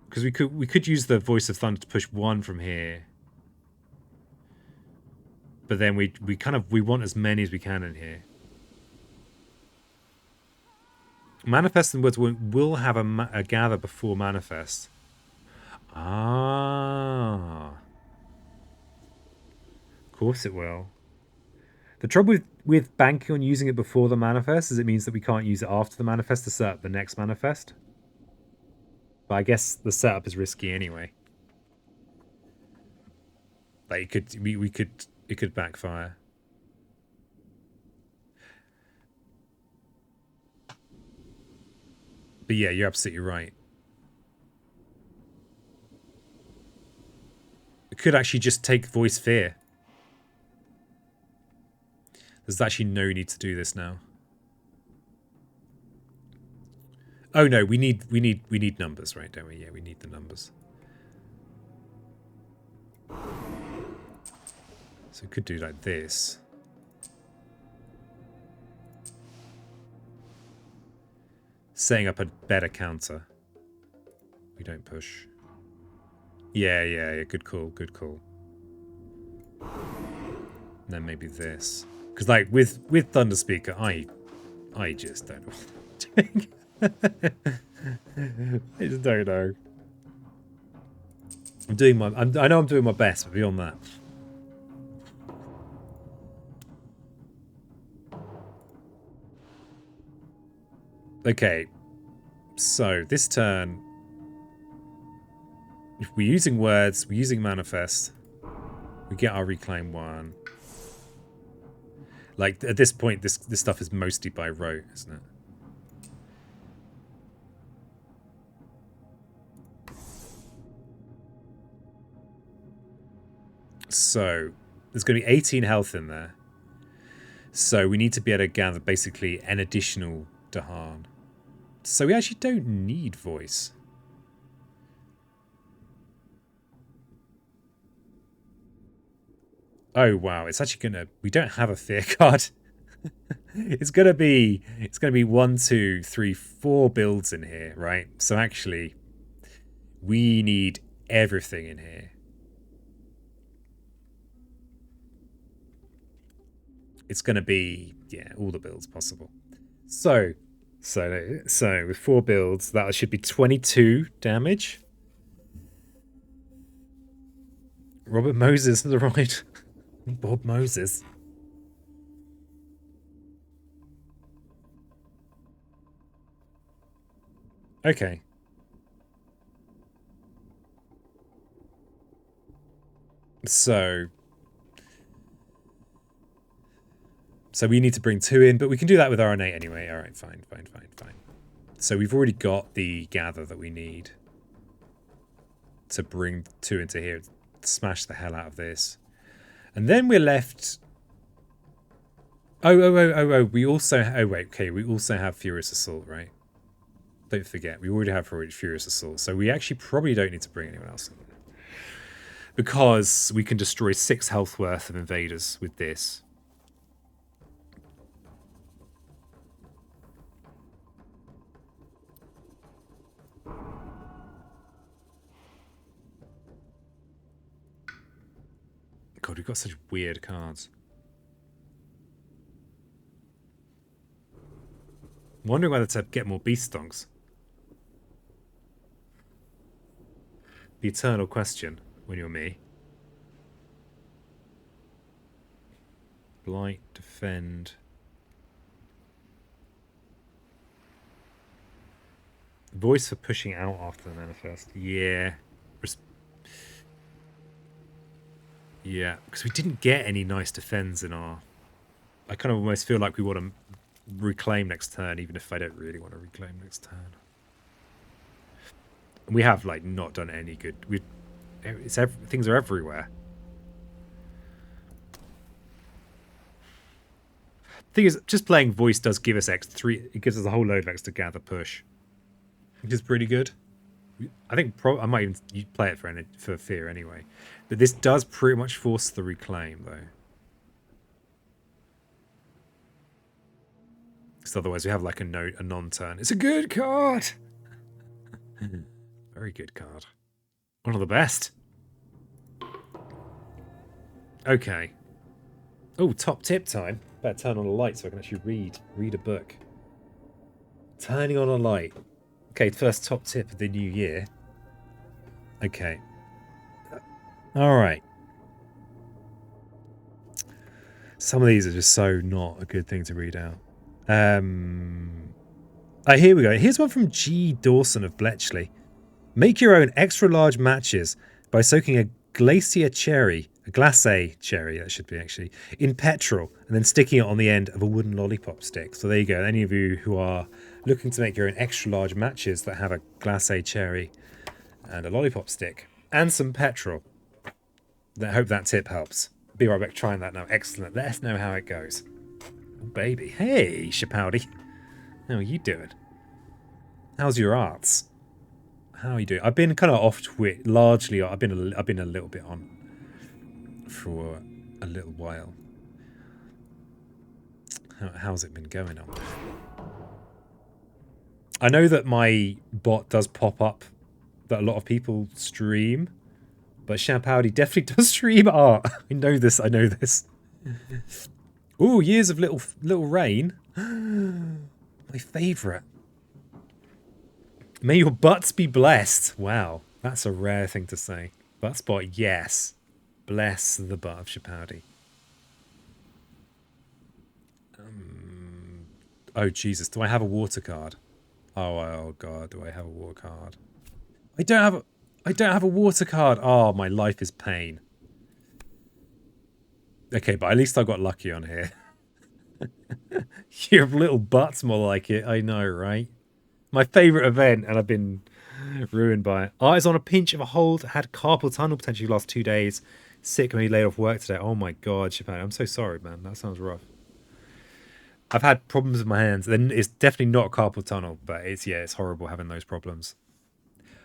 Because we could use the Voice of Thunder to push 1 from here. But then we want as many as we can in here. Manifest and Words will have a gather before Manifest. Ah. Of course it will. The trouble with banking on using it before the Manifest is it means that we can't use it after the Manifest to set up the next Manifest. But I guess the setup is risky anyway. Like it could backfire. But yeah, you're absolutely right. It could actually just take Voice Fear. There's actually no need to do this now. Oh no, we need numbers, right, don't we? Yeah, we need the numbers. So we could do like this. Setting up a better counter. We don't push. Yeah, good call, good call. And then maybe this. Because like with Thunderspeaker, I just don't know what I'm doing. I just don't know. I know I'm doing my best, but beyond that. Okay. So this turn, if we're using words, we're using manifest, we get our reclaim 1. Like at this point, this stuff is mostly by rote, isn't it? So there's going to be 18 health in there. So we need to be able to gather basically an additional Dahan. So we actually don't need voice. Oh wow, it's actually gonna... We don't have a fear card. It's gonna be 1, 2, 3, 4 builds in here, right? So actually, we need everything in here. It's gonna be, yeah, all the builds possible. So with 4 builds, that should be 22 damage. Robert Moses has arrived. Bob Moses. Okay. So we need to bring 2 in, but we can do that with our innate anyway. All right, fine. So we've already got the gather that we need to bring 2 into here, smash the hell out of this. And then we're left... Oh, we also... Oh, wait, okay, we also have Furious Assault, right? Don't forget, we already have Furious Assault, so we actually probably don't need to bring anyone else in. Because we can destroy 6 health worth of invaders with this. God, we've got such weird cards. I'm wondering whether to get more beast stonks. The eternal question when you're me. Blight, defend. Voice for pushing out after the manifest. Yeah. Yeah, because we didn't get any nice defends in our... I kind of almost feel like we want to reclaim next turn, even if I don't really want to reclaim next turn. And we have, like, not done any good. Things are everywhere. Thing is, just playing voice does give us X3. It gives us a whole load of extra gather push, which is pretty good. I think I might even play it for fear anyway. But this does pretty much force the reclaim, though. Because otherwise we have like a non-turn. It's a good card! Very good card. One of the best. Okay. Oh, top tip time. Better turn on a light so I can actually read a book. Turning on a light. Okay, first top tip of the new year. Okay. Alright. Some of these are just so not a good thing to read out. Here we go. Here's one from G. Dawson of Bletchley. Make your own extra large matches by soaking a glacier cherry, a glacé cherry, that should be actually, in petrol and then sticking it on the end of a wooden lollipop stick. So there you go. Any of you who are looking to make your own extra large matches that have a glacé cherry and a lollipop stick and some petrol. I hope that tip helps. Be right back trying that now. Excellent. Let us know how it goes. Oh, baby. Hey, Shapowdy. How are you doing? How's your arts? How are you doing? I've been kind of off Twitch. Largely, I've been a little bit on for a little while. How's it been going on? I know that my bot does pop up that a lot of people stream, but Shapowdy definitely does stream art. I know this. I know this. Ooh, years of little rain. My favourite. May your butts be blessed. Wow, that's a rare thing to say. Buttspot, yes. Bless the butt of Shapowdy. Oh Jesus, do I have a water card? Oh God, do I have a water card? I don't have a water card. Oh, my life is pain. Okay, but at least I got lucky on here. Your little butt's more like it. I know, right? My favourite event, and I've been ruined by it. Art is on a pinch of a hold. Had carpal tunnel potentially last 2 days. Sick when he laid off work today. Oh my God, Japan. I'm so sorry, man. That sounds rough. I've had problems with my hands. Then it's definitely not carpal tunnel, but it's horrible having those problems.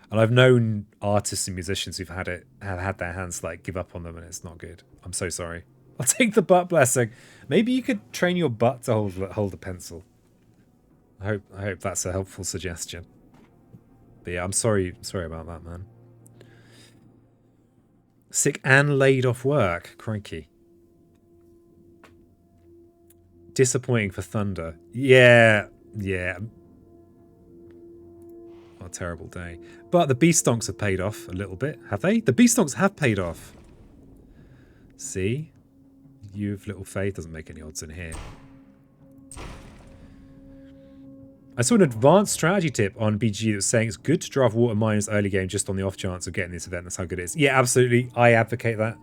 And I've known artists and musicians who've have had their hands like give up on them, and it's not good. I'm so sorry. I'll take the butt blessing. Maybe you could train your butt to hold a pencil. I hope that's a helpful suggestion. But yeah, I'm sorry about that, man. Sick and laid off work. Crikey. Disappointing for Thunder. Yeah. What a terrible day. But the Beast Stonks have paid off a little bit, have they? The Beast Stonks have paid off. See? You've little faith doesn't make any odds in here. I saw an advanced strategy tip on BG that was saying it's good to draft water miners early game just on the off chance of getting this event. That's how good it is. Yeah, absolutely. I advocate that.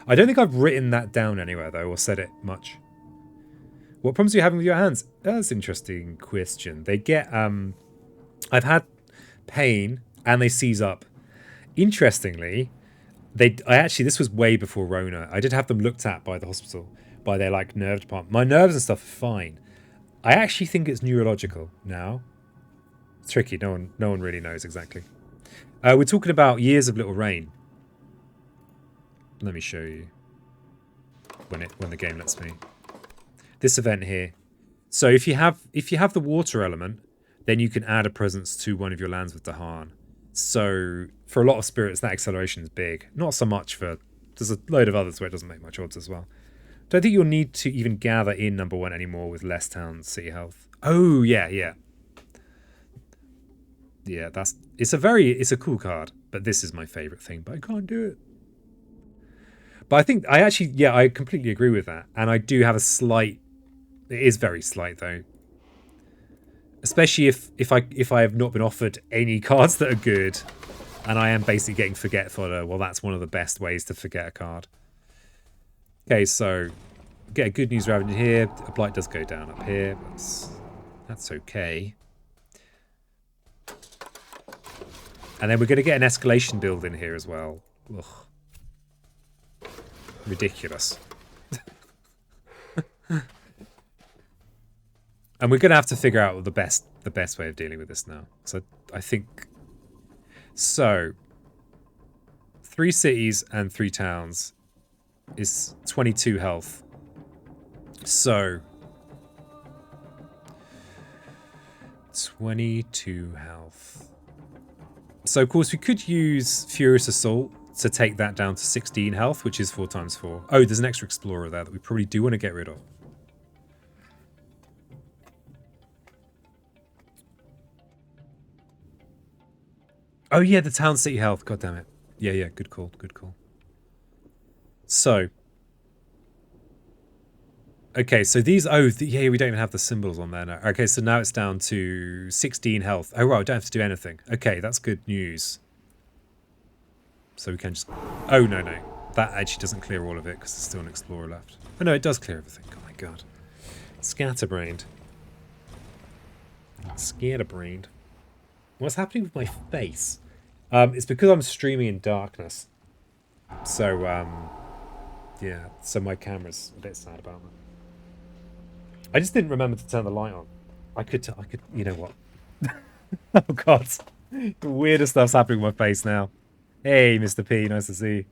I don't think I've written that down anywhere, though, or said it much. What problems are you having with your hands? That's an interesting question. They get... I've had pain, and they seize up. Interestingly, this was way before Rona. I did have them looked at by the hospital, by their, like, nerve department. My nerves and stuff are fine. I actually think it's neurological now. It's tricky. No one really knows exactly. We're talking about years of little rain. Let me show you when the game lets me. This event here. So if you have the water element, then you can add a presence to one of your lands with Dahan. So for a lot of spirits, that acceleration is big. Not so much for... There's a load of others where it doesn't make much odds as well. Don't think you'll need to even gather in number 1 anymore with less town city health. Oh, yeah, yeah. Yeah, it's a cool card, but this is my favorite thing, but I can't do it. But I think I completely agree with that. And I do have a slight, it is very slight though. Especially if I have not been offered any cards that are good and I am basically getting forget fodder, well that's one of the best ways to forget a card. Okay, so get a good news rabbit in here. A blight does go down up here, but that's okay. And then we're going to get an escalation build in here as well. Ugh. Ridiculous. And we're going to have to figure out the best way of dealing with this now. So I think... So, 3 cities and 3 towns is 22 health. So... 22 health. So, of course, we could use Furious Assault to take that down to 16 health, which is 4 times 4. Oh, there's an extra Explorer there that we probably do want to get rid of. Oh, yeah, the town city health. God damn it. Yeah, yeah, good call, good call. So. Okay, so these... Oh, yeah, we don't even have the symbols on there now. Okay, so now it's down to 16 health. Oh, well, I don't have to do anything. Okay, that's good news. So we can just... Oh, no, no. That actually doesn't clear all of it because there's still an Explorer left. Oh, no, it does clear everything. Oh, my God. Scatterbrained. Scatterbrained. What's happening with my face? It's because I'm streaming in darkness. So, yeah. So my camera's a bit sad about that. I just didn't remember to turn the light on. I could, you know what? Oh, God. The weirdest stuff's happening with my face now. Hey, Mr. P, nice to see you.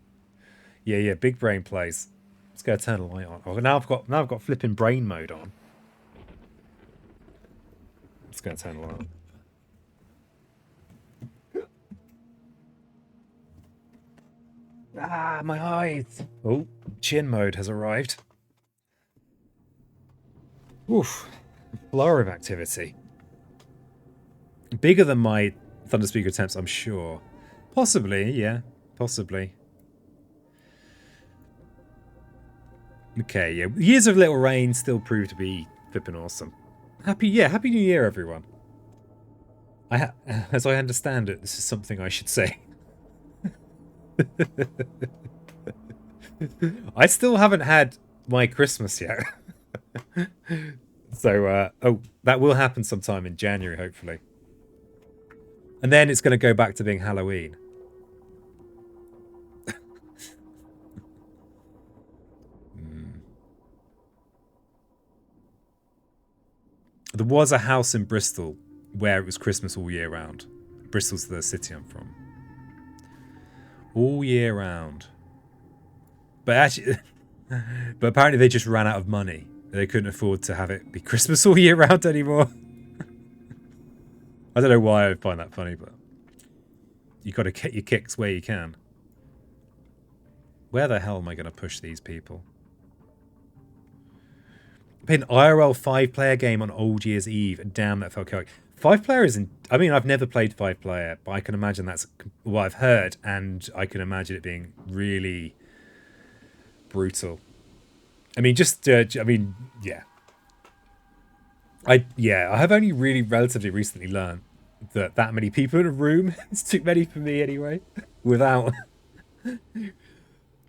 Yeah, yeah, big brain plays. Let's go turn the light on. Oh, now I've got flipping brain mode on. Let's go turn the light on. Ah, my eyes. Oh, chin mode has arrived. Oof. Flurry of activity. Bigger than my Thunderspeaker attempts, I'm sure. Possibly, yeah. Possibly. Okay, yeah. Years of Little Rain still proved to be flipping awesome. Happy New Year, everyone. As I understand it, this is something I should say. I still haven't had my Christmas yet. So, oh, that will happen sometime in January, hopefully. And then it's going to go back to being Halloween. There was a house in Bristol where it was Christmas all year round. Bristol's the city I'm from. All year round. But actually, but apparently they just ran out of money. They couldn't afford to have it be Christmas all year round anymore. I don't know why I find that funny, but you got to get your kicks where you can. Where the hell am I going to push these people? Played an IRL 5-player game on Old Year's Eve. Damn, that felt chaotic. 5-player isn't... I mean, I've never played 5-player, but I can imagine that's what I've heard, and I can imagine it being really brutal. I mean, just... I mean, yeah. I have only really relatively recently learned that many people in a room is too many for me anyway. Without...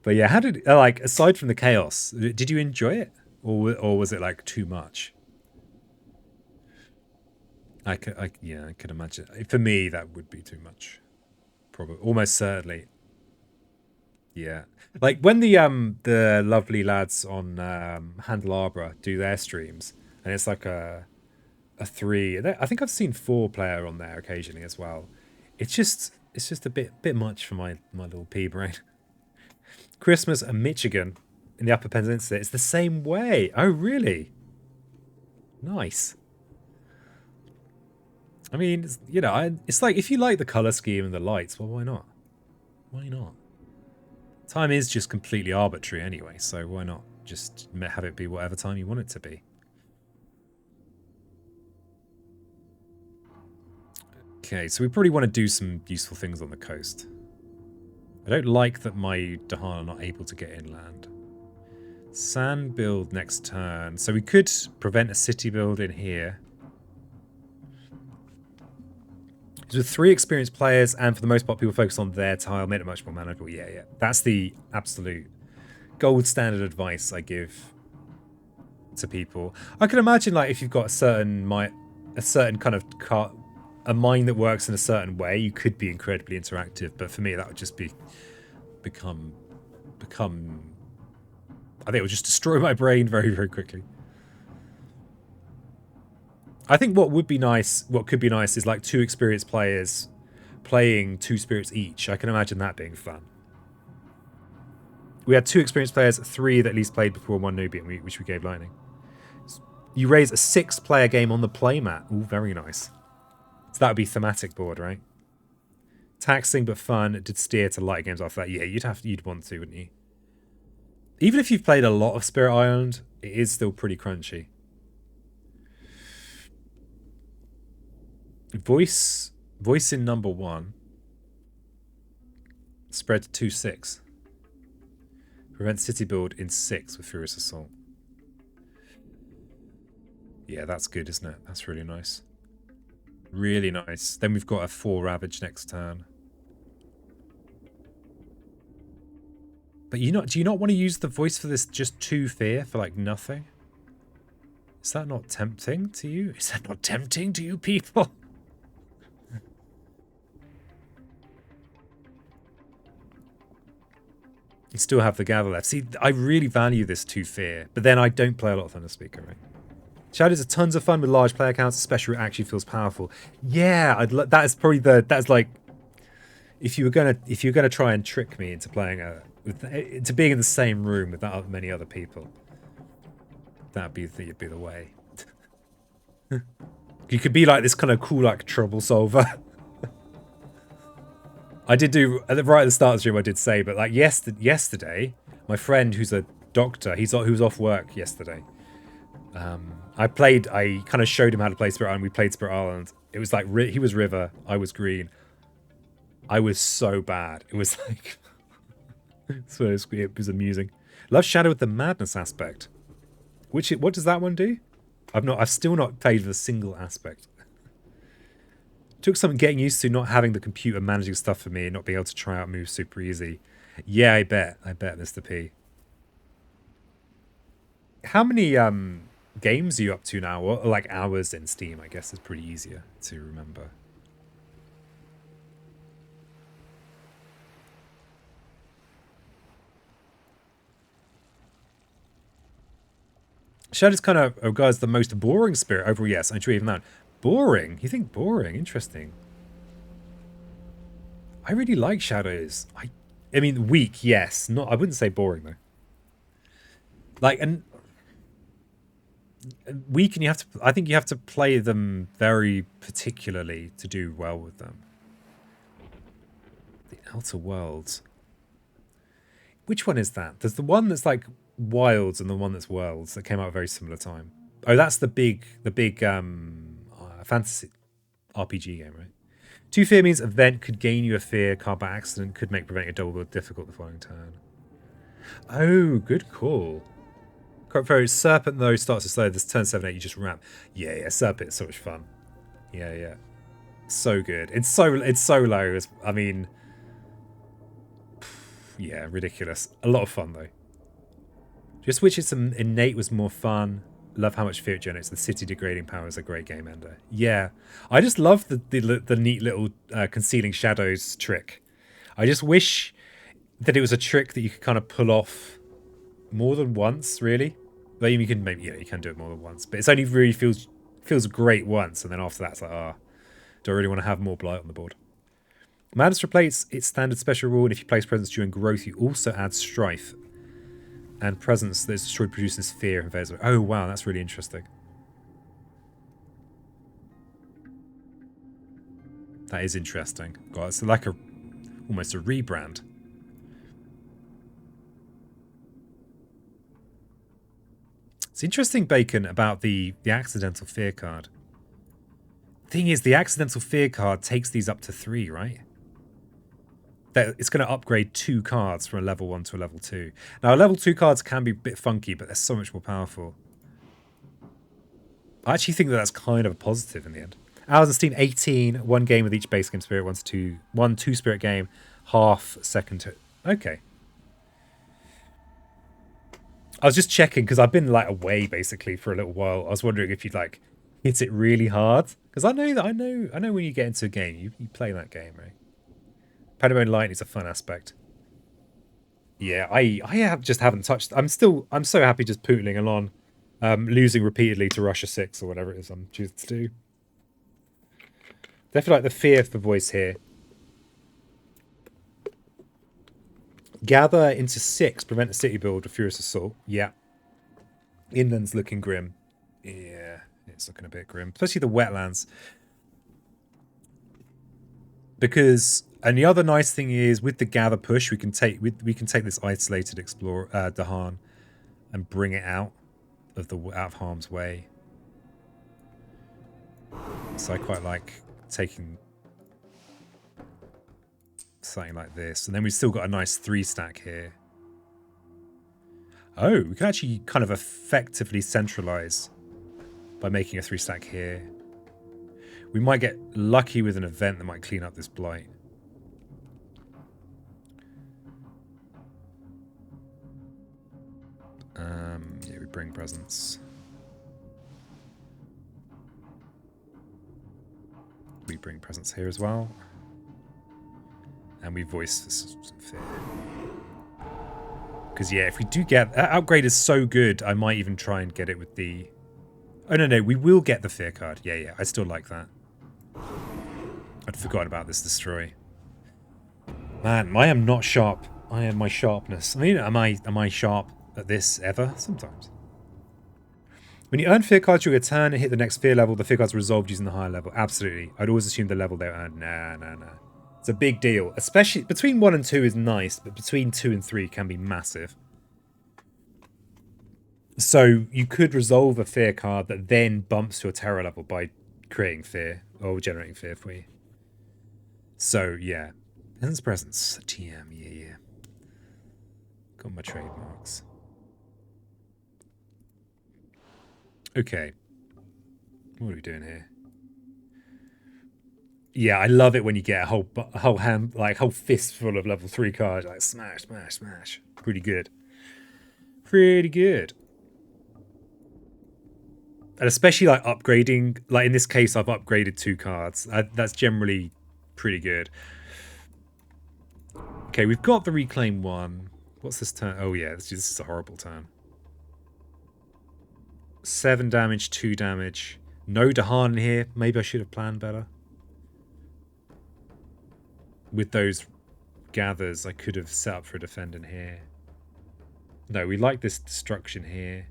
But yeah, how did... Like, aside from the chaos, did you enjoy it? Or was it like too much? I could imagine. For me, that would be too much. Probably, almost certainly. Yeah, like when the lovely lads on Handelabra do their streams, and it's like a 3. I think I've seen 4-player on there occasionally as well. It's just a bit much for my little pea brain. Christmas and Michigan. In the Upper Peninsula, it's the same way. Oh, really? Nice. I mean, it's like if you like the color scheme and the lights, well, why not? Why not? Time is just completely arbitrary anyway, so why not just have it be whatever time you want it to be? Okay, so we probably want to do some useful things on the coast. I don't like that my Dahan are not able to get inland. Sand build next turn. So we could prevent a city build in here. So with 3 experienced players, and for the most part people focus on their tile, make it much more manageable. Yeah, yeah. That's the absolute gold standard advice I give to people. I can imagine, like, if you've got a certain kind of a mind that works in a certain way, you could be incredibly interactive. But for me, that would just become. I think it would just destroy my brain very, very quickly. I think what could be nice is like 2 experienced players playing 2 spirits each. I can imagine that being fun. We had 2 experienced players, 3 that at least played before, 1 newbie, which we gave lightning. You raise a 6-player game on the playmat. Ooh, very nice. So that would be thematic board, right? Taxing but fun. It did steer to lighter games after that. Yeah, you'd want to, wouldn't you? Even if you've played a lot of Spirit Island, it is still pretty crunchy. Voice in number 1. Spread to 2/6. Prevent city build in 6 with Furious Assault. Yeah, that's good, isn't it? That's really nice. Really nice. Then we've got a 4 Ravage next turn. But do you not want to use the voice for this just 2 fear for like nothing? Is that not tempting to you? Is that not tempting to you people? You still have the gather left. See, I really value this 2 fear, but then I don't play a lot of Thunderspeaker, right? Shadows are tons of fun with large player counts, especially when it actually feels powerful. Yeah, that is probably that's like if you were gonna try and trick me into playing into being in the same room with that many other people, that'd be the way. You could be like this kind of cool like trouble solver. I did do right at the start of the stream. I did say, but like yesterday, my friend who's a doctor, who was off work yesterday. I kind of showed him how to play Spirit Island. We played Spirit Island. It was like he was River, I was Green. I was so bad. It was like so it was amusing. Love Shadow with the madness aspect. What does that one do? I've still not played with a single aspect. Took some getting used to not having the computer managing stuff for me and not being able to try out moves super easy. Yeah, I bet, Mr. P. How many games are you up to now? Or like hours in Steam, I guess is pretty easier to remember. Shadow's kind of regards the most boring spirit overall. Yes, I'm sure even that. Boring? You think boring? Interesting. I really like Shadows. I mean, weak, yes. I wouldn't say boring though. Like, and weak, and I think you have to play them very particularly to do well with them. The Outer Worlds. Which one is that? There's the one that's like Wilds and the one that's Worlds that came out at a very similar time. Oh, that's the big fantasy RPG game, right? 2 fear means event could gain you a fear card by accident, could make preventing a double build difficult the following turn. Oh, good call. Serpent though starts to slow. This turn 7/8 you just ramp. Yeah, Serpent is so much fun. Yeah. So good. It's so low. I mean, yeah, ridiculous. A lot of fun though. Just wish it's some innate was more fun. Love how much fear it generates. The city degrading power is a great game ender. Yeah, I just love the neat little concealing shadows trick. I just wish that it was a trick that you could kind of pull off more than once, really. But you can you can do it more than once, but it's only really feels great once, and then after that it's like, do I really want to have more blight on the board? Madness replaces its standard special rule, and if you place presence during growth, you also add strife. And presence that is destroyed produces fear and invades. Oh wow, that's really interesting. That is interesting. God, it's like almost a rebrand. It's interesting, Bacon, about the accidental fear card. Thing is, the accidental fear card takes these up to 3, right? It's going to upgrade 2 cards from a level 1 to a level 2. Now, level 2 cards can be a bit funky, but they're so much more powerful. I actually think that that's kind of a positive in the end. Hours on Steam, 18. 1 game with each base game spirit. 1 2-spirit game. Half second to... Okay. I was just checking, because I've been like away, basically, for a little while. I was wondering if you'd, like, hit it really hard. Because I know when you get into a game, you play that game, right? Pandemonium Light is a fun aspect. Yeah, I haven't touched. I'm so happy just pootling along, losing repeatedly to Russia 6 or whatever it is I'm choosing to do. Definitely like the fear for voice here. Gather into 6, prevent a city build with Furious Assault. Yeah. Inland's looking grim. Yeah, it's looking a bit grim, especially the wetlands. Because, and the other nice thing is with the gather push, we can take this isolated explorer Dahan and bring it out of harm's way. So I quite like taking something like this, and then we've still got a nice 3-stack here. Oh, we can actually kind of effectively centralize by making a 3-stack here. We might get lucky with an event that might clean up this blight. Yeah, we bring presents. We bring presents here as well. And we voice this fear. Because, yeah, if we do get... That upgrade is so good, I might even try and get it with the... Oh, no, we will get the fear card. Yeah, I still like that. I'd forgotten about this destroy. Man, I am not sharp. I am my sharpness. I mean, am I sharp at this ever? Sometimes. When you earn fear cards during a turn and hit the next fear level, the fear cards are resolved using the higher level. Absolutely. I'd always assume the level they earned. Nah. It's a big deal. Especially between 1 and 2 is nice, but between 2 and 3 can be massive. So you could resolve a fear card that then bumps your terror level by creating fear or generating fear for you. So yeah, Peasant's Presence, TM, yeah. Got my trademarks. Okay, what are we doing here? Yeah, I love it when you get a whole hand, like whole fistful of level 3 cards, like smash. Pretty good. And especially like upgrading, like in this case, I've upgraded 2 cards. That's generally pretty good. Okay, we've got the reclaim 1. What's this turn? Oh yeah, this is a horrible turn. 7 damage, 2 damage. No Dahan in here. Maybe I should have planned better. With those gathers, I could have set up for a defend in here. No, we like this destruction here.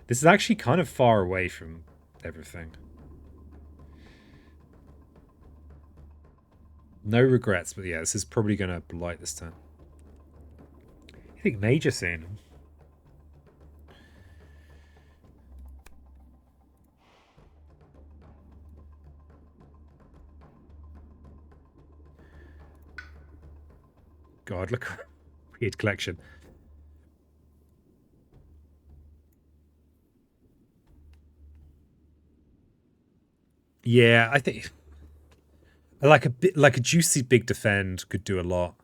This is actually kind of far away from everything. No regrets, but yeah, this is probably going to blight this turn. You think Major soon? God, look. Weird collection. Yeah, I think like a juicy big defend could do a lot.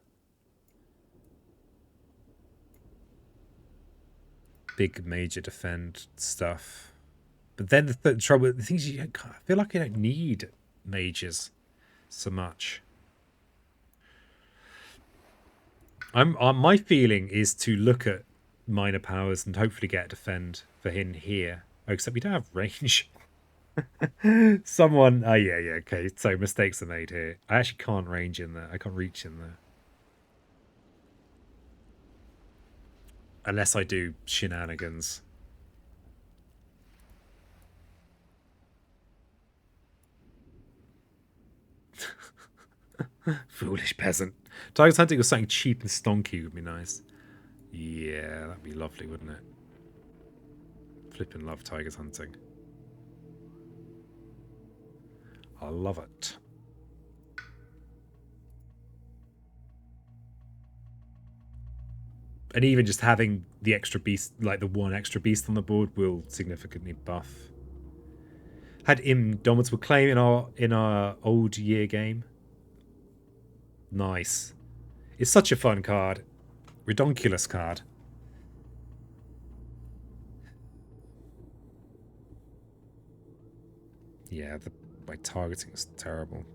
Big major defend stuff. But then the trouble, the things I feel like I don't need majors so much. My feeling is to look at minor powers and hopefully get a defend for him here. Oh, except we don't have range. Someone, yeah, okay. So mistakes are made here. I actually can't range in there. I can't reach in there. Unless I do shenanigans. Foolish peasant. Tiger's hunting or something cheap and stonky would be nice. Yeah, that'd be lovely, wouldn't it? Flippin' love Tiger's hunting. I love it. And even just having the extra beast, like the one extra beast on the board, will significantly buff. Had Indomitable Claim in our old year game. Nice. It's such a fun card. Redonkulous card. Yeah, my targeting is terrible.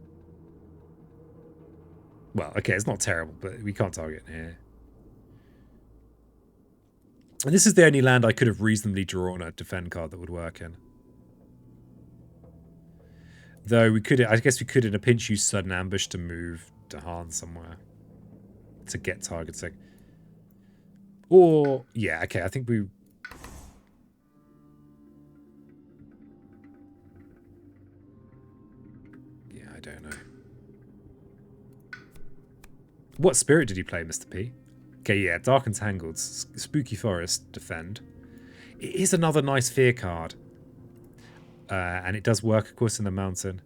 Well, okay, it's not terrible, but we can't target here. And this is the only land I could have reasonably drawn a defend card that would work in. Though we could, I guess we could in a pinch use sudden ambush to move Dahan somewhere to get targeting. Or, yeah, okay, I think we... Yeah, I don't know. What spirit did you play, Mr. P? Okay, yeah, Dark and Tangled, Spooky Forest, Defend. It is another nice fear card. And it does work, of course, in the mountain.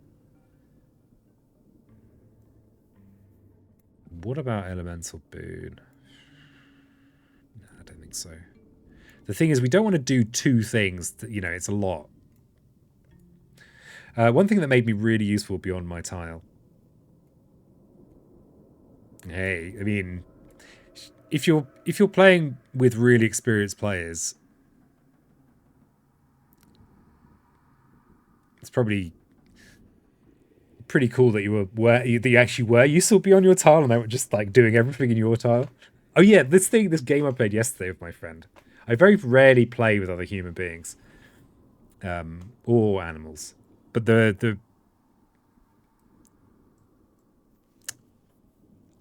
What about Elemental Boon? No, I don't think so. The thing is, we don't want to do two things. You know, it's a lot. One thing that made me really useful beyond my tile. Hey, I mean... If you're playing with really experienced players, it's probably pretty cool that you actually were useful beyond your tile and they were just like doing everything in your tile. Oh yeah, this game I played yesterday with my friend. I very rarely play with other human beings, or animals, but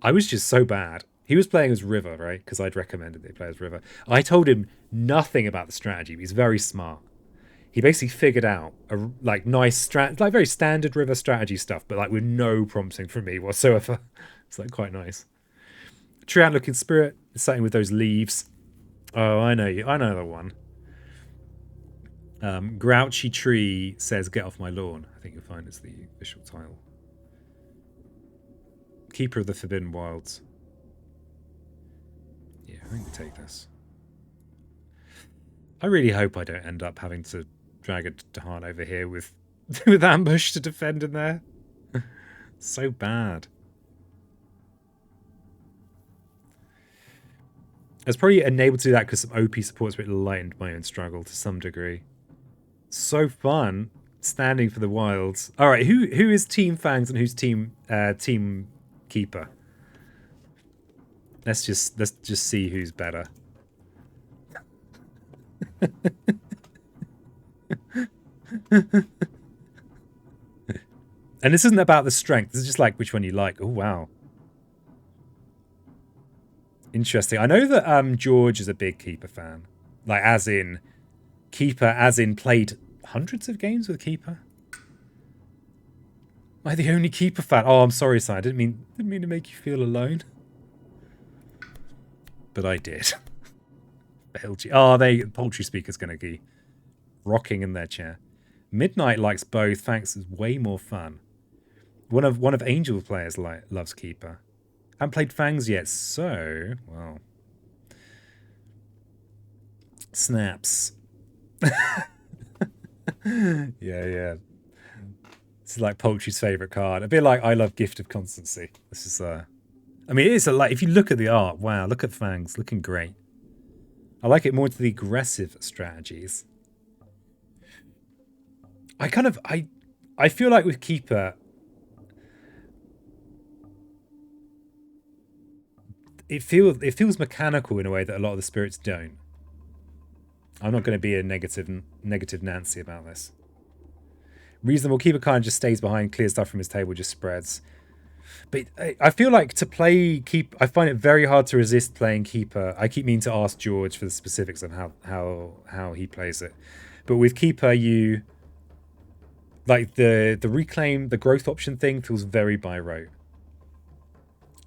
I was just so bad. He was playing as River, right? Because I'd recommended they play as River. I told him nothing about the strategy. He's very smart. He basically figured out a nice like very standard River strategy stuff, but like with no prompting from me whatsoever. It's like quite nice. True Looking Spirit is something with those leaves. Oh, I know you. I know the one. Grouchy Tree says, "Get off my lawn." I think you'll find it's the official title. Keeper of the Forbidden Wilds. Yeah, I think we take this. I really hope I don't end up having to drag a Dahan over here with ambush to defend in there. So bad. I was probably enabled to do that because some OP supports really lightened my own struggle to some degree. So fun standing for the wilds. All right, who is Team Fangs and who's Team Keeper? Let's just see who's better. And this isn't about the strength. This is just like which one you like. Oh wow, interesting. I know that George is a big Keeper fan, like as in Keeper, as in played hundreds of games with Keeper. Am I the only Keeper fan? Oh, I'm sorry, son. I didn't mean to make you feel alone. But I did. Oh, Poultry Speaker's going to be rocking in their chair. Midnight likes both. Thanks is way more fun. One of Angel's players loves Keeper. Haven't played Fangs yet, so well. Snaps. yeah. This is like Poultry's favourite card. A bit like I love Gift of Constancy. This is I mean, it is if you look at the art, wow, look at Fangs, looking great. I like it more to the aggressive strategies. I feel like with Keeper, it feels mechanical in a way that a lot of the spirits don't. I'm not going to be a negative Nancy about this. Reasonable Keeper kind of just stays behind, clears stuff from his table, just spreads. But I feel like to play Keeper, I find it very hard to resist playing Keeper. I keep meaning to ask George for the specifics of how he plays it. But with Keeper, you like the reclaim, the growth option thing feels very by rote.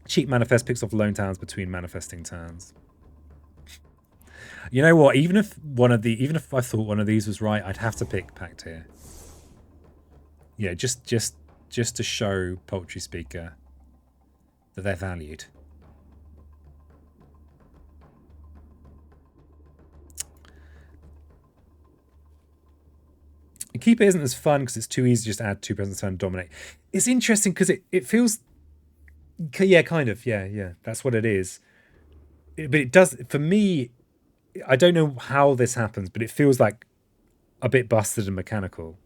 Cheap manifest picks off lone towns between manifesting turns. You know what? Even if I thought one of these was right, I'd have to pick Pact here. Yeah, just just to show Poultry Speaker that they're valued. Keeper isn't as fun because it's too easy to just add 2 presents and dominate. It's interesting because it feels... Yeah, kind of. Yeah. That's what it is. But it does... For me, I don't know how this happens, but it feels like a bit busted and mechanical.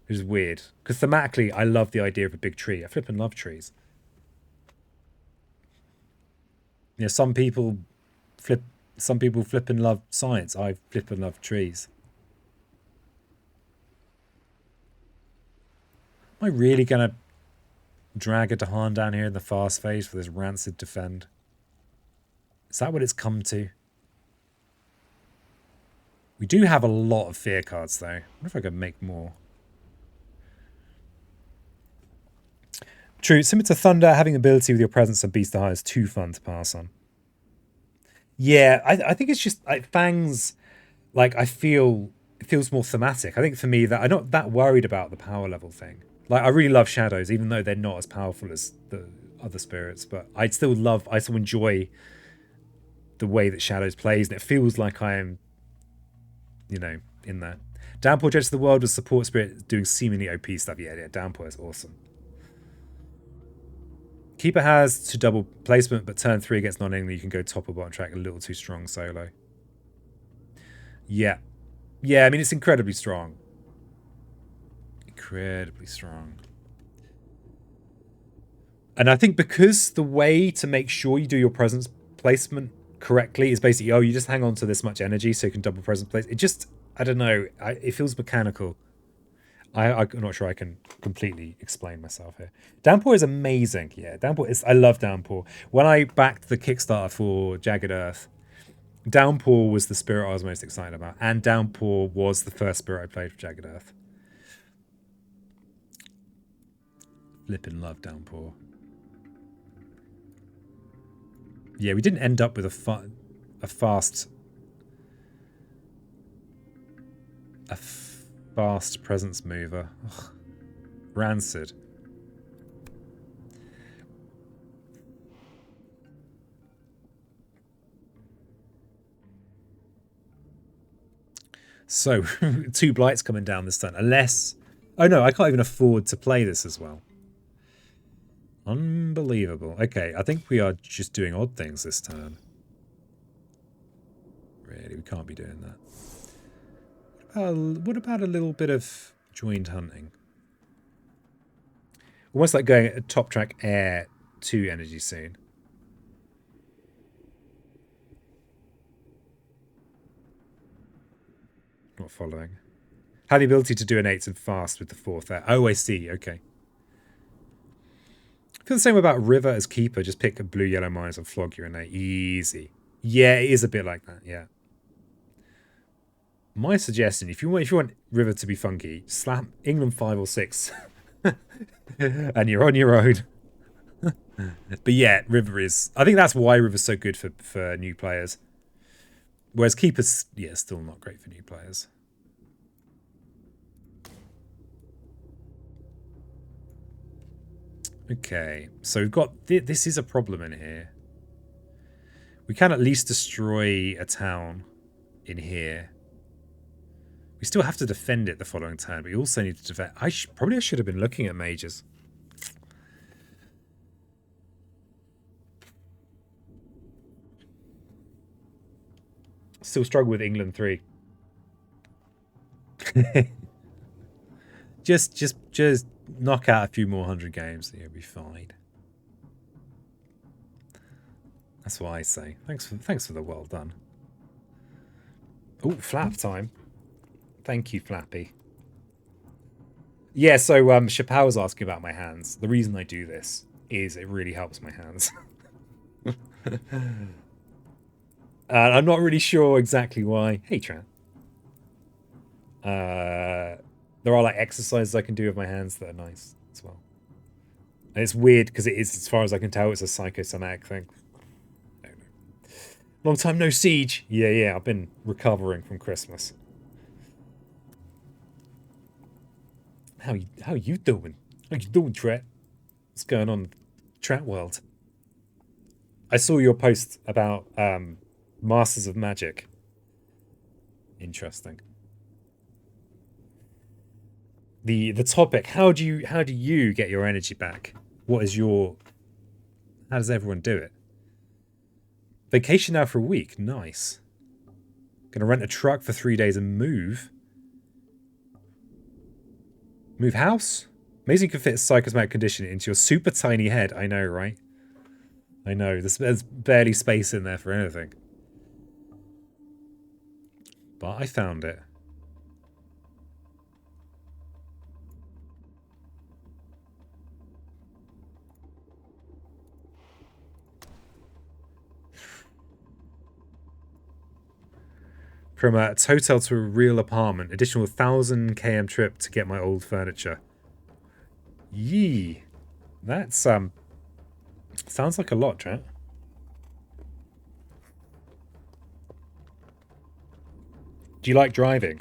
Which is weird. Because thematically, I love the idea of a big tree. I flippin' love trees. You know, some people flip and love science. I flip and love trees. Am I really gonna drag a Dahan down here in the fast phase for this rancid defend? Is that what it's come to? We do have a lot of fear cards though. I wonder if I could make more. True, similar to Thunder, having ability with your presence of Beast the High is too fun to pass on. Yeah, I think it's just like Fangs, like I feel it feels more thematic. I think for me that I'm not that worried about the power level thing. Like I really love Shadows, even though they're not as powerful as the other spirits, but I still enjoy the way that Shadows plays, and it feels like I am, you know, in there. Downpour Judge of the World with support spirit doing seemingly OP stuff. Yeah, Downpour is awesome. Keeper has to double placement, but turn 3 against non-England, you can go top or bottom track a little too strong solo. Yeah. Yeah, I mean, it's incredibly strong. Incredibly strong. And I think because the way to make sure you do your presence placement correctly is basically, oh, you just hang on to this much energy so you can double presence place. It just, I don't know, it feels mechanical. I'm not sure I can completely explain myself here. Downpour is amazing. Yeah, Downpour is... I love Downpour. When I backed the Kickstarter for Jagged Earth, Downpour was the spirit I was most excited about. And Downpour was the first spirit I played for Jagged Earth. Flippin' love Downpour. Yeah, we didn't end up with a fast presence mover. Ugh. Rancid. So, 2 blights coming down this turn. Unless... Oh no, I can't even afford to play this as well. Unbelievable. Okay, I think we are just doing odd things this turn. Really, we can't be doing that. What about a little bit of joined hunting? Almost like going at top track air 2 energy soon. Not following. Have the ability to do innate and fast with the 4th air. Oh, I see. Okay. I feel the same about River as Keeper. Just pick a blue, yellow minus and flog your innate. Easy. Yeah, it is a bit like that. Yeah. My suggestion, if you want River to be funky, slap England 5 or 6. And you're on your own. But yeah, River is... I think that's why River's so good for new players. Whereas Keeper's, yeah, still not great for new players. Okay, so we've got... This is a problem in here. We can at least destroy a town in here. We still have to defend it the following turn, but we also need to defend... I should have been looking at mages. Still struggle with England 3. just knock out a few more 100 games and you'll be fine. That's what I say. Thanks for the well done. Oh, flap time. Thank you, Flappy. Yeah, so Chappelle was asking about my hands. The reason I do this is it really helps my hands. I'm not really sure exactly why. Hey, Tran. There are like exercises I can do with my hands that are nice as well. And it's weird because it is, as far as I can tell, it's a psychosomatic thing. I don't know. Long time no siege. Yeah, I've been recovering from Christmas. How you doing? How you doing, Tret? What's going on in the Tret world? I saw your post about Masters of Magic. Interesting. The topic, how do you get your energy back? What is your how does everyone do it? Vacation now for a week. Nice. Gonna rent a truck for 3 days and move. Move house? Amazing you can fit a psychosomatic condition into your super tiny head. I know, right? I know. There's barely space in there for anything. But I found it. From a hotel to a real apartment. Additional 1,000 km trip to get my old furniture. Yee. That's, sounds like a lot, Trent. Do you like driving?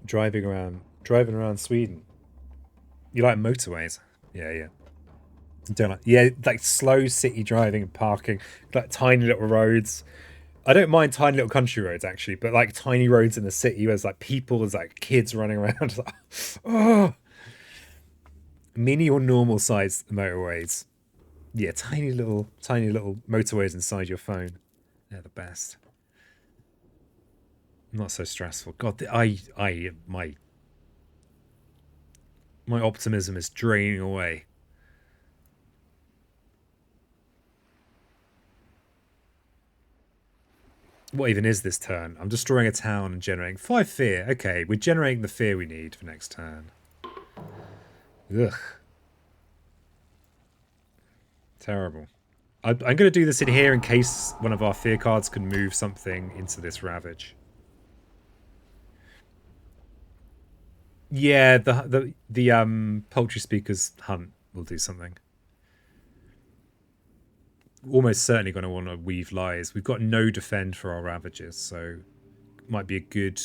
Driving around Sweden. You like motorways? Yeah. Don't like, yeah, like slow city driving and parking, like tiny little roads. I don't mind tiny little country roads actually, but like tiny roads in the city where there's like people, there's like kids running around. Like, oh, mini or normal sized motorways. Yeah, tiny little motorways inside your phone. They're the best. Not so stressful. God, my optimism is draining away. What even is this turn? I'm destroying a town and generating 5 fear. Okay, we're generating the fear we need for next turn. Ugh. Terrible. I'm going to do this in here in case one of our fear cards can move something into this ravage. Yeah, the poultry speaker's hunt will do something. Almost certainly going to want to weave lies. We've got no defend for our ravages, so might be a good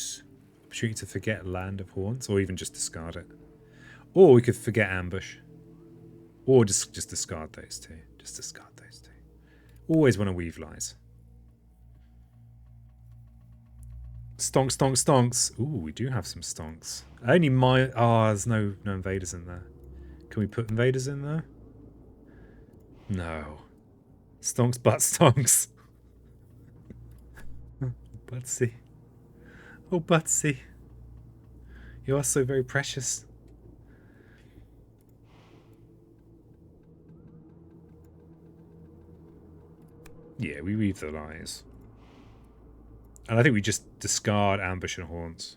opportunity to forget Land of Haunts, or even just discard it. Or we could forget Ambush. Or just discard those two. Just discard those two. Always want to weave lies. Stonks, stonks, stonks. Ooh, we do have some stonks. Only my... Oh, there's no invaders in there. Can we put invaders in there? No. Stonks, butt stonks. Butsy. Oh, Butsy. You are so very precious. Yeah, we weave the lies. And I think we just discard Ambush and Haunts.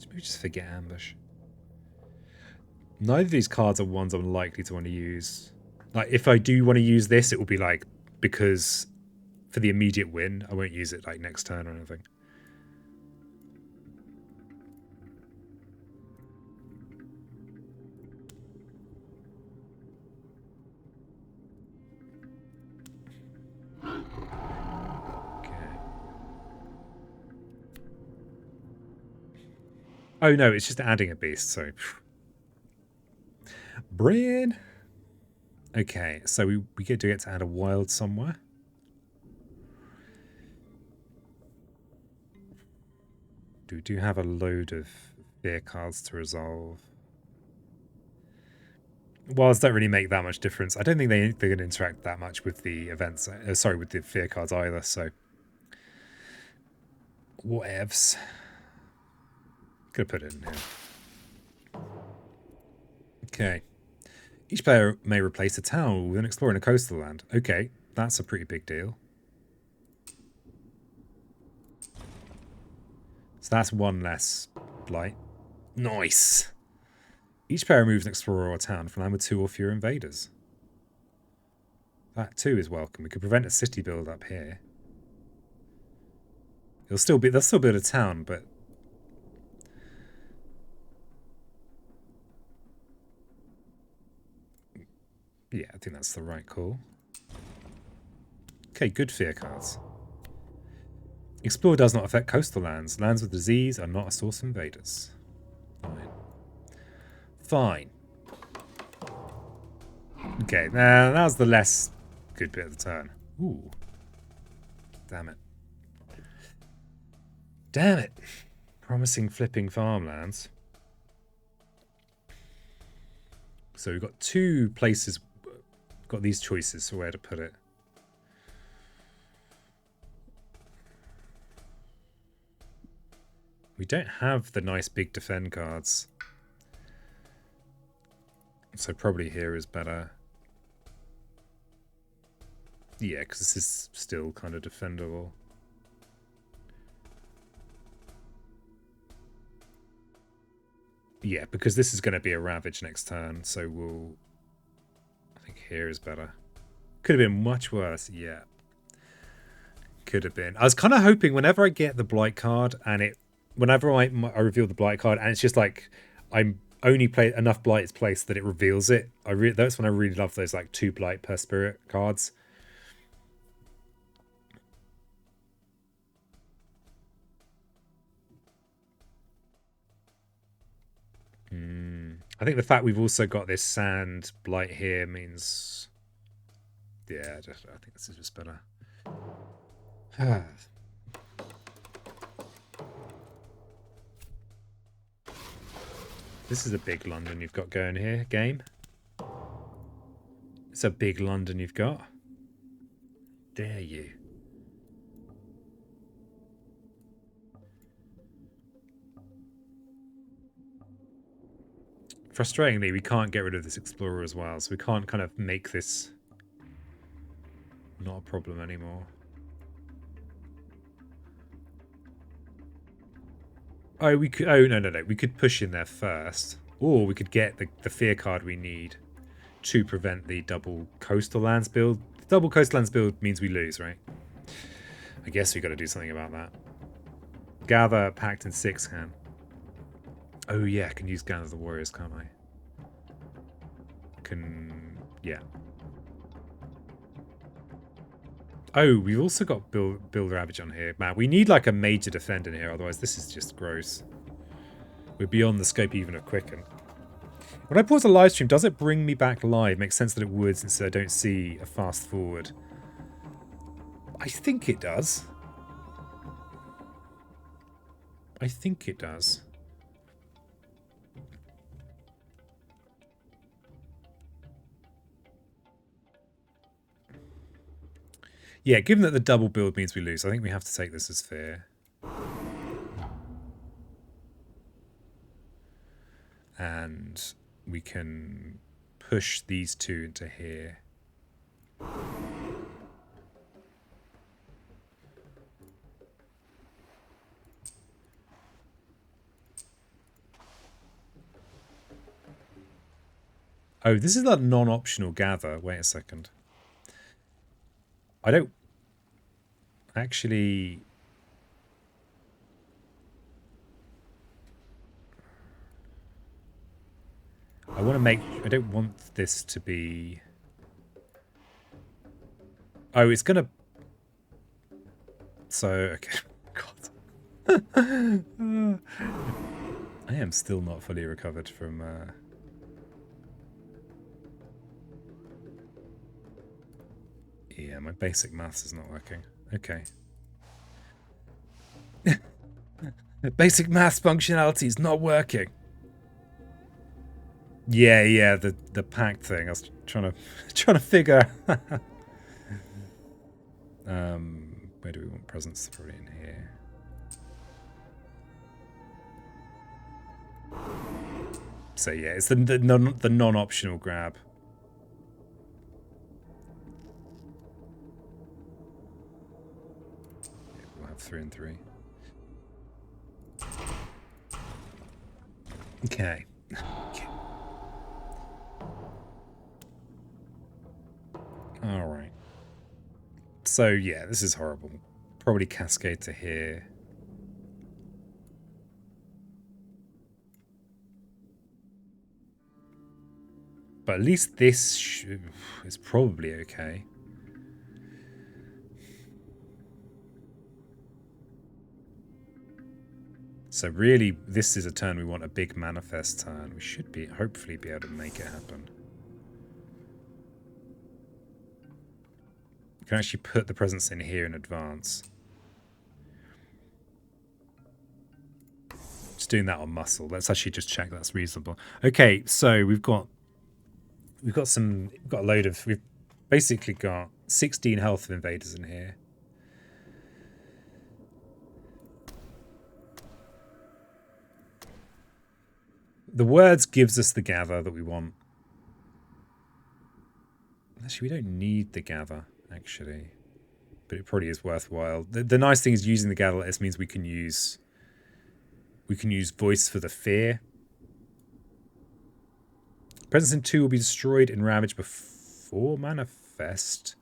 Maybe just forget Ambush. Neither of these cards are ones I'm likely to want to use. Like, if I do want to use this, it will be like, because for the immediate win, I won't use it like next turn or anything. Oh no, it's just adding a beast, so... Brain! Okay, so we do get to add a wild somewhere. We do have a load of fear cards to resolve. Wilds don't really make that much difference. I don't think they're going to interact that much with the events. Sorry, with the fear cards either, so... Whatevs. Gonna put it in here. Okay. Each player may replace a town with an explorer in a coastal land. Okay, that's a pretty big deal. So that's one less blight. Nice! Each player moves an explorer or a town from land with 2 or fewer invaders. That too is welcome. We could prevent a city build up here. They'll still build a town, but Yeah, I think that's the right call. Okay, good fear cards. Explore does not affect coastal lands. Lands with disease are not a source of invaders. Fine. Fine. Okay, now that was the less good bit of the turn. Ooh. Damn it. Damn it. Promising flipping farmlands. So we've got two places, got these choices for where to put it. We don't have the nice big defend cards. So probably here is better. Yeah, because this is still kind of defendable. Yeah, because this is going to be a Ravage next turn, so we'll... I think here is better. Could have been much worse, yeah. Could have been. I was kind of hoping whenever I get the Blight card, and it... Whenever I reveal the Blight card, and it's just like, I'm only play enough Blight is placed that it reveals it. That's when I really love those, like, 2 Blight per Spirit cards. I think the fact we've also got this Sand Blight here means... Yeah, I think this is just better. This is a big London you've got going here, game. It's a big London you've got. Dare you. Frustratingly, we can't get rid of this Explorer as well, so we can't kind of make this not a problem anymore. Oh, we could... Oh, no. We could push in there first. Or we could get the fear card we need to prevent the double coastal lands build. The double coastal lands build means we lose, right? I guess we got to do something about that. Gather, Pact, and 6 can. Oh, yeah, I can use Gather the Warriors, can't I? Yeah. Oh, we've also got Build Ravage on here. Man, we need like a major defend in here, otherwise this is just gross. We're beyond the scope even of Quicken. When I pause a live stream, does it bring me back live? Makes sense that it would, since I don't see a fast forward. I think it does. I think it does. Yeah, given that the double build means we lose, I think we have to take this as fair. And we can push these two into here. Oh, this is a non-optional gather. Wait a second. I don't... Actually... I want to make... I don't want this to be... Oh, it's going to... So, okay. God. I am still not fully recovered from... Yeah, my basic maths is not working. Okay. The basic maths functionality is not working. Yeah, the pact thing. I was trying to figure. Where do we want presents? Probably in here. So yeah, it's the non-optional grab. Yeah, we'll have 3 and 3. Okay. All right. So yeah, this is horrible. Probably cascade to here. But at least this is probably okay. So really, this is a turn we want a big manifest turn. We should be, hopefully be able to make it happen. You can actually put the presents in here in advance. Just doing that on muscle. Let's actually just check that's reasonable. Okay, so we've got a load of, we've basically got 16 health of invaders in here. The words gives us the gather that we want. Actually, we don't need the gather, actually. But it probably is worthwhile. The nice thing is using the gather list means we can use voice for the fear. Presence in 2 will be destroyed and ravaged before manifest.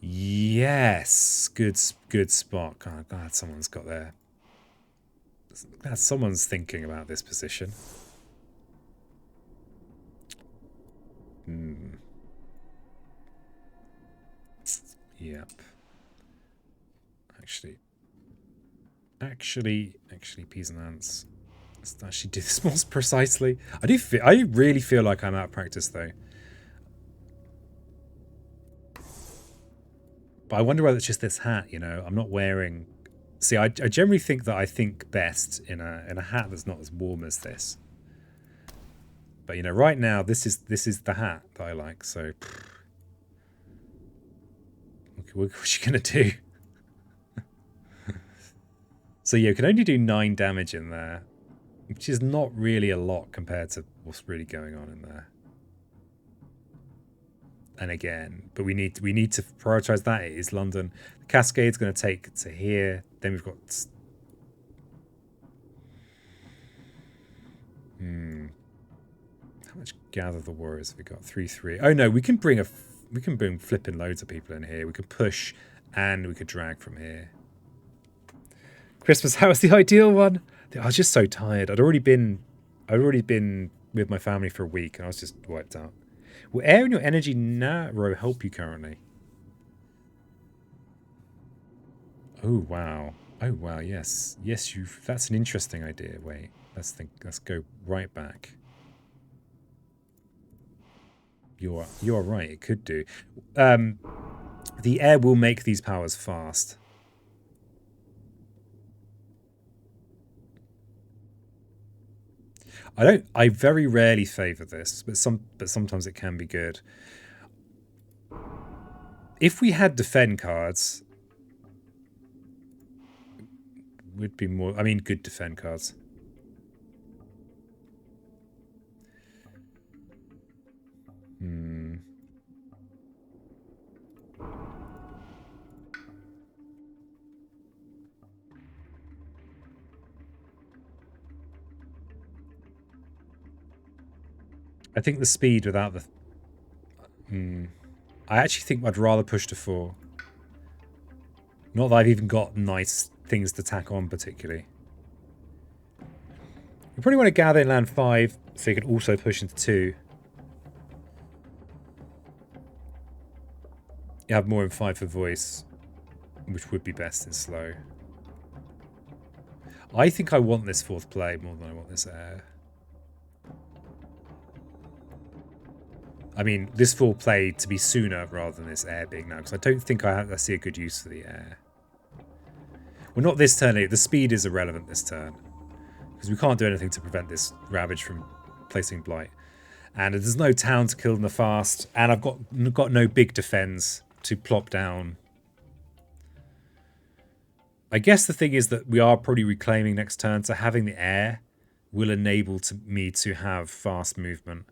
Yes, good spot. Oh, God, someone's got there. Someone's thinking about this position. Yep. Actually, peas and ants. Let's actually do this more precisely. I really feel like I'm out of practice though. But I wonder whether it's just this hat. You know, I'm not wearing. See, I generally think that I think best in a hat that's not as warm as this. But you know, right now this is the hat that I like. So, what you gonna do? So yeah, you can only do 9 damage in there, which is not really a lot compared to what's really going on in there. And again, but we need to prioritize that. It is London. The Cascade's going to take to here. Then we've got. How much gather the warriors have we got? 3-3. Oh no, we can bring flipping loads of people in here. We could push, and we could drag from here. Christmas house, the ideal one. I was just so tired. I'd already been with my family for a week, and I was just wiped out. Will air and your energy narrow help you currently? Oh wow. Oh wow, yes. Yes, that's an interesting idea. Wait, let's go right back. You are right, it could do. The air will make these powers fast. I very rarely favour this, but sometimes it can be good. If we had defend cards, would be more. I mean, good defend cards. I think the speed without the. I actually think I'd rather push to 4. Not that I've even got nice things to tack on particularly. You probably want to gather in land 5 so you can also push into 2. You have more in 5 for voice, which would be best in slow. I think I want this 4th play more than I want this air. I mean, this 4th play to be sooner rather than this air being now, because I don't think I see a good use for the air. Well, not this turn. The speed is irrelevant this turn, because we can't do anything to prevent this ravage from placing blight. And there's no town to kill in the fast, and I've got no big defense to plop down. I guess the thing is that we are probably reclaiming next turn, so having the air will enable me to have fast movement,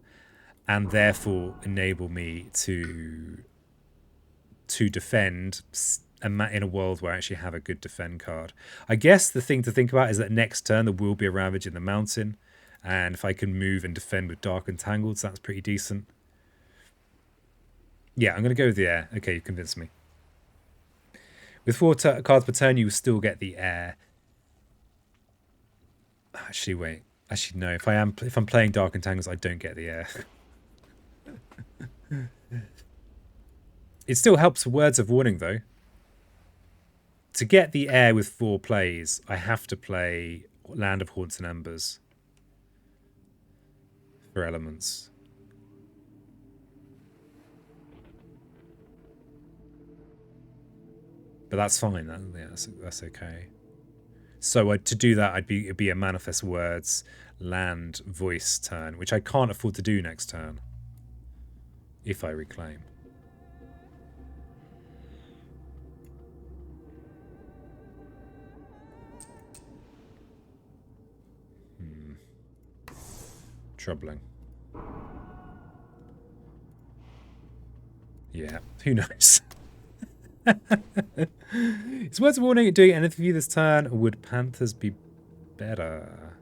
and therefore enable me to defend in a world where I actually have a good defend card. I guess the thing to think about is that next turn there will be a ravage in the mountain, and if I can move and defend with Dark and Tangled, so that's pretty decent. Yeah, I'm going to go with the air. Okay, you've convinced me. With 4 cards per turn, you will still get the air. Actually, wait. Actually, no. If I'm playing Dark Entangles, I don't get the air. It still helps for words of warning, though. To get the air with 4 plays, I have to play Land of Haunts and Embers for elements. But that's fine. That's okay. So to do that, it'd be a manifest words, land, voice turn, which I can't afford to do next turn if I reclaim. Troubling. Yeah, who knows? It's worth warning, doing anything for you this turn. Would Panthers be better?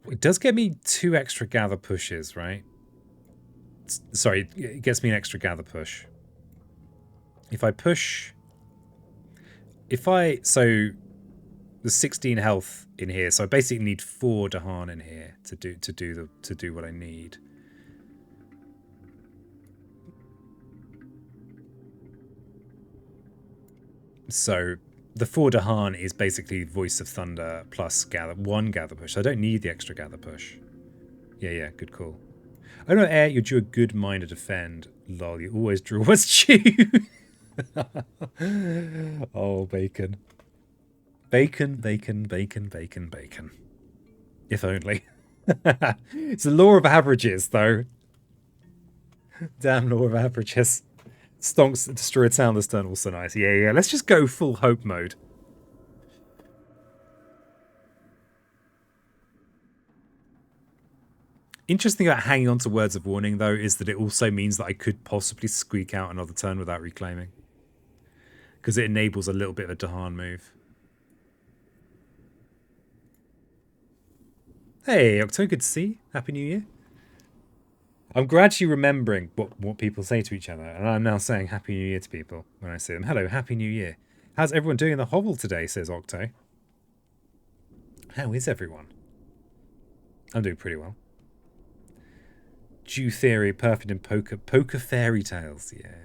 It does get me 2 extra gather pushes, right? Sorry, it gets me an extra gather push. If I push... So there's 16 health in here, so I basically need 4 Dahan in here to do what I need. So the 4 Dahan is basically Voice of Thunder plus 1 gather push. So I don't need the extra gather push. Yeah, good call. I know, Air, you drew a good mind to defend. Lol, you always draw what's due. Oh, bacon. Bacon. If only. It's the law of averages, though. Damn law of averages. Stonks destroy a town this turn, also nice. Yeah. Let's just go full hope mode. Interesting about hanging on to words of warning, though, is that it also means that I could possibly squeak out another turn without reclaiming. Because it enables a little bit of a Dahan move. Hey, Octo, good to see you. Happy New Year. I'm gradually remembering what people say to each other, and I'm now saying Happy New Year to people when I see them. Hello, Happy New Year. How's everyone doing in the hovel today, says Octo. How is everyone? I'm doing pretty well. Jew theory, perfect in poker fairy tales, yeah.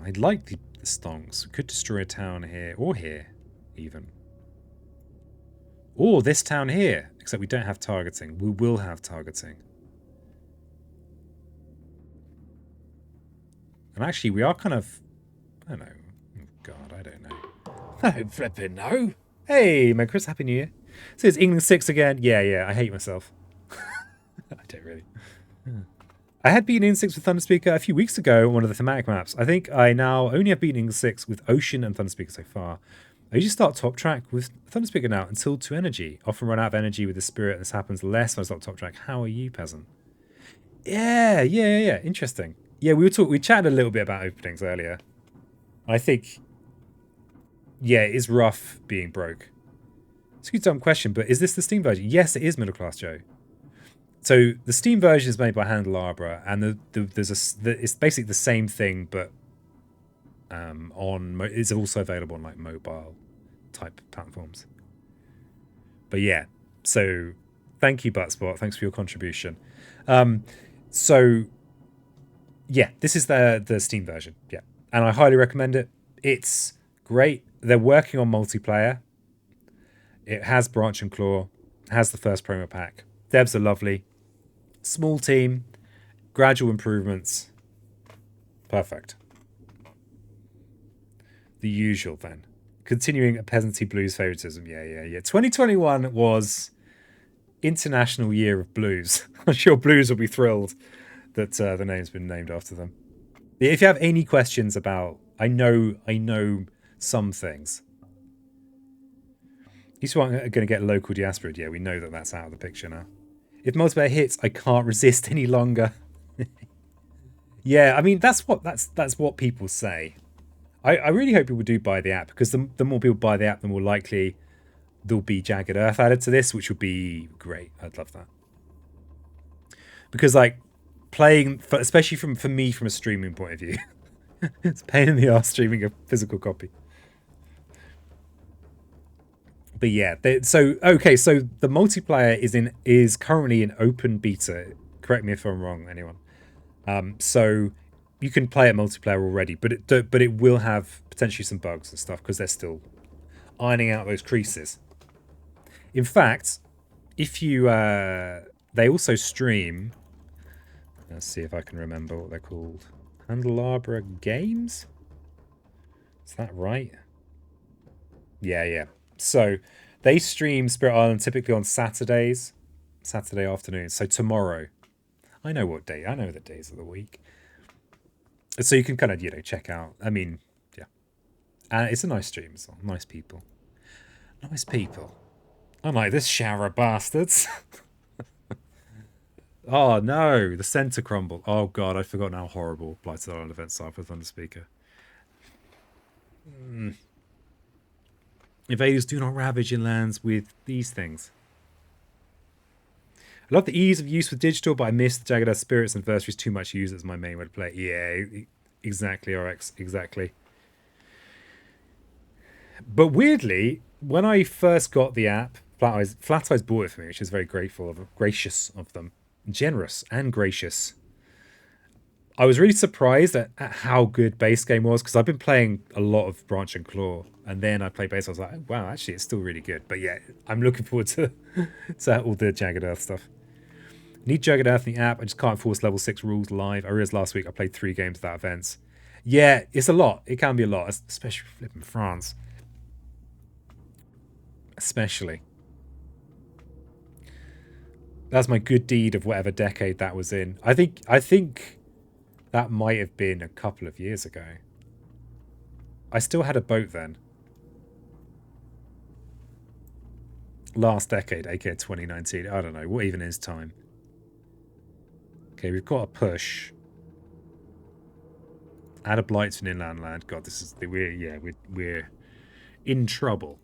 I'd like the stonks. We could destroy a town here, or here, even. Or this town here, except we don't have targeting. We will have targeting. And actually, we are kind of... I don't know. Oh, God, I don't know. I don't flipping know. Hey, man, Chris, Happy New Year. So it's England 6 again. Yeah, I hate myself. I don't really. I had beaten England 6 with Thunderspeaker a few weeks ago on one of the thematic maps. I think I now only have beaten England 6 with Ocean and Thunderspeaker so far. I usually start top track with Thunderspeaker now until 2 energy. Often run out of energy with the spirit, and this happens less when I start top track. How are you, peasant? Yeah. Interesting. Yeah, we chatted a little bit about openings earlier. I think, yeah, it is rough being broke. It's a good dumb question, but is this the Steam version? Yes, it is Middle Class Joe. So the Steam version is made by Handelabra, and it's basically the same thing, but it's also available on like mobile type platforms. But yeah, so thank you, Buttspot. Thanks for your contribution. So yeah, this is the Steam version. Yeah, and I highly recommend it. It's great. They're working on multiplayer. It has Branch and Claw. It has the first promo pack. Devs are lovely. Small team. Gradual improvements. Perfect. The usual then. Continuing a peasancy blues favoritism. Yeah. 2021 was International Year of Blues. I'm sure Blues will be thrilled that the name's been named after them. If you have any questions about... I know some things. These are going to get local diaspora. Yeah, we know that that's out of the picture now. If multiplayer hits, I can't resist any longer. Yeah, I mean that's what people say. I really hope people do buy the app, because the more people buy the app, the more likely there'll be Jagged Earth added to this, which would be great. I'd love that. Because like playing, especially for me from a streaming point of view, It's a pain in the arse streaming a physical copy. But yeah, so the multiplayer is currently in open beta. Correct me if I'm wrong, anyone. So you can play it multiplayer already, but it will have potentially some bugs and stuff because they're still ironing out those creases. In fact, if you they also stream. Let's see if I can remember what they're called. Candelabra Games? Is that right? Yeah. So they stream Spirit Island typically on Saturdays, Saturday afternoons. So tomorrow, I know what day. I know the days of the week. So you can kind of check out. I mean, yeah, and it's a nice stream as well. Nice people, nice people. Unlike this shower of bastards. Oh no, the center crumbled. Oh god, I've forgotten how horrible Blighted Island events are for Thunderspeaker. Invaders do not ravage in lands with these things. I love the ease of use with digital, but I miss the Jagged Earth Spirits and Versaries too much to use as my main way to play. Yeah, exactly, RX, exactly. But weirdly, when I first got the app, Flat Eyes bought it for me, which is very gracious of them. Generous and gracious. I was really surprised at how good base game was because I've been playing a lot of Branch and Claw, and then I played base. I was like, oh, wow, actually, it's still really good. But yeah, I'm looking forward to all the Jagged Earth stuff. Need Jagged Earth in the app. I just can't force level 6 rules live. I realized last week I played 3 games of that events. Yeah, it's a lot. It can be a lot, especially flipping France. Especially. That's my good deed of whatever decade that was in. I think that might have been a couple of years ago. I still had a boat then. Last decade, aka 2019. I don't know. What even is time? Okay, we've got a push. Add a blight to an inland land. God, this is we're in trouble.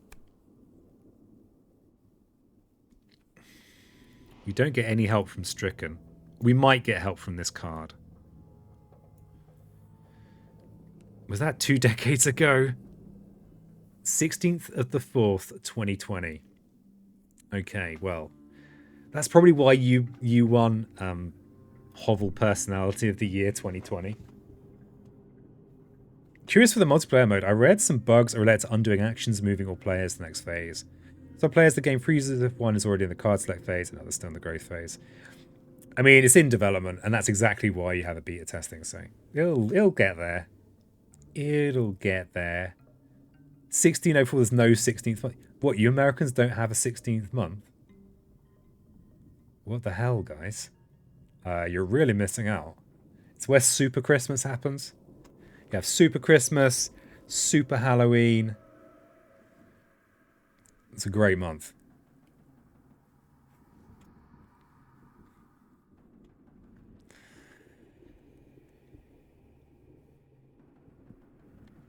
We don't get any help from Stricken. We might get help from this card. Was that 2 decades ago? 16th of the 4th, 2020. Okay, well, that's probably why you won Hovel Personality of the Year 2020. Curious for the multiplayer mode, I read some bugs are related to undoing actions, moving all players to the next phase. Some players, the game freezes if one is already in the card select phase and others still in the growth phase. I mean, it's in development, and that's exactly why you have a beta testing, so it'll get there. It'll get there. 1604, there's no 16th month. What, you Americans don't have a 16th month? What the hell, guys? You're really missing out. It's where Super Christmas happens. You have Super Christmas, Super Halloween. It's a great month.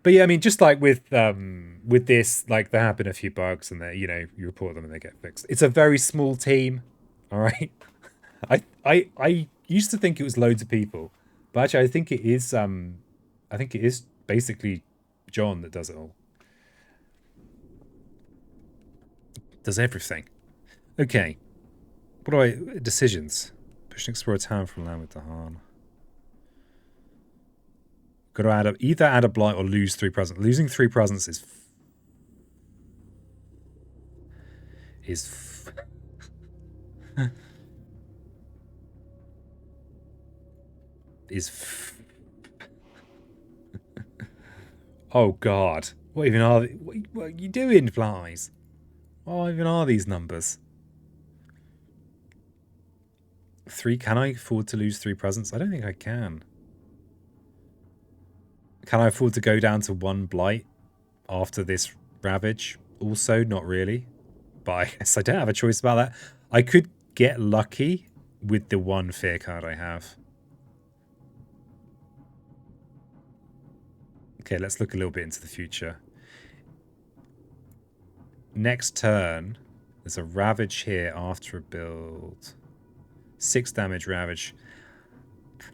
But yeah, I mean, just like with this, like there have been a few bugs, and you report them and they get fixed. It's a very small team, all right. I used to think it was loads of people, but actually, I think it is basically John that does it all. Does everything. Okay. What do I decisions? Push and explore a town from land with the Han. Got to either add a blight or lose 3 presents. Losing 3 presents is oh god. What even are what are you doing, flies? What even are these numbers? 3, can I afford to lose 3 presents? I don't think I can. Can I afford to go down to 1 blight after this ravage? Also, not really. But I guess I don't have a choice about that. I could get lucky with the 1 fear card I have. Okay, let's look a little bit into the future. Next turn, there's a ravage here after a build. 6 damage ravage.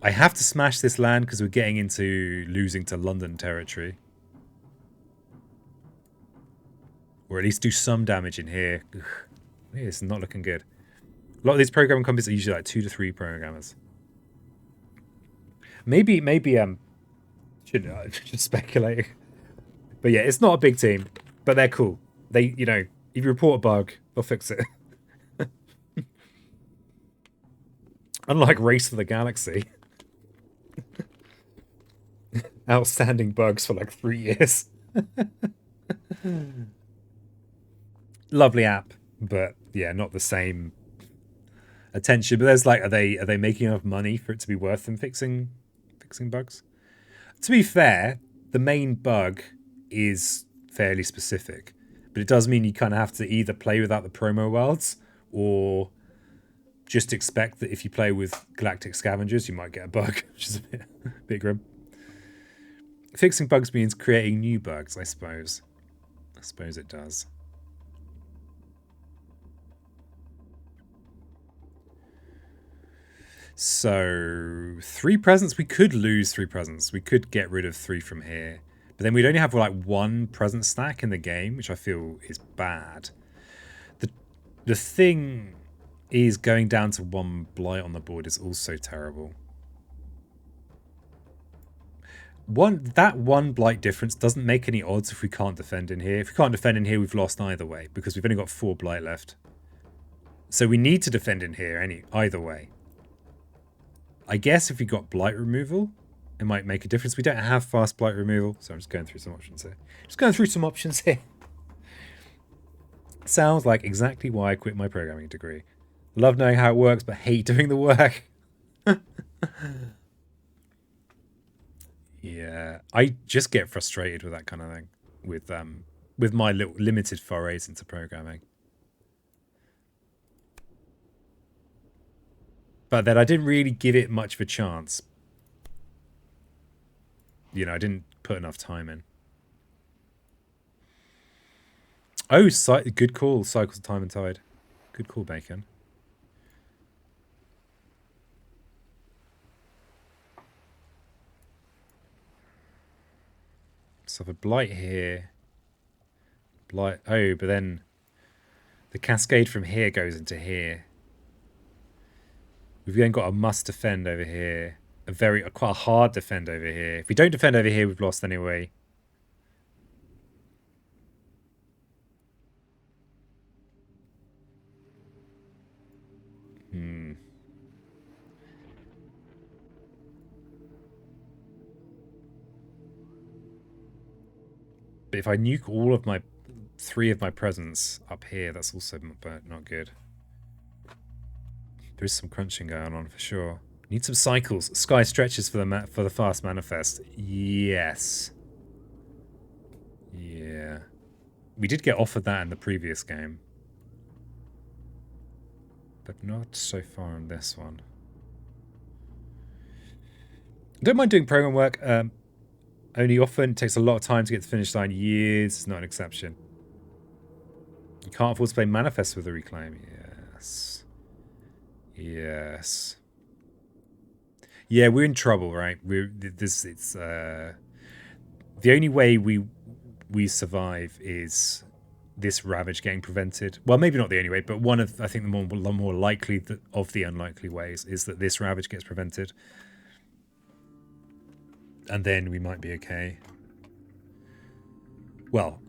I have to smash this land because we're getting into losing to London territory. Or at least do some damage in here. Ugh, it's not looking good. A lot of these programming companies are usually like 2 to 3 programmers. Maybe should speculate. But yeah, it's not a big team, but they're cool. They, you know, if you report a bug, they'll fix it. Unlike Race for the Galaxy. Outstanding bugs for like 3 years. Lovely app, but yeah, not the same attention. But there's like, are they making enough money for it to be worth them fixing bugs? To be fair, the main bug is fairly specific, but it does mean you kind of have to either play without the promo worlds or just expect that if you play with galactic scavengers, you might get a bug, which is a bit grim. Fixing bugs means creating new bugs, I suppose. I suppose it does. So 3 presents, we could lose 3 presents. We could get rid of 3 from here. But then we'd only have like 1 present stack in the game, which I feel is bad. The thing is going down to 1 blight on the board is also terrible. That 1 blight difference doesn't make any odds if we can't defend in here. If we can't defend in here, we've lost either way because we've only got 4 blight left. So we need to defend in here either way. I guess if we got blight removal, it might make a difference. We don't have fast blight removal, so I'm just going through some options here. Sounds like exactly why I quit my programming degree. Love knowing how it works, but hate doing the work. Yeah, I just get frustrated with that kind of thing. With my limited forays into programming. But then I didn't really give it much of a chance. You know, I didn't put enough time in. Oh, good call. Cycles of Time and Tide. Good call, Bacon. So for blight here. Blight. Oh, but then the cascade from here goes into here. We've then got a must defend over here. Quite a hard defend over here. If we don't defend over here, we've lost anyway. But if I nuke all of 3 of my presents up here, that's also not good. There is some crunching going on for sure. Need some cycles. Sky stretches for the fast manifest. Yes. Yeah. We did get offered that in the previous game. But not so far on this one. Don't mind doing program work. Only often takes a lot of time to get to the finish line. Years is not an exception. You can't afford to play Manifest with a reclaim. Yes. Yes. Yeah, we're in trouble, right? The only way we survive is this ravage getting prevented. Well, maybe not the only way, but one of, I think, the more likely of the unlikely ways is that this ravage gets prevented. And then we might be okay. Well.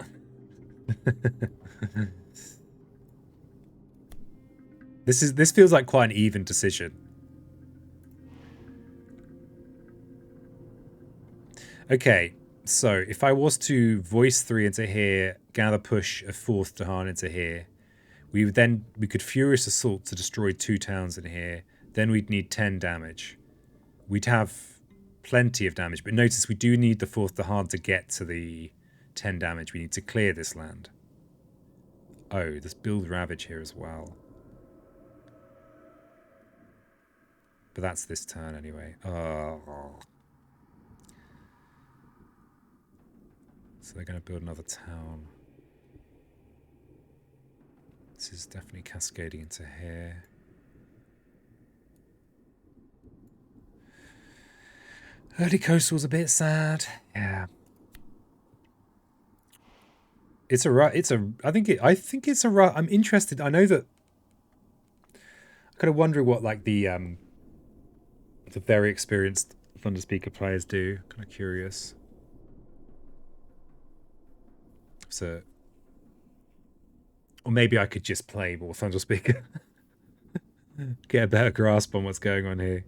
This feels like quite an even decision. Okay, so if I was to voice 3 into here, gather push a 4th Dahan into here, we could Furious Assault to destroy 2 towns in here. Then we'd need 10 damage. We'd have plenty of damage, but notice we do need the 4th Dahan to get to the 10 damage. We need to clear this land. Oh, there's build Ravage here as well. But that's this turn anyway. Oh. So they're going to build another town. This is definitely cascading into here. Early coastal's a bit sad. Yeah. It's a I think it's a I'm interested. I know that I'm kind of wondering what like the very experienced Thunderspeaker players do. Kind of curious. So, or maybe I could just play more Thunderspeaker. Get a better grasp on what's going on here.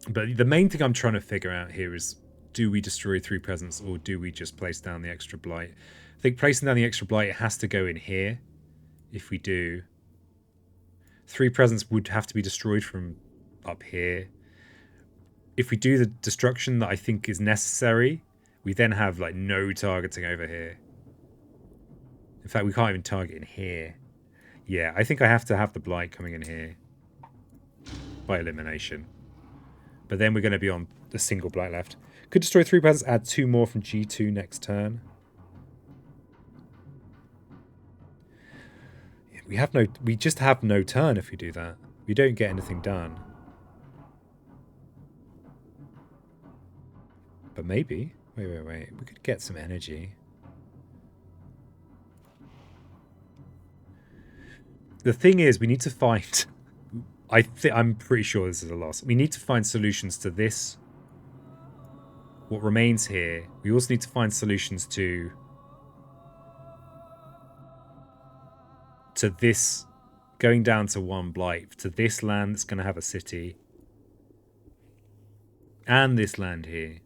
But the main thing I'm trying to figure out here is, do we destroy 3 presents or do we just place down the extra blight? I think placing down the extra blight, it has to go in here. If we do, 3 presents would have to be destroyed from up here. If we do the destruction that I think is necessary, we then have like no targeting over here. In fact, we can't even target in here. Yeah, I think I have to have the blight coming in here by elimination. But then we're going to be on a single blight left. Could destroy 3 presents, add 2 more from G2 next turn. We just have no turn if we do that. We don't get anything done. But maybe. Wait. We could get some energy. The thing is, we need to find... I'm pretty sure this is a loss. We need to find solutions to this. What remains here. We also need to find solutions to this going down to 1 blight, to this land that's going to have a city, and this land here.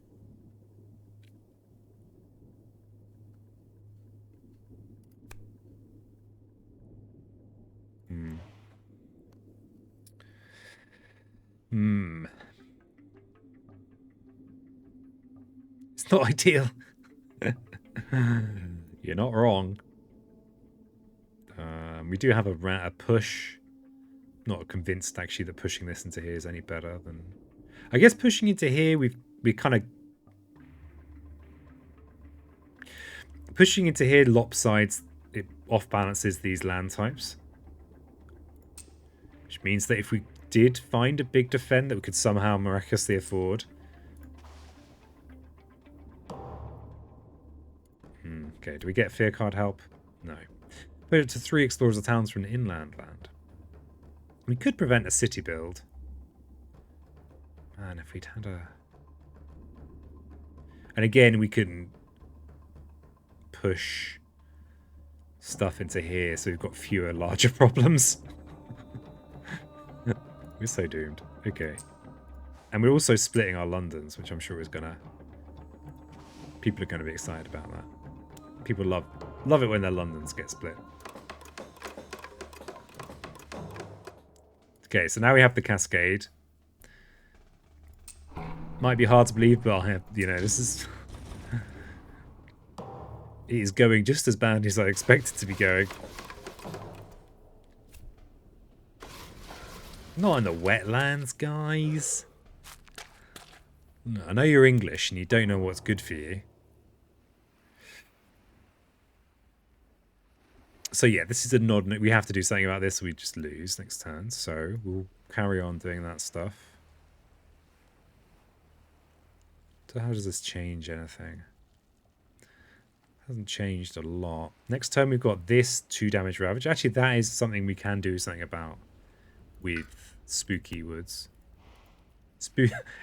It's not ideal. You're not wrong. We do have a push. Not convinced actually that pushing this into here is any better than... I guess pushing into here, we kind of... Pushing into here lopsides, it off balances these land types. Which means that if we did find a big defend that we could somehow miraculously afford... Okay, do we get fear card help? No. Put it to 3 explorers of towns from an inland land. We could prevent a city build. Man, if we'd had a... And again, we couldn't push stuff into here, so we've got fewer larger problems. We're so doomed. Okay. And we're also splitting our Londons, which I'm sure is gonna... People are going to be excited about that. People love it when their Londons get split. Okay, so now we have the Cascade. Might be hard to believe, but I have, this is... It is going just as bad as I expected to be going. Not in the wetlands, guys. No, I know you're English and you don't know what's good for you. So yeah, this is a nod. We have to do something about this or we just lose next turn. So we'll carry on doing that stuff. So how does this change anything? Hasn't changed a lot. Next turn we've got this 2 damage ravage. Actually, that is something we can do something about with spooky woods.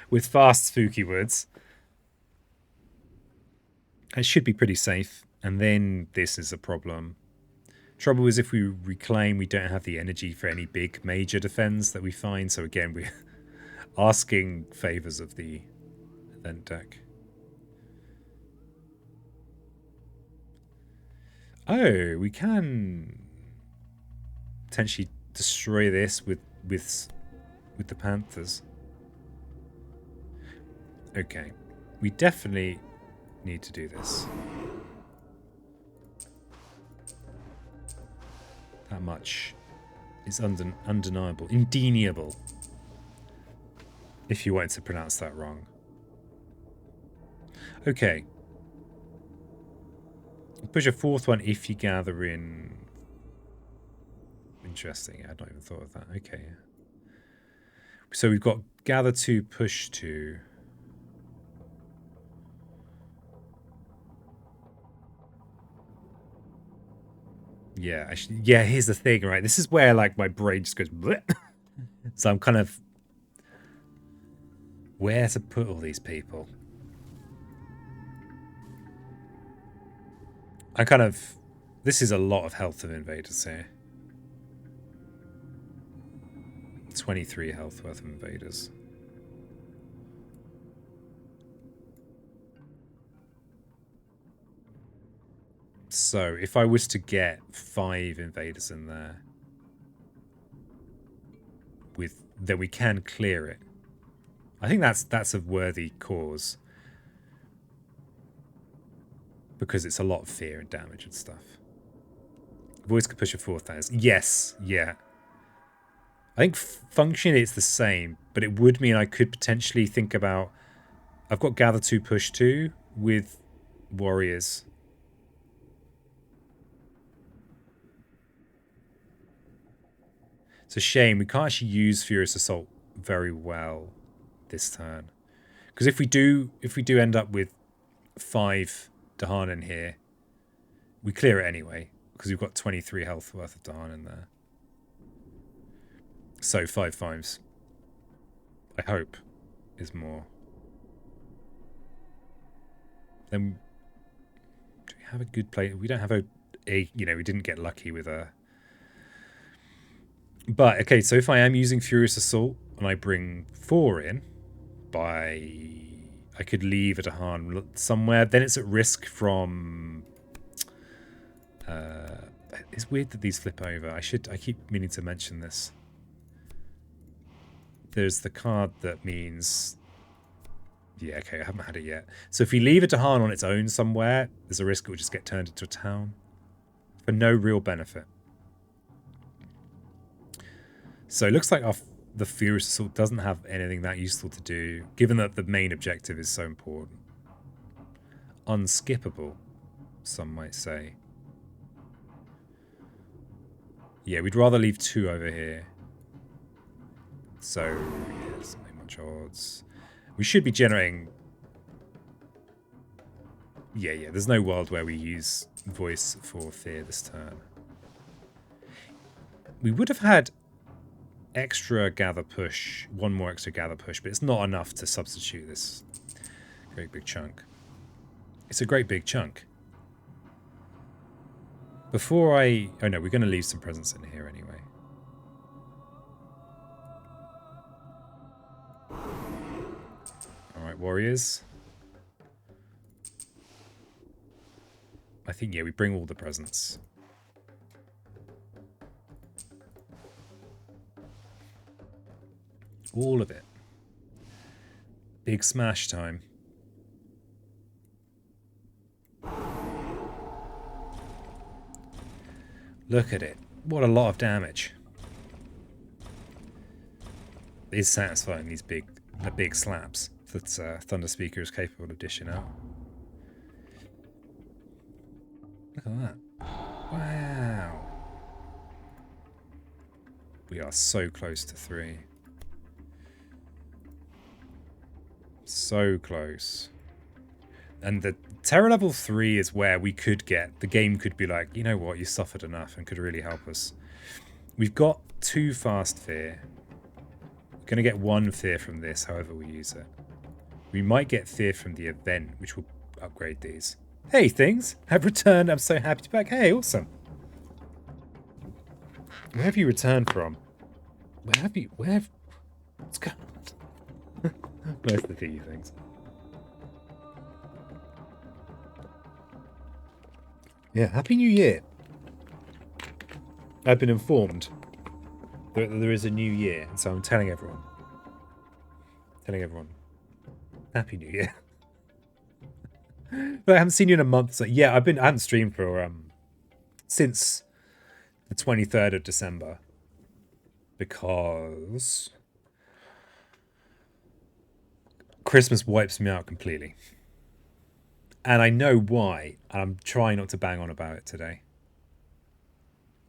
With fast spooky woods. It should be pretty safe. And then this is a problem. Trouble is if we reclaim, we don't have the energy for any big major defense that we find. So again, we're asking favors of the event deck. Oh, we can potentially destroy this with the Panthers. Okay, we definitely need to do this. That much is undeniable, indeniable. If you wanted to pronounce that wrong. Okay. Push a 4th one if you gather in Interesting. I'd not even thought of that. Okay. So we've got gather 2, push 2. Yeah, actually, yeah, here's the thing, right? This is where, like, my brain just goes bleh. So I'm kind of... Where to put all these people? I kind of... This is a lot of health of invaders here. 23 health worth of invaders. So, if I was to get 5 invaders in there, then we can clear it. I think that's a worthy cause. Because it's a lot of fear and damage and stuff. Voice could push a 4,000. Yes, yeah. I think functionally it's the same, but it would mean I could potentially think about... I've got gather 2, push 2 with warriors. It's a shame we can't actually use Furious Assault very well this turn, because if we do end up with 5 Dahan in here, we clear it anyway because we've got 23 health worth of Dahan in there. So 5 5s, I hope, is more. Then do we have a good play? We don't have a you know, we didn't get lucky with a... But, okay, so if I am using Furious Assault and I bring 4 in, I could leave a Dahan somewhere, then it's at risk from... it's weird that these flip over. I keep meaning to mention this. There's the card that means... Yeah, okay, I haven't had it yet. So if you leave a Dahan on its own somewhere, there's a risk it will just get turned into a town. For no real benefit. So it looks like the Furious Assault doesn't have anything that useful to do, given that the main objective is so important. Unskippable, some might say. Yeah, we'd rather leave 2 over here. So, yeah, there's not much odds. We should be generating... Yeah, there's no world where we use voice for fear this turn. We would have had extra gather push, 1 more extra gather push, but it's not enough to substitute this great big chunk. It's a great big chunk. Before I... Oh no, we're going to leave some presents in here anyway. Alright, warriors. I think, yeah, we bring all the presents. All of it. Big smash time. Look at it. What a lot of damage. It is satisfying, the big slaps that Thunderspeaker is capable of dishing out. Look at that. Wow. We are so close to 3. So close. And the terror level 3 is where we could get... The game could be like, you know what, you suffered enough and could really help us. We've got 2 fast fear. We're going to get 1 fear from this, however we use it. We might get fear from the event, which will upgrade these. Hey, things! I've returned. I'm so happy to be back. Hey, awesome. Where have you returned from? What's going on? Where's the thingy things? Yeah, Happy New Year. I've been informed that there is a new year, and so I'm telling everyone. Happy New Year. But I haven't seen you in a month, so yeah, I haven't streamed for since the 23rd of December. Because Christmas wipes me out completely. And I know why. I'm trying not to bang on about it today.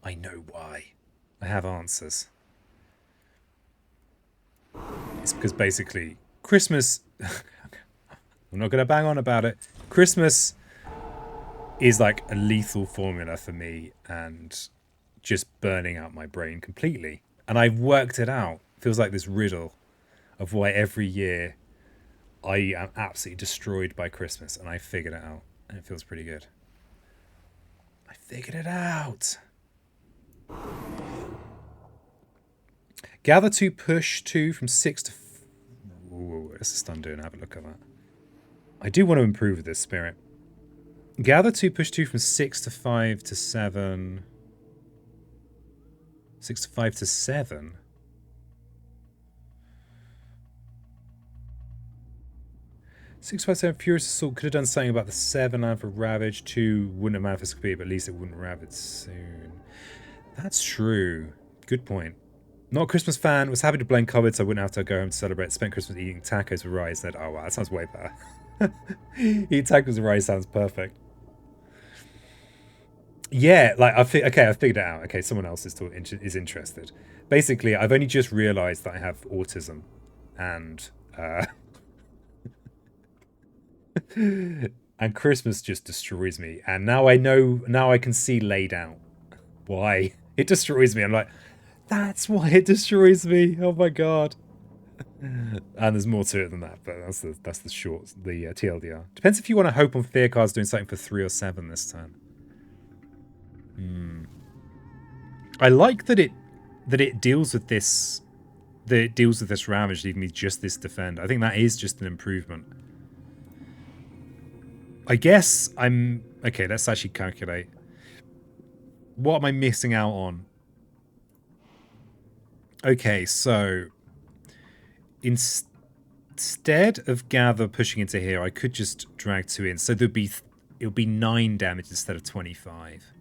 I know why. I have answers. It's because basically Christmas... I'm not going to bang on about it. Christmas is like a lethal formula for me and just burning out my brain completely. And I've worked it out. It feels like this riddle of why every year I am absolutely destroyed by Christmas, and I figured it out. And it feels pretty good. I figured it out. Gather 2, push 2 from 6 to... Ooh, what's the stun doing? Have a look at that. I do want to improve this spirit. Gather 2, push 2 from 6 to 5 to 7. 6 to 5 to 7? Six, 5, 7, Furious Assault could have done something about the 7 land for Ravage. 2 wouldn't have manifested speed, but at least it wouldn't Ravage soon. That's true. Good point. Not a Christmas fan. Was happy to blame COVID so I wouldn't have to go home to celebrate. Spent Christmas eating tacos with rice. Said, oh wow, that sounds way better. Eat tacos with rice sounds perfect. Yeah, like I figured it out. Okay, someone else is interested. Basically, I've only just realised that I have autism, and and Christmas just destroys me. And now I know. Now I can see laid out why it destroys me. I'm like, that's why it destroys me. Oh my god. And there's more to it than that, but that's the short, the TLDR. Depends if you want to hope on fear cards doing something for 3 or 7 this turn. I like that it deals with this. That it deals with this Ravage, leaving me just this defend. I think that is just an improvement. I guess I'm okay. Let's actually calculate. What am I missing out on? Okay, so instead of Gather pushing into here, I could just drag 2 in. So it'll be 9 damage instead of 25.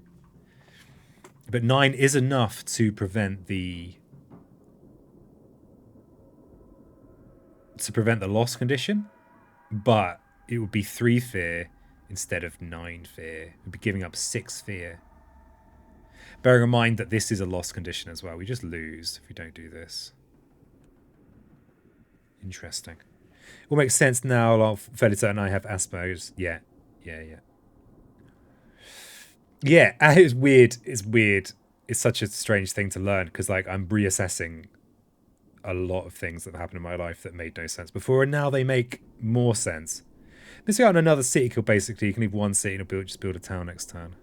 But 9 is enough to prevent the loss condition. But it would be 3 fear instead of 9 fear. We'd be giving up 6 fear. Bearing in mind that this is a loss condition as well. We just lose if we don't do this. Interesting. Will make sense now. I'm fairly certain I have Asperger's. Yeah. Yeah, it's weird. It's weird. It's such a strange thing to learn because, like, I'm reassessing a lot of things that have happened in my life that made no sense before, and now they make more sense. Let's go out on another city kill. Basically, you can leave 1 city and just build a town next turn.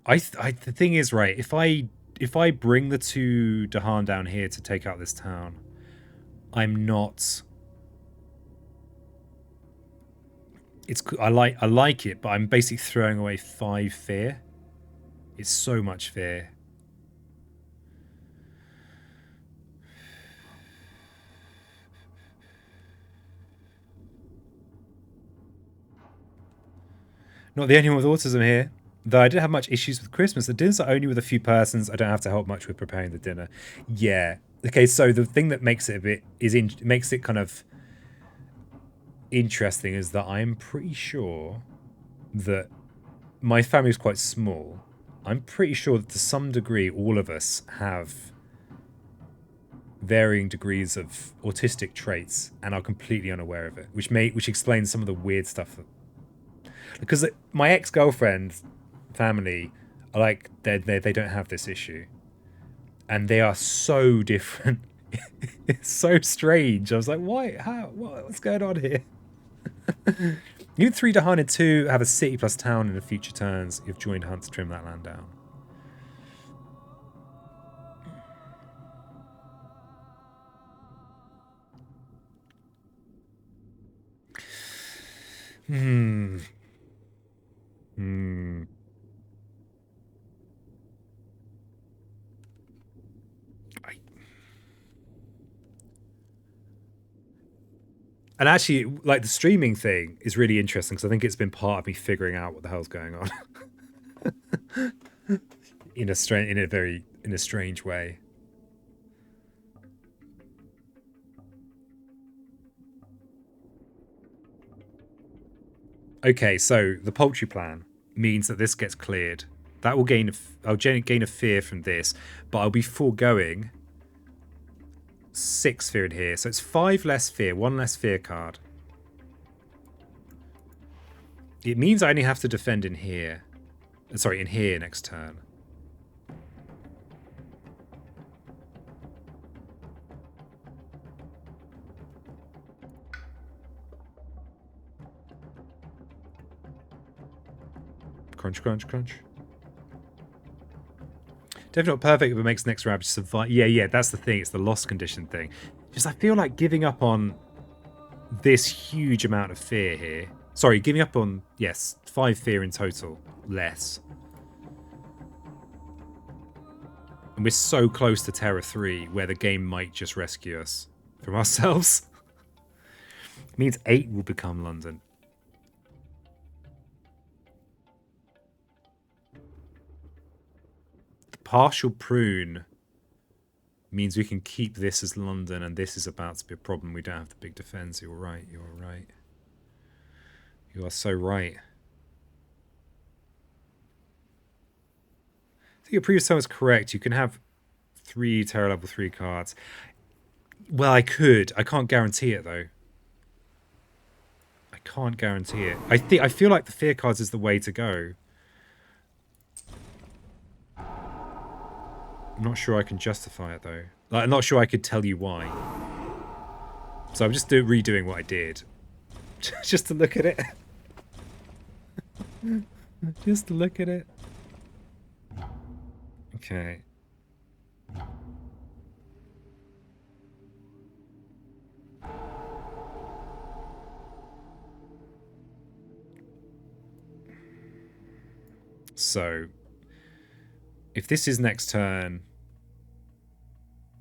The thing is, right, if I bring the 2 Dahan down here to take out this town, I'm not. I like it, but I'm basically throwing away 5 fear. It's so much fear. Not the only one with autism here. Though I didn't have much issues with Christmas. The dinners are only with a few persons. I don't have to help much with preparing the dinner. Yeah. Okay, so the thing that makes it makes it kind of interesting is that I'm pretty sure that my family is quite small. I'm pretty sure that to some degree all of us have varying degrees of autistic traits and are completely unaware of it, which explains some of the weird stuff that, because my ex-girlfriend family are like they don't have this issue, and they are so different. It's so strange. I was like, why? How? What's going on here? You 3 to hunt and 2 have a city plus town in the future turns. You've joined hunt to trim that land down. And actually, like, the streaming thing is really interesting because I think it's been part of me figuring out what the hell's going on in a strange way. Okay, so the poultry plan means that this gets cleared. That will gain. I'll gain a fear from this, but I'll be foregoing 6 fear in here. So it's 5 less fear, 1 less fear card. It means I only have to defend in here. Sorry, in here next turn. Crunch, crunch, crunch. Definitely not perfect if it makes next round survive. Yeah, that's the thing. It's the loss condition thing. Just I feel like giving up on this huge amount of fear here. Sorry, giving up on, yes, 5 fear in total. Less. And we're so close to Terror 3 where the game might just rescue us from ourselves. It means 8 will become London. Partial prune means we can keep this as London, and this is about to be a problem. We don't have the big defense. You're right. You're right. You are so right. I think your previous time was correct. You can have 3 Terror level 3 cards. Well, I could. I can't guarantee it though. I can't guarantee it. I feel like the fear cards is the way to go. I'm not sure I can justify it though. Like, I'm not sure I could tell you why. So I'm just redoing what I did. Just to look at it. Just to look at it. Okay. So if this is next turn,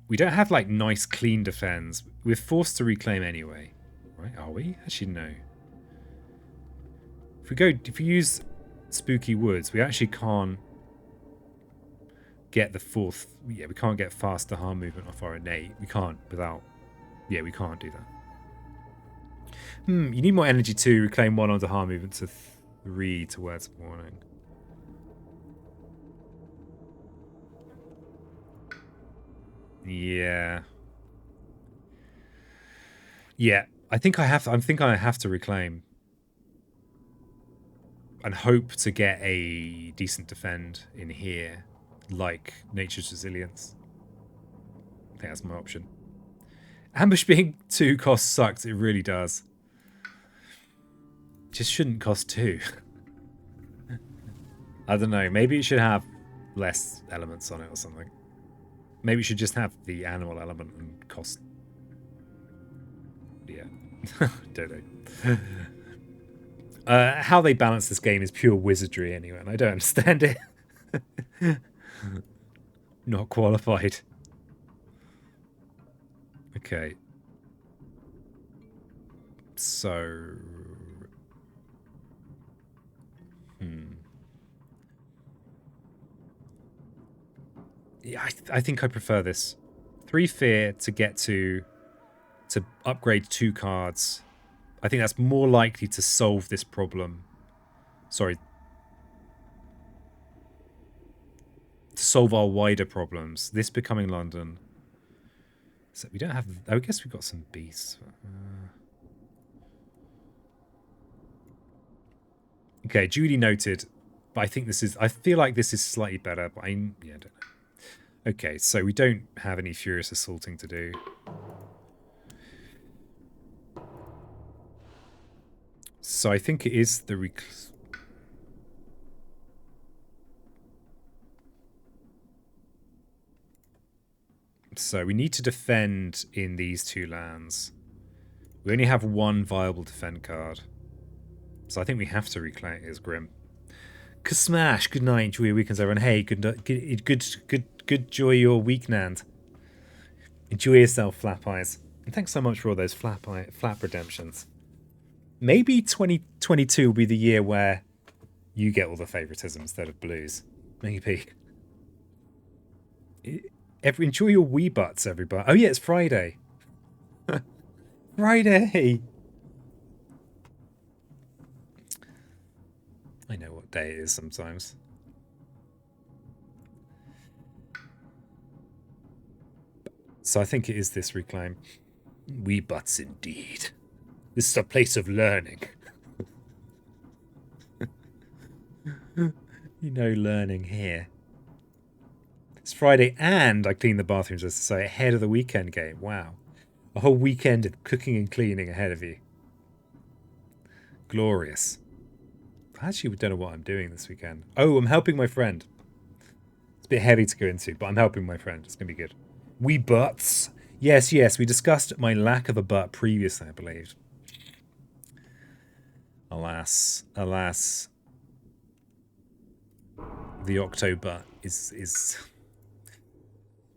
we don't have like nice clean defense. We're forced to reclaim anyway, right? Are we? Actually, no. If we use Spooky Woods, we actually can't get the 4th. Yeah, we can't get faster harm movement off our innate. We can't without. Yeah, we can't do that. You need more energy to reclaim 1 onto harm movement to 3 to words of warning. Yeah. Yeah, I think I have to reclaim and hope to get a decent defend in here, like Nature's Resilience. I think that's my option. Ambush being 2 cost sucks. It really does. Just shouldn't cost 2. I don't know. Maybe it should have less elements on it or something. Maybe it should just have the animal element and cost. Yeah. Don't know. How they balance this game is pure wizardry anyway, and I don't understand it. Not qualified. Okay. So... Yeah, I think I prefer this. 3 fear to get to upgrade 2 cards. I think that's more likely to solve this problem. Sorry. To solve our wider problems. This becoming London. So we don't have... I guess we've got some beasts. Okay, duly noted. But I think this is... I feel like this is slightly better, but I don't know. Okay, so we don't have any Furious Assaulting to do. So I think it is the... So we need to defend in these 2 lands. We only have 1 viable defend card. So I think we have to reclaim it as Grim. Smash, good night, enjoy your weekends everyone. Hey, good joy your week, Nand. Enjoy yourself, Flap Eyes. And thanks so much for all those flap redemptions. Maybe 2022 will be the year where you get all the favoritism instead of blues. Maybe. Enjoy your wee butts, everybody. Oh yeah, it's Friday. Friday. day it is sometimes. So I think it is this reclaim. Wee butts indeed. This is a place of learning. You know, learning here. It's Friday and I cleaned the bathrooms, as I say, ahead of the weekend game. Wow. A whole weekend of cooking and cleaning ahead of you. Glorious. I actually don't know what I'm doing this weekend. Oh, I'm helping my friend. It's a bit heavy to go into, but I'm helping my friend. It's going to be good. Wee butts. Yes, yes, we discussed my lack of a butt previously, I believe. Alas, alas. The Octobutt is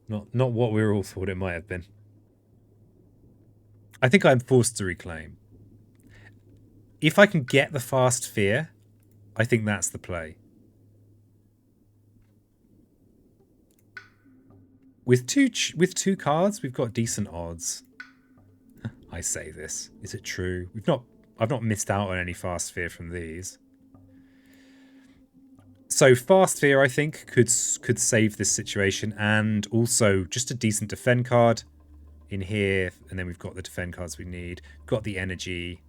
not what we all thought it might have been. I think I'm forced to reclaim. If I can get the fast fear, I think that's the play. With two cards, we've got decent odds. I say this. Is it true? I've not missed out on any fast fear from these. So fast fear, I think, could save this situation, and also just a decent defend card in here, and then we've got the defend cards we need. We've got the energy.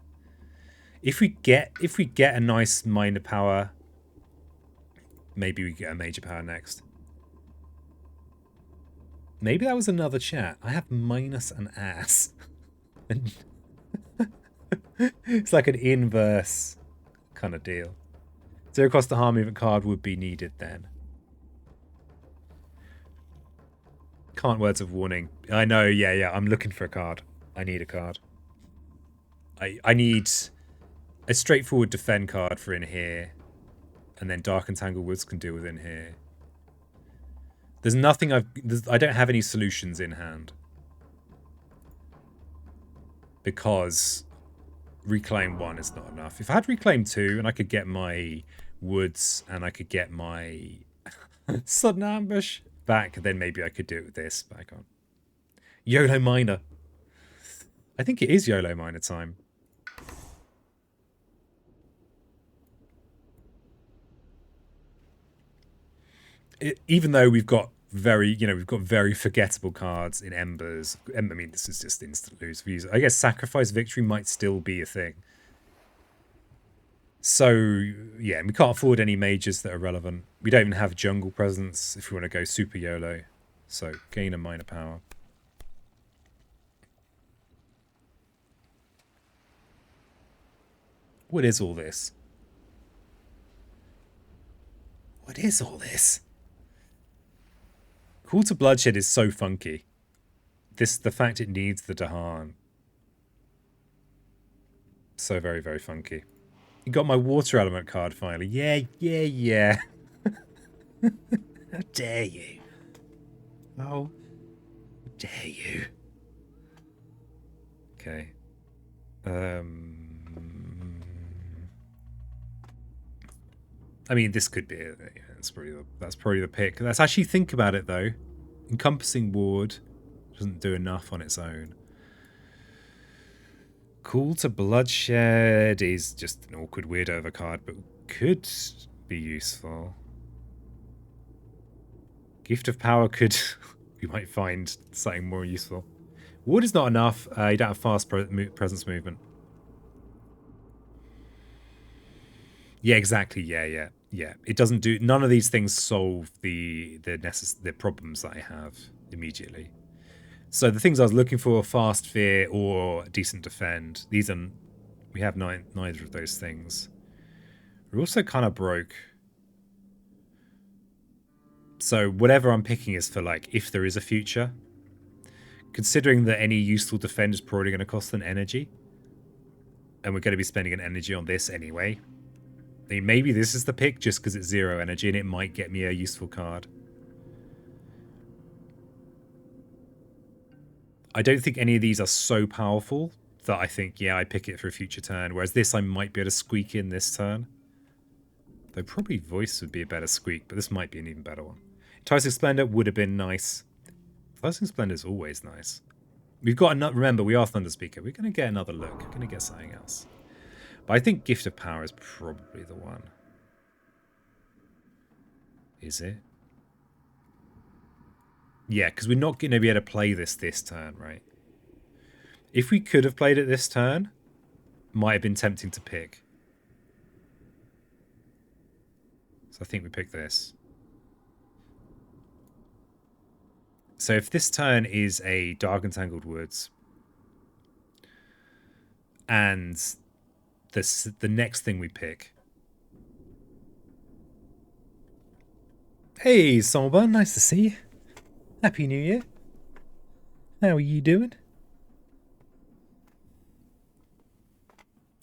If we get a nice minor power, maybe we get a major power next. Maybe that was another chat. I have minus an ass. It's like an inverse kind of deal. 0 cost to harm movement card would be needed then. Can't words of warning. I know, yeah. I'm looking for a card. I need a card. I need a straightforward defend card for in here. And then Dark and Tangled Woods can deal with in here. There's nothing I don't have any solutions in hand. Because Reclaim 1 is not enough. If I had Reclaim 2 and I could get my Woods and I could get my Sudden Ambush back, then maybe I could do it with this, but I can't. YOLO Miner. I think it is YOLO Miner time. Even though we've got very forgettable cards in Embers. I mean, this is just instant lose views. I guess Sacrifice Victory might still be a thing. So, yeah, we can't afford any majors that are relevant. We don't even have Jungle Presence if we want to go super YOLO. So, gain a minor power. What is all this? What is all this? Call to Bloodshed is so funky. The fact it needs the Dahan. So very, very funky. You got my water element card finally. Yeah. How dare you? Oh. How dare you? Okay. I mean, this could be it. Yeah, that's probably the pick. Let's actually think about it, though. Encompassing Ward doesn't do enough on its own. Call to Bloodshed is just an awkward weirdo of a card, but could be useful. Gift of Power could... we might find something more useful. Ward is not enough. You don't have fast presence movement. Yeah, exactly. Yeah. It doesn't do... None of these things solve the problems that I have immediately. So the things I was looking for, fast fear or decent defend, these are... We have neither of those things. We're also kind of broke. So whatever I'm picking is for, like, if there is a future. Considering that any useful defend is probably going to cost an energy. And we're going to be spending an energy on this anyway. I mean, maybe this is the pick just because it's 0 energy and it might get me a useful card. I don't think any of these are so powerful that I think, yeah, I pick it for a future turn. Whereas this, I might be able to squeak in this turn. Though probably Voice would be a better squeak, but this might be an even better one. Enticing Splendor would have been nice. Enticing Splendor is always nice. We've got another... Remember, we are Thunderspeaker. We're going to get another look. We're going to get something else. But I think Gift of Power is probably the one. Is it? Yeah, because we're not going to be able to play this turn, right? If we could have played it this turn, might have been tempting to pick. So I think we pick this. So if this turn is a Dark and Tangled Woods, and the next thing we pick. Hey, Solburn, nice to see you. Happy New Year. How are you doing?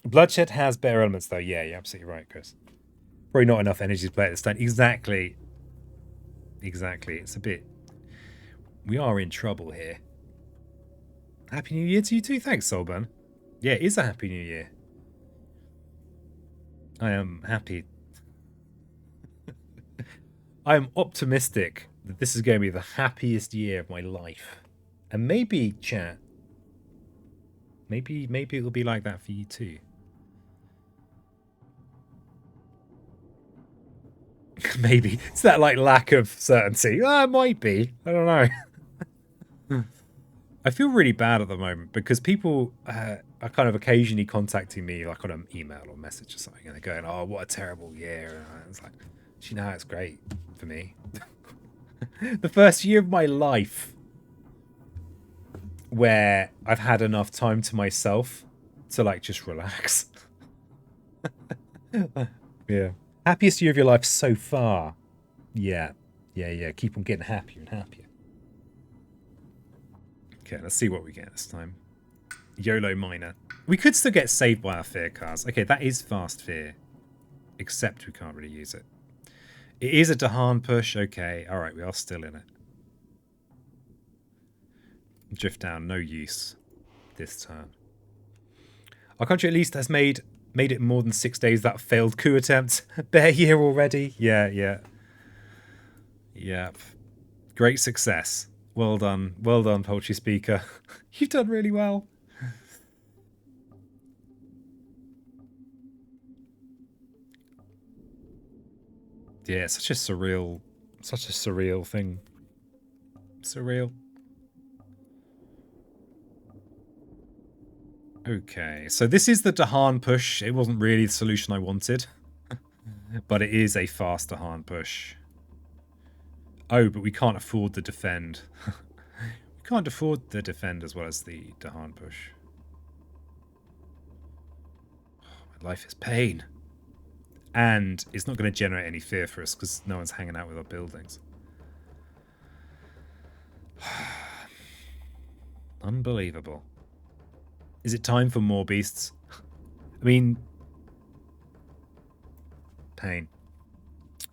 Bloodshed has better elements, though. Yeah, you're absolutely right, Chris. Probably not enough energy to play at this time. Exactly. Exactly. It's a bit... We are in trouble here. Happy New Year to you too. Thanks, Solburn. Yeah, it is a Happy New Year. I am happy. I am optimistic that this is going to be the happiest year of my life. And maybe, chat, maybe it'll be like that for you too. Maybe. It's that like lack of certainty. It might be. I don't know. I feel really bad at the moment because people are kind of occasionally contacting me like on an email or message or something, and they're going, "Oh, what a terrible year!" And it's like, do you know how it's great for me? The first year of my life where I've had enough time to myself to like just relax. Yeah, happiest year of your life so far. Yeah. Keep on getting happier and happier. Okay, let's see what we get this time. YOLO Miner. We could still get saved by our fear cards. Okay, that is fast fear. Except we can't really use it. It is a Dahan push. Okay, alright, we are still in it. Drift down, no use this turn. Our country at least has made it more than 6 days that failed coup attempt. Bear year already. Yeah. Great success. Well done, Poultry Speaker. You've done really well. Yeah, such a surreal thing. Surreal. Okay, so this is the Dahan push. It wasn't really the solution I wanted, but it is a fast Dahan push. Oh, but we can't afford the defend. We can't afford the defend as well as the Dahan push. Oh, my life is pain. And it's not going to generate any fear for us because no one's hanging out with our buildings. Unbelievable. Is it time for more beasts? I mean... Pain.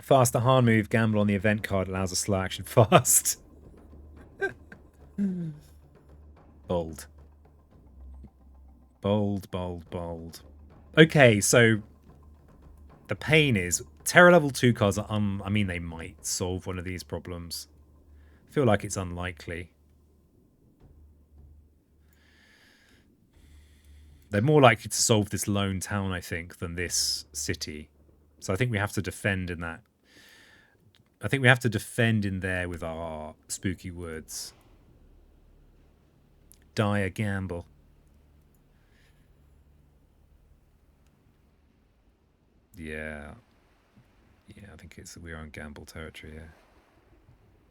Fast Dahan move, gamble on the event card, allows a slow action fast. Bold. Bold. Okay, so the pain is Terror level 2 cards are I mean, they might solve one of these problems. I feel like it's unlikely. They're more likely to solve this lone town, I think, than this city. So I think we have to defend in that. I think we have to defend in there with our spooky words. Dire gamble. Yeah. Yeah, I think we're on gamble territory, yeah.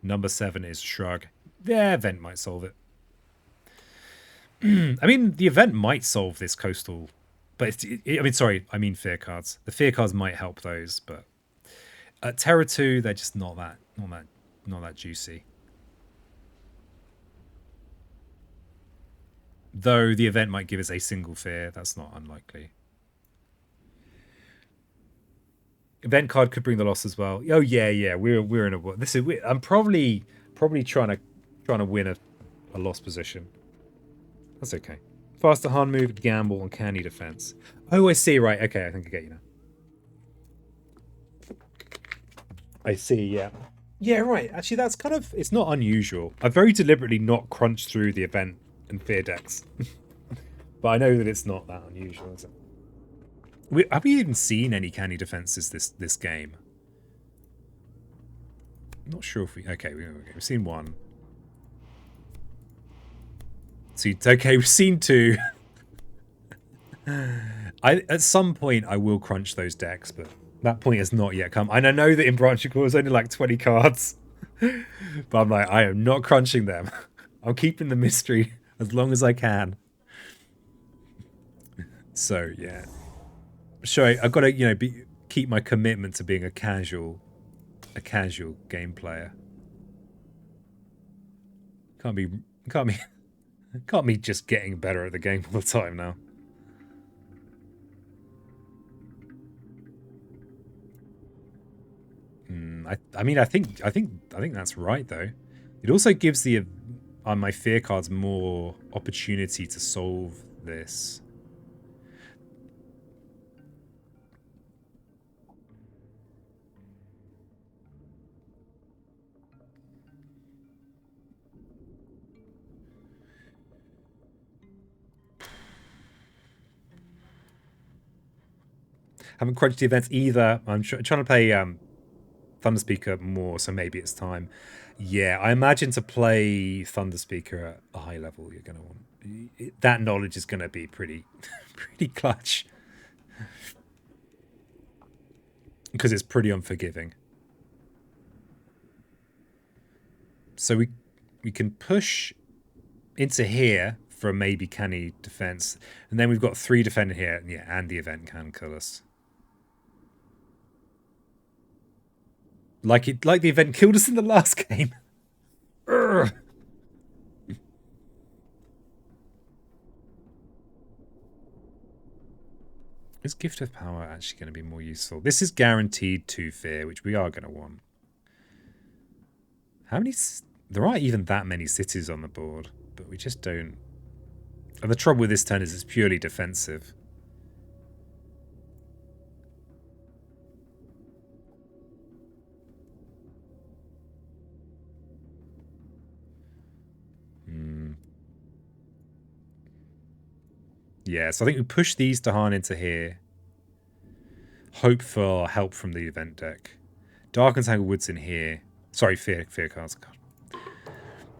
Number 7 is shrug. The event might solve it. I mean, the event might solve this coastal, but I mean fear cards. The fear cards might help those, but at Terror 2, they're just not that juicy. Though the event might give us a single fear, that's not unlikely. Event card could bring the loss as well. Oh yeah, we're in a I'm probably trying to win a loss position. That's okay. Faster hand move, gamble, and canny defense. Oh, I see. Right. Okay, I think I get you now. I see. Yeah. Yeah. Right. Actually, that's kind of. It's not unusual. I've very deliberately not crunched through the event and fear decks, but I know that it's not that unusual, is it? Have we even seen any canny defenses this game? Not sure if we... Okay, we've seen one. See, okay, we've seen two. At some point, I will crunch those decks, but that point has not yet come. And I know that in Branching Core, there's only like 20 cards. But I'm like, I am not crunching them. I'm keeping the mystery as long as I can. So, yeah. So I've got to, keep my commitment to being a casual game player. Can't be just getting better at the game all the time now. I think that's right though. It also gives my fear cards more opportunity to solve this. Haven't crunched the events either. I'm trying to play Thunderspeaker more, so maybe it's time. Yeah, I imagine to play Thunderspeaker at a high level, you're going to want... That knowledge is going to be pretty clutch. Because it's pretty unforgiving. So we can push into here for a maybe canny defense. And then we've got 3 defending here. Yeah, and the event can kill us. Like the event killed us in the last game. Is Gift of Power actually going to be more useful? This is guaranteed 2 fear, which we are going to want. How many... There aren't even that many cities on the board, but we just don't... And the trouble with this turn is it's purely defensive. Yeah, so I think we push these Dahan into here. Hope for help from the event deck. Dark and Tangled Woods in here. Sorry, fear cards. God.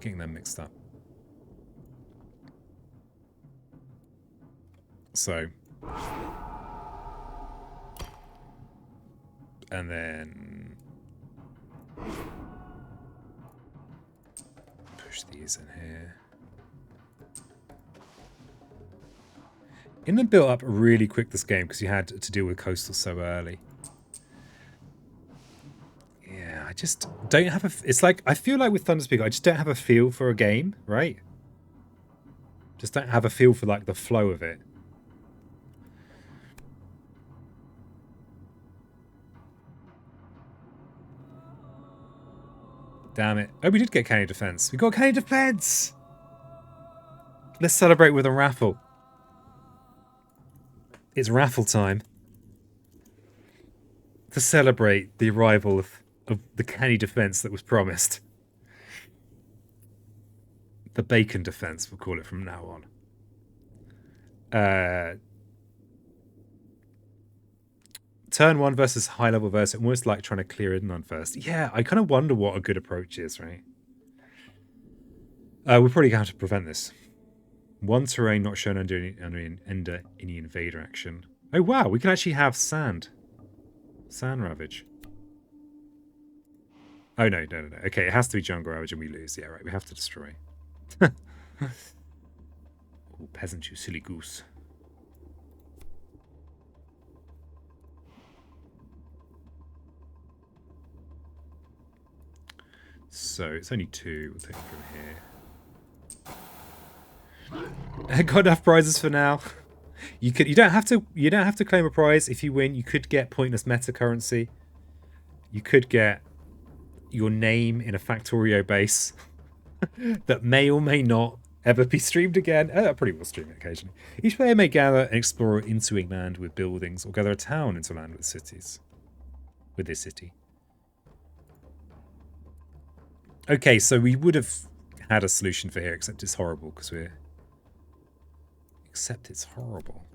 Getting them mixed up. So. And then push these in here. Inland built up really quick this game because you had to deal with coastal so early. Yeah, I just don't have a... It's like, I feel like with Thunderspeaker, I just don't have a feel for a game, right? Just don't have a feel for, like, the flow of it. Damn it. Oh, we did get Canny Defense. We got Canny Defense! Let's celebrate with a raffle. It's raffle time. To celebrate the arrival of the canny defense that was promised. The bacon defense, we'll call it from now on. Turn 1 versus high level versus almost like trying to clear it on first. Yeah, I kind of wonder what a good approach is, right? We're probably going to have to prevent this. 1 terrain not shown under any invader action. Oh wow, we can actually have sand. Sand Ravage. Oh no. Okay, it has to be Jungle Ravage and we lose. Yeah, right, we have to destroy. Oh, peasant, you silly goose. So it's only 2. We'll take it from here. Got enough prizes for now. You don't have to claim a prize if you win. You could get pointless meta currency. You could get your name in a Factorio base that may or may not ever be streamed again. I probably will stream it occasionally. Each player may gather an explorer into a land with buildings, or gather a town into land with cities. With this city. Okay, so we would have had a solution for here, except it's horrible because we're... Except it's horrible.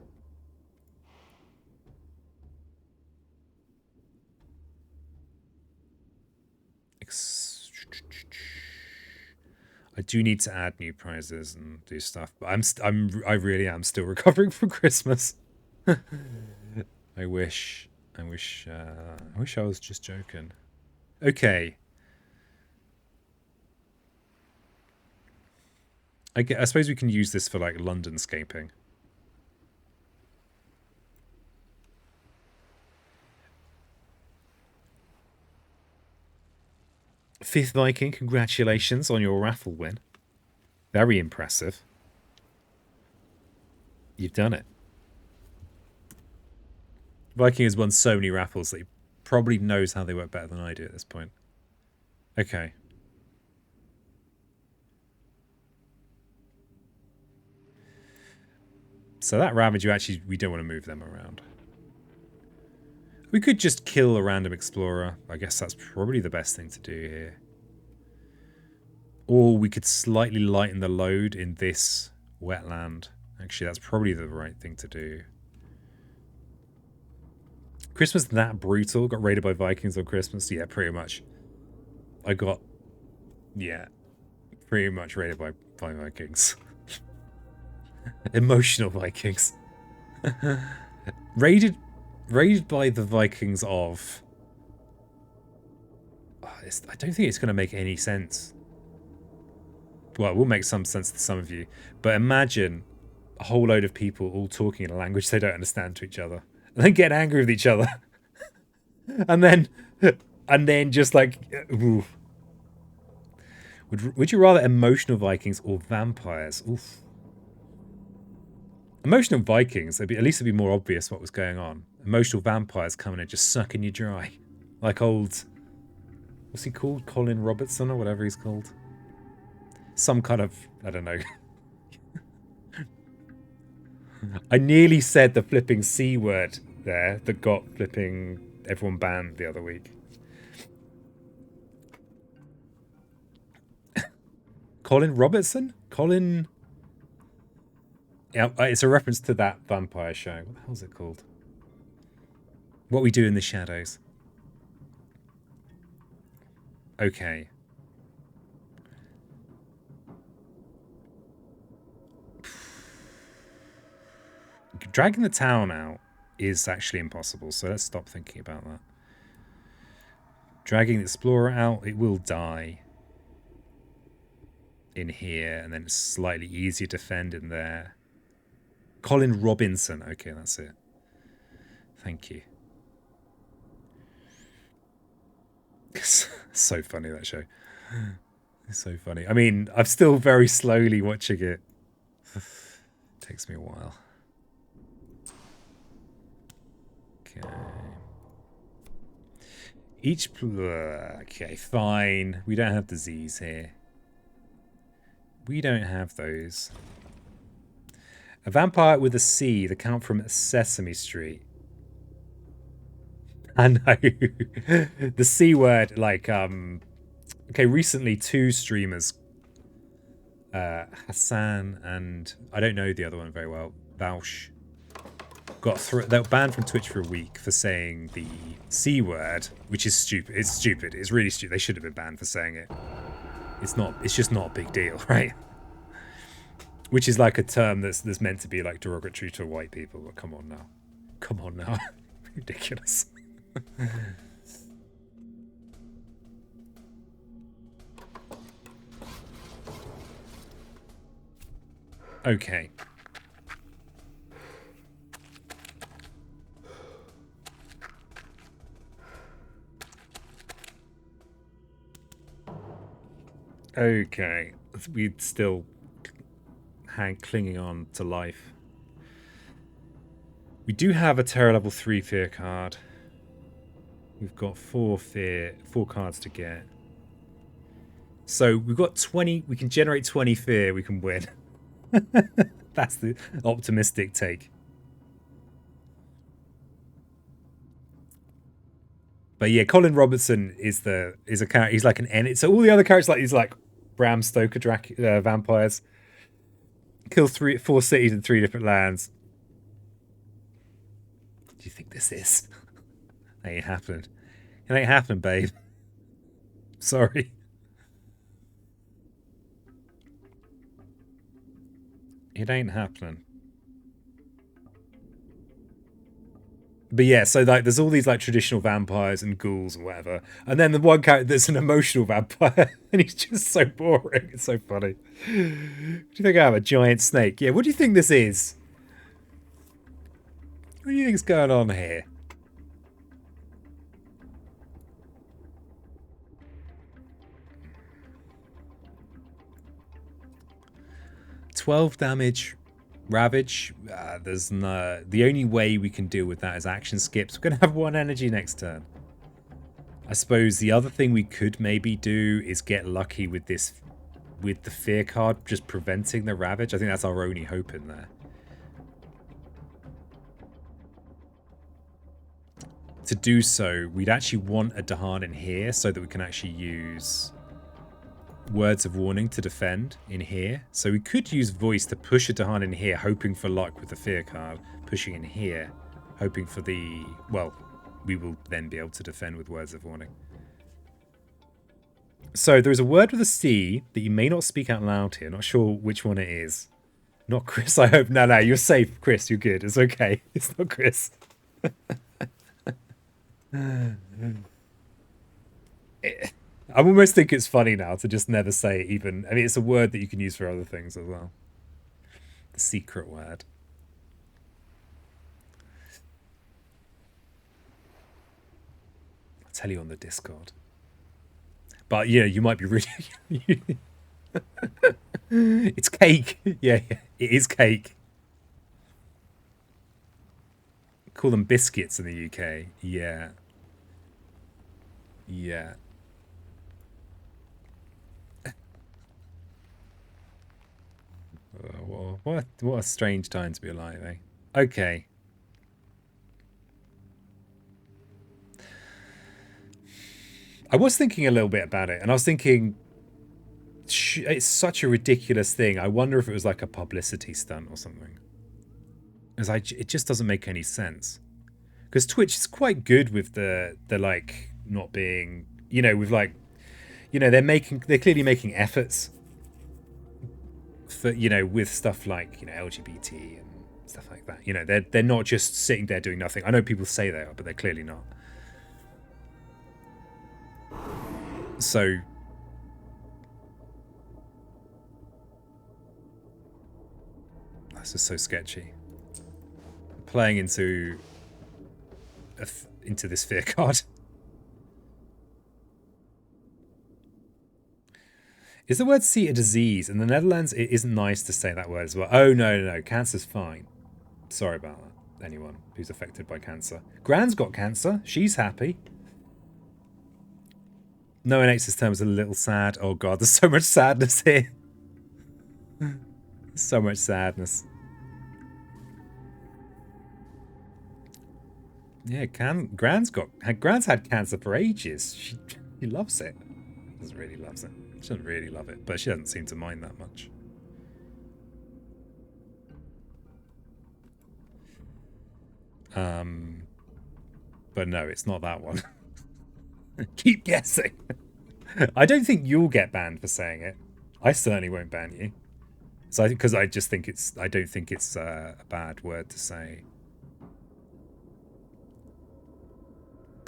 I do need to add new prizes and do stuff, but I really am still recovering from Christmas. I wish I was just joking. Okay. I suppose we can use this for like Londonscaping. Fifth Viking, congratulations on your raffle win. Very impressive. You've done it. Viking has won so many raffles that he probably knows how they work better than I do at this point. Okay. So that Ravager, actually, we don't want to move them around. We could just kill a random explorer. I guess that's probably the best thing to do here. Or we could slightly lighten the load in this wetland. Actually, that's probably the right thing to do. Christmas that brutal? Got raided by Vikings on Christmas? Yeah, pretty much. I got... Yeah. Pretty much raided by Vikings. Emotional Vikings. raided by the Vikings of... Oh, I don't think it's going to make any sense. Well, it will make some sense to some of you. But imagine a whole load of people all talking in a language they don't understand to each other. And then get angry with each other. and then just like... Ooh. Would you rather emotional Vikings or vampires? Oof. Emotional Vikings, at least it'd be more obvious what was going on. Emotional vampires coming and just sucking you dry. Like old... What's he called? Colin Robertson or whatever he's called. Some kind of... I don't know. I nearly said the flipping C word there that got flipping everyone banned the other week. Colin Robertson? Colin... Yeah, it's a reference to that vampire show. What the hell's it called? What We Do in the Shadows. Okay. Dragging the town out is actually impossible, so let's stop thinking about that. Dragging the explorer out, it will die in here, and then it's slightly easier to defend in there. Colin Robinson. Okay, that's it. Thank you. It's so funny, that show. It's so funny. I mean, I'm still very slowly watching it. Takes me a while. Okay. Okay, fine. We don't have disease here. We don't have those. A vampire with a C, the count from Sesame Street. I know. The C word, like, okay, recently 2 streamers, Hassan and, I don't know the other one very well, Bausch, they were banned from Twitch for a week for saying the C word, which is stupid. It's stupid. It's really stupid. They should have been banned for saying it. It's just not a big deal, right? Which is like a term that's meant to be like derogatory to white people. But come on now. Come on now. Ridiculous. Okay. Okay. We'd still clinging on to life. We do have a Terror level 3 fear card. We've got 4 cards to get. So we've got 20. We can generate 20 fear. We can win. That's the optimistic take. But yeah, Colin Robertson is a character. He's like an N. So all the other characters, like he's like Bram Stoker vampires. Kill 4 cities in 3 different lands. What do you think this is? That ain't happening. It ain't happening, babe. Sorry. It ain't happening. But yeah, so like there's all these like traditional vampires and ghouls and whatever, and then the one character that's an emotional vampire, and he's just so boring. It's so funny. What do you think I have? A giant snake? Yeah, what do you think this is? What do you think's going on here? $12 damage. Ravage, there's no... The only way we can deal with that is action skips. We're going to have 1 energy next turn. I suppose the other thing we could maybe do is get lucky with this, with the fear card just preventing the Ravage. I think that's our only hope in there. To do so, we'd actually want a Dahan in here so that we can actually use words of warning to defend in here. So we could use voice to push a Dahan in here, hoping for luck with the fear card, pushing in here, hoping for the... Well, we will then be able to defend with words of warning. So there is a word with a C that you may not speak out loud here. Not sure which one it is. Not Chris, I hope. No, you're safe, Chris. You're good. It's okay. It's not Chris. I almost think it's funny now to just never say it even. I mean, it's a word that you can use for other things as well. The secret word. I'll tell you on the Discord. But, yeah, you might be really... It's cake. Yeah, it is cake. Call them biscuits in the UK. Yeah. Yeah. What a strange time to be alive, eh? Okay. I was thinking a little bit about it, and I was thinking, it's such a ridiculous thing. I wonder if it was like a publicity stunt or something. Because it just doesn't make any sense. Because Twitch is quite good with the like not being, you know, with like, you know, they're clearly making efforts for, you know, with stuff like, you know, LGBT and stuff like that. You know, they're not just sitting there doing nothing. I know people say they are, but they're clearly not. So that's just so sketchy. Playing into this fear card. Is the word C a disease? In the Netherlands, it isn't nice to say that word as well. Oh, no. Cancer's fine. Sorry about that, anyone who's affected by cancer. Gran's got cancer. She's happy. No one hates this term is a little sad. Oh, God, there's so much sadness here. So much sadness. Yeah, Gran's had cancer for ages. She loves it. Doesn't really loves it. She doesn't really love it, but she doesn't seem to mind that much. But no, it's not that one. Keep guessing. I don't think you'll get banned for saying it. I certainly won't ban you. So because I just think I don't think it's a bad word to say.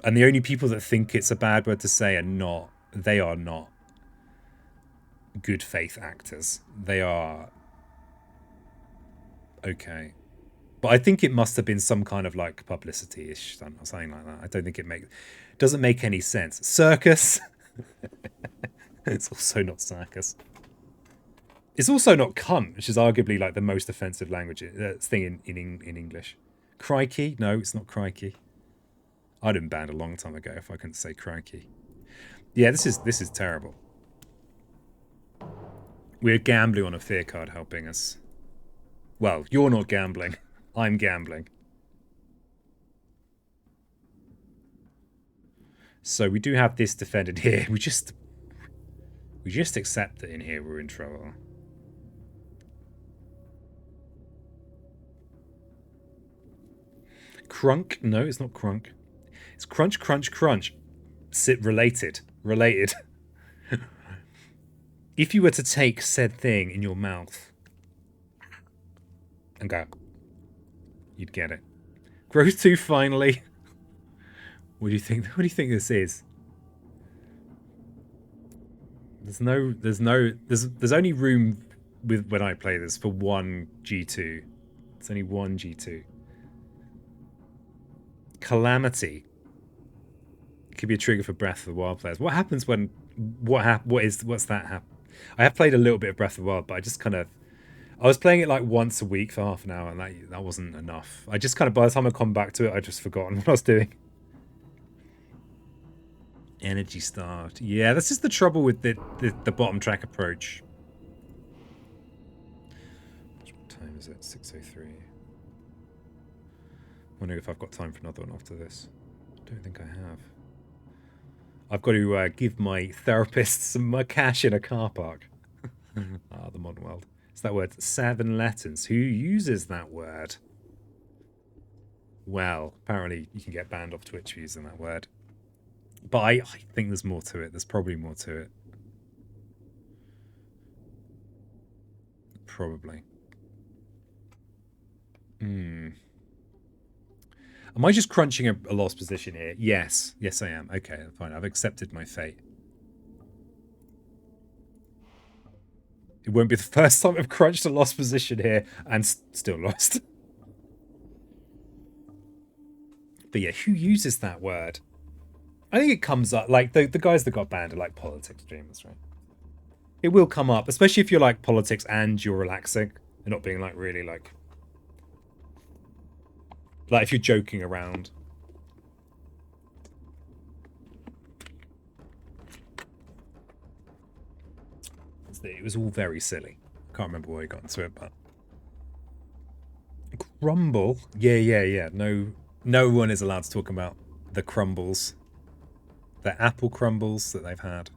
And the only people that think it's a bad word to say are not good faith actors. They are okay. But I think it must have been some kind of like publicity-ish stunt or something like that. I don't think doesn't make any sense. Circus. It's also not circus. It's also not cunt, which is arguably like the most offensive language thing in English. Crikey? No, it's not crikey. I'd have been banned a long time ago if I couldn't say crikey. Yeah, this is terrible. We're gambling on a fear card helping us. Well, you're not gambling. I'm gambling. So we do have this defended here. We just accept that in here we're in trouble. Crunk? No, it's not crunk. It's crunch, crunch, crunch. Related. If you were to take said thing in your mouth, and go. You'd get it. Growth 2 finally. What do you think? What do you think this is? There's only room with when I play this for one G2. It's only one G2. Calamity. Could be a trigger for Breath of the Wild players. What happens when what's that happen? I have played a little bit of Breath of the Wild, but I just kind of I was playing it like once a week for half an hour, and that wasn't enough. I just kind of by the time I come back to it, I just forgotten what I was doing. Energy starved. Yeah, that's just the trouble with the bottom track approach. What time is it? 6:03. Wondering if I've got time for another one after this. I don't think I have. I've got to give my therapist some cash in a car park. The modern world. It's that word, 7 letters. Who uses that word? Well, apparently you can get banned off Twitch for using that word. But I think there's more to it. There's probably more to it. Probably. Am I just crunching a lost position here? Yes. Yes, I am. Okay, fine. I've accepted my fate. It won't be the first time I've crunched a lost position here and still lost. But yeah, who uses that word? I think it comes up, like, the guys that got banned are, like, politics streamers, right? It will come up, especially if you're, like, politics and you're relaxing and not being, like, really, like, if you're joking around. It was all very silly. Can't remember where we got into it, but... Crumble? Yeah. No one is allowed to talk about the crumbles. The apple crumbles that they've had.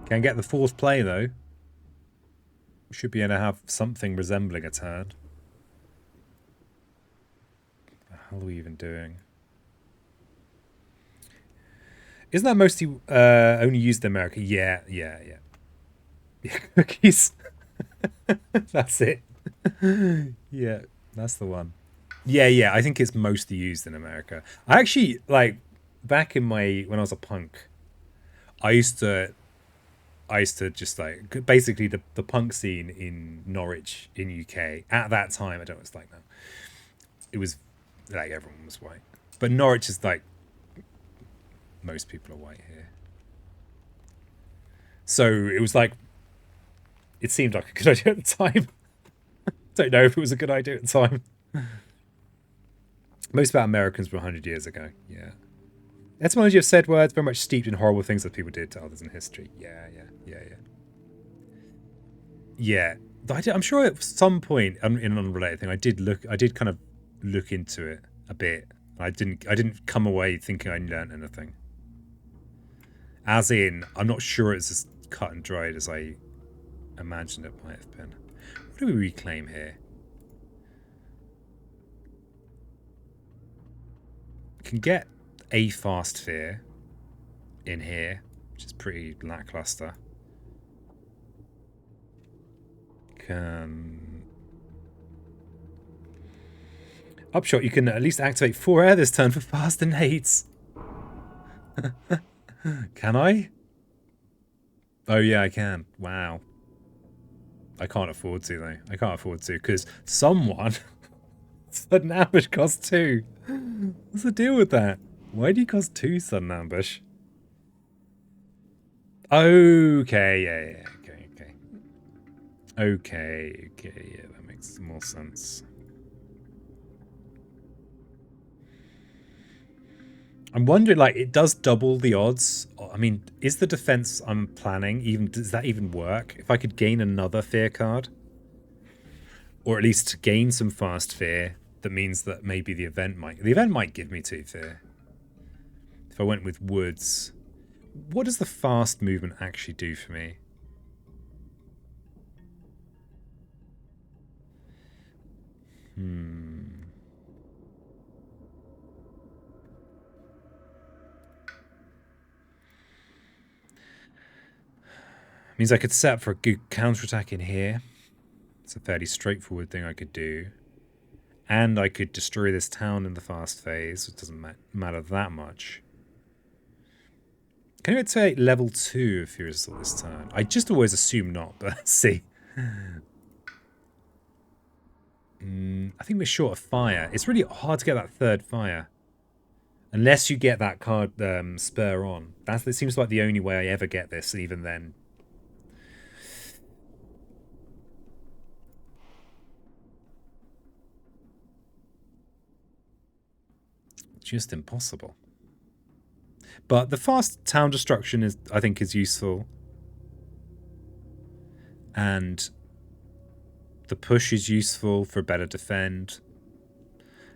Can get the 4th play, though. Should be able to have something resembling a turn. What the hell are we even doing? Isn't that mostly only used in America? Yeah. Cookies. That's it. Yeah, that's the one. Yeah, I think it's mostly used in America. I actually, like, back in when I was a punk, I used to just, like, basically the punk scene in Norwich in UK at that time, I don't know what it's like now. It was like everyone was white, but Norwich is like most people are white here, so it was like it seemed like a good idea at the time. Don't know if it was a good idea at the time. Most about Americans were 100 years ago. Yeah. Etymology of said words very much steeped in horrible things that people did to others in history. Yeah. I'm sure at some point in an unrelated thing, I did kind of look into it a bit. I didn't come away thinking I learned anything. As in, I'm not sure it's as cut and dried as I imagined it might have been. What do we reclaim here? Can get a fast sphere in here, which is pretty lackluster. Can upshot, you can at least activate 4 air this turn for fast and nades. Can I? Oh yeah, I can. Wow. I can't afford to though. I can't afford to because someone sudden ambush costs 2. What's the deal with that? Why do you cost 2 sudden ambush? Okay, yeah, okay, yeah, that makes more sense. I'm wondering, like, it does double the odds. I mean, is the defense I'm planning does that even work? If I could gain another fear card, or at least gain some fast fear, that means that maybe the event might give me 2 fear. If I went with woods, What does the fast movement actually do for me? Means I could set up for a good counterattack in here. It's a fairly straightforward thing I could do. And I could destroy this town in the fast phase. It doesn't matter that much. Can you take level 2 of Furious Assault this turn? I just always assume not, but let's see. I think we're short of fire. It's really hard to get that third fire. Unless you get that card spur on. It seems like the only way I ever get this, even then. Just impossible. But the fast town destruction I think is useful. And the push is useful for better defend.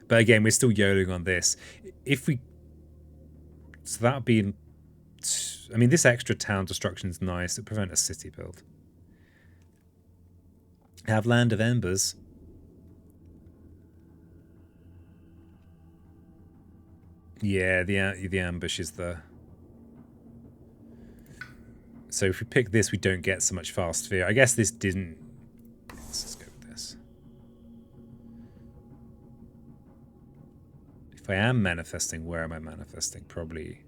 But again, we're still YOLOing on this. So that would be... I mean, this extra town destruction is nice. It prevents a city build. Have Land of Embers. Yeah, the ambush is the... So if we pick this, we don't get so much fast fear. I guess this didn't... Let's just go with this. If I am manifesting, where am I manifesting? Probably...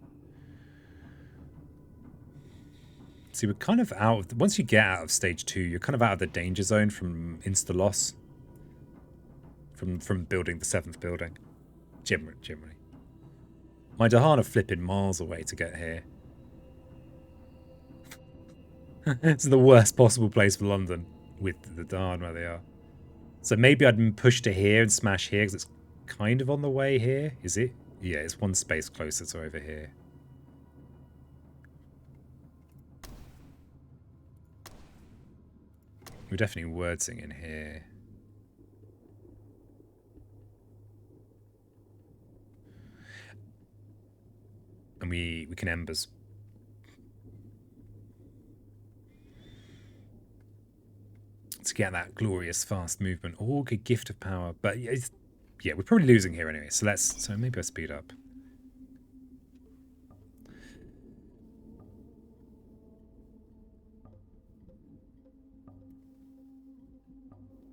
See, we're kind of out of... Once you get out of stage 2, you're kind of out of the danger zone from insta-loss. From building the 7th building. Generally. My Dahan are flipping miles away to get here. It's the worst possible place for London with the Dahan where they are. So maybe I'd push to here and smash here because it's kind of on the way here. Is it? Yeah, it's one space closer to over here. We're definitely wordsing in here. And we can embers. To get that glorious fast movement. Oh, good gift of power. But yeah, we're probably losing here anyway. So maybe I speed up.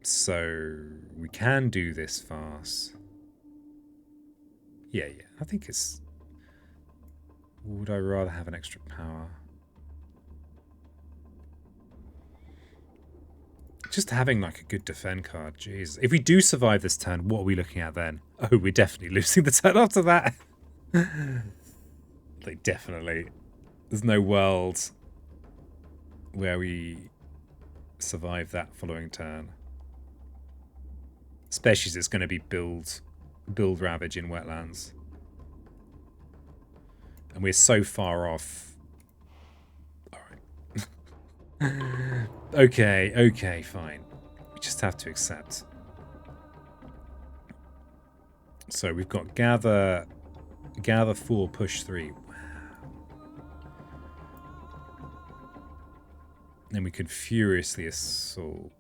So we can do this fast. Yeah. I think it's... Would I rather have an extra power? Just having like a good defend card, jeez. If we do survive this turn, what are we looking at then? Oh, we're definitely losing the turn after that. Like, definitely. There's no world where we survive that following turn. Especially as it's going to be build ravage in wetlands. And we're so far off. Alright. Okay, fine. We just have to accept. So we've got gather 4, push 3. Wow. Then we could furiously assault.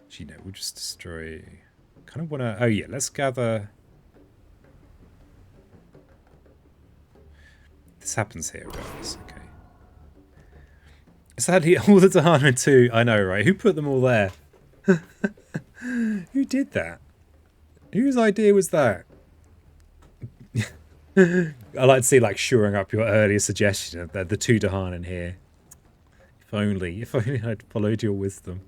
Gee, no, we'll just destroy... Kind of want to... Oh, yeah, let's gather... This happens here, regardless. Okay. Sadly, all the Dahana too. I know, right? Who put them all there? Who did that? Whose idea was that? I like to see, like, shoring up your earlier suggestion of the 2 Dahan in here. If only I'd followed your wisdom.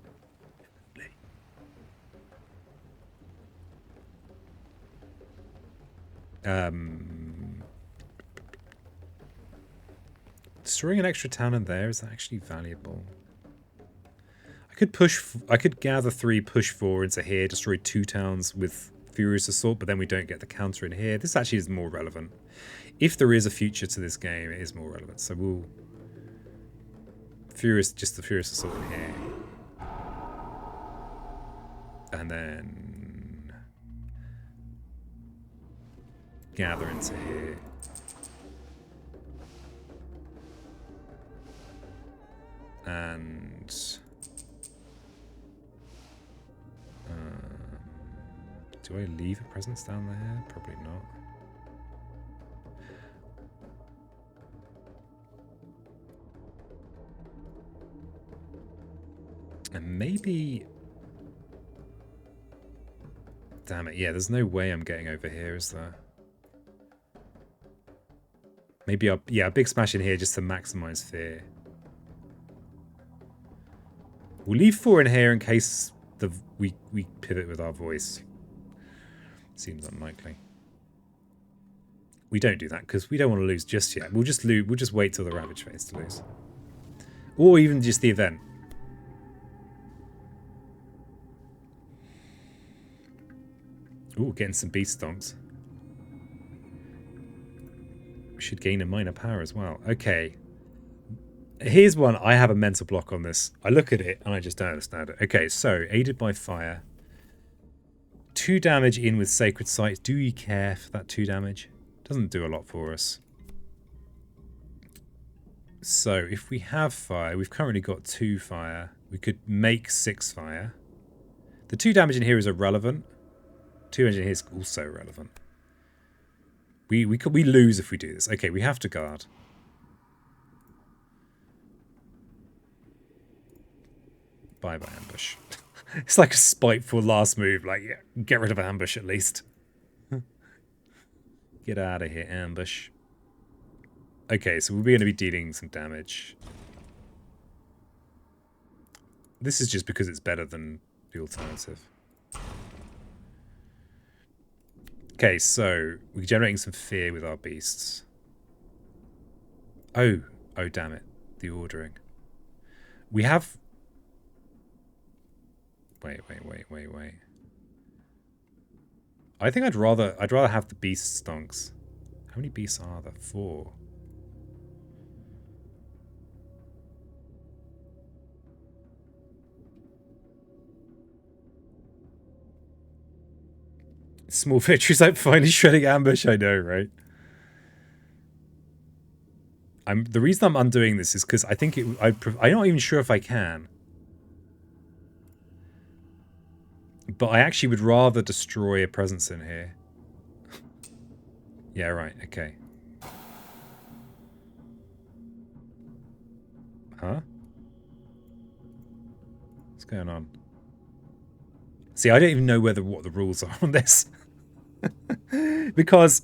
Destroying an extra town in there is actually valuable. I could gather 3, push 4 into here, destroy 2 towns with Furious Assault, but then we don't get the counter in here. This actually is more relevant. If there is a future to this game, it is more relevant. So we'll... just the Furious Assault in here. and then gather into here. And do I leave a presence down there? Probably not. And maybe... Damn it, yeah, there's no way I'm getting over here, is there? Maybe a big smash in here just to maximize fear. We'll leave 4 in here in case we pivot with our voice. Seems unlikely. We don't do that because we don't want to lose just yet. We'll just wait till the Ravage phase to lose. Or even just the event. Ooh, getting some beast stonks. We should gain a minor power as well. Okay. Here's one. I have a mental block on this. I look at it and I just don't understand it. Okay, so aided by fire. 2 damage in with sacred sites. Do you care for that 2 damage? Doesn't do a lot for us. So if we have fire, we've currently got 2 fire. We could make 6 fire. The 2 damage in here is irrelevant. 2 damage in here is also irrelevant. We lose if we do this. Okay, we have to guard. Bye-bye ambush. It's like a spiteful last move. Like, yeah, get rid of ambush at least. Get out of here, ambush. Okay, so we're going to be dealing some damage. This is just because it's better than the alternative. Okay, so we're generating some fear with our beasts. Oh damn it. The ordering. We have... Wait. I think I'd rather have the beast stonks. How many beasts are there? 4. Small victories like finally shredding ambush. I know, right? The reason I'm undoing this is because I think I'm not even sure if I can. But I actually would rather destroy a presence in here. Yeah, right, okay. Huh? What's going on? See, I don't even know what the rules are on this. Because...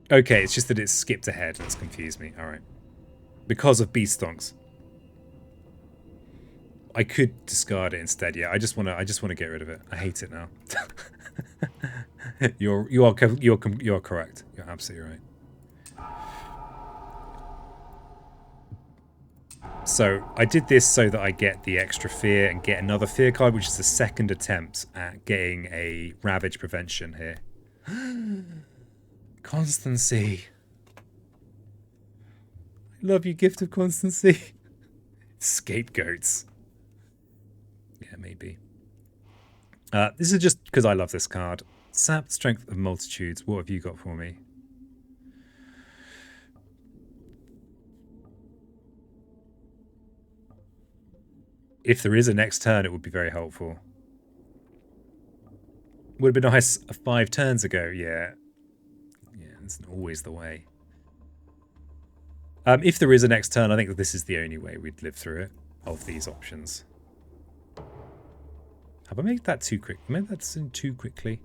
Okay, it's just that it's skipped ahead. That's confused me. All right. Because of beast stonks. I could discard it instead. Yeah, I just want to get rid of it. I hate it now. You are correct. You're absolutely right. So I did this so that I get the extra fear and get another fear card, which is the second attempt at getting a ravage prevention here. Constancy. I love you, gift of constancy. Scapegoats. Yeah, maybe. This is just because I love this card. Sap strength of multitudes. What have you got for me? If there is a next turn, it would be very helpful. Would have been nice 5 turns ago, yeah. Yeah, it's always the way. If there is a next turn, I think that this is the only way we'd live through it, of these options. Have I made that too quick? I made that too quickly.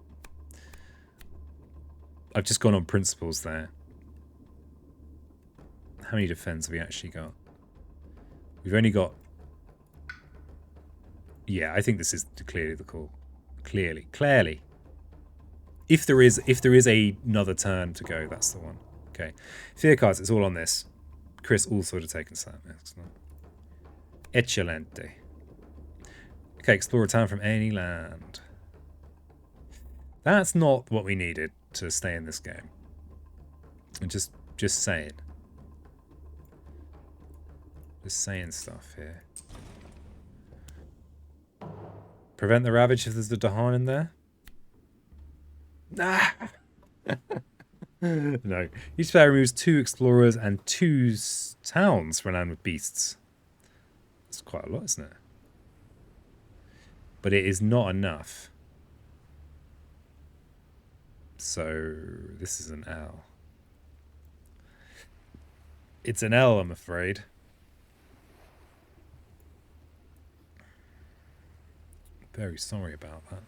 I've just gone on principles there. How many defense have we actually got? We've only got... Yeah, I think this is clearly the call. Clearly. If there is another turn to go, that's the one. Okay. Fear cards, it's all on this. Chris also would have taken some. Excellent. Excelente. Okay, explore a town from any land. That's not what we needed. to stay in this game. And just saying. Just saying stuff here. Prevent the ravage if there's the Dahan in there? Nah! No. Each player removes 2 explorers and 2 towns for an land with beasts. That's quite a lot, isn't it? But it is not enough. So this is an L. It's an L, I'm afraid. Very sorry about that.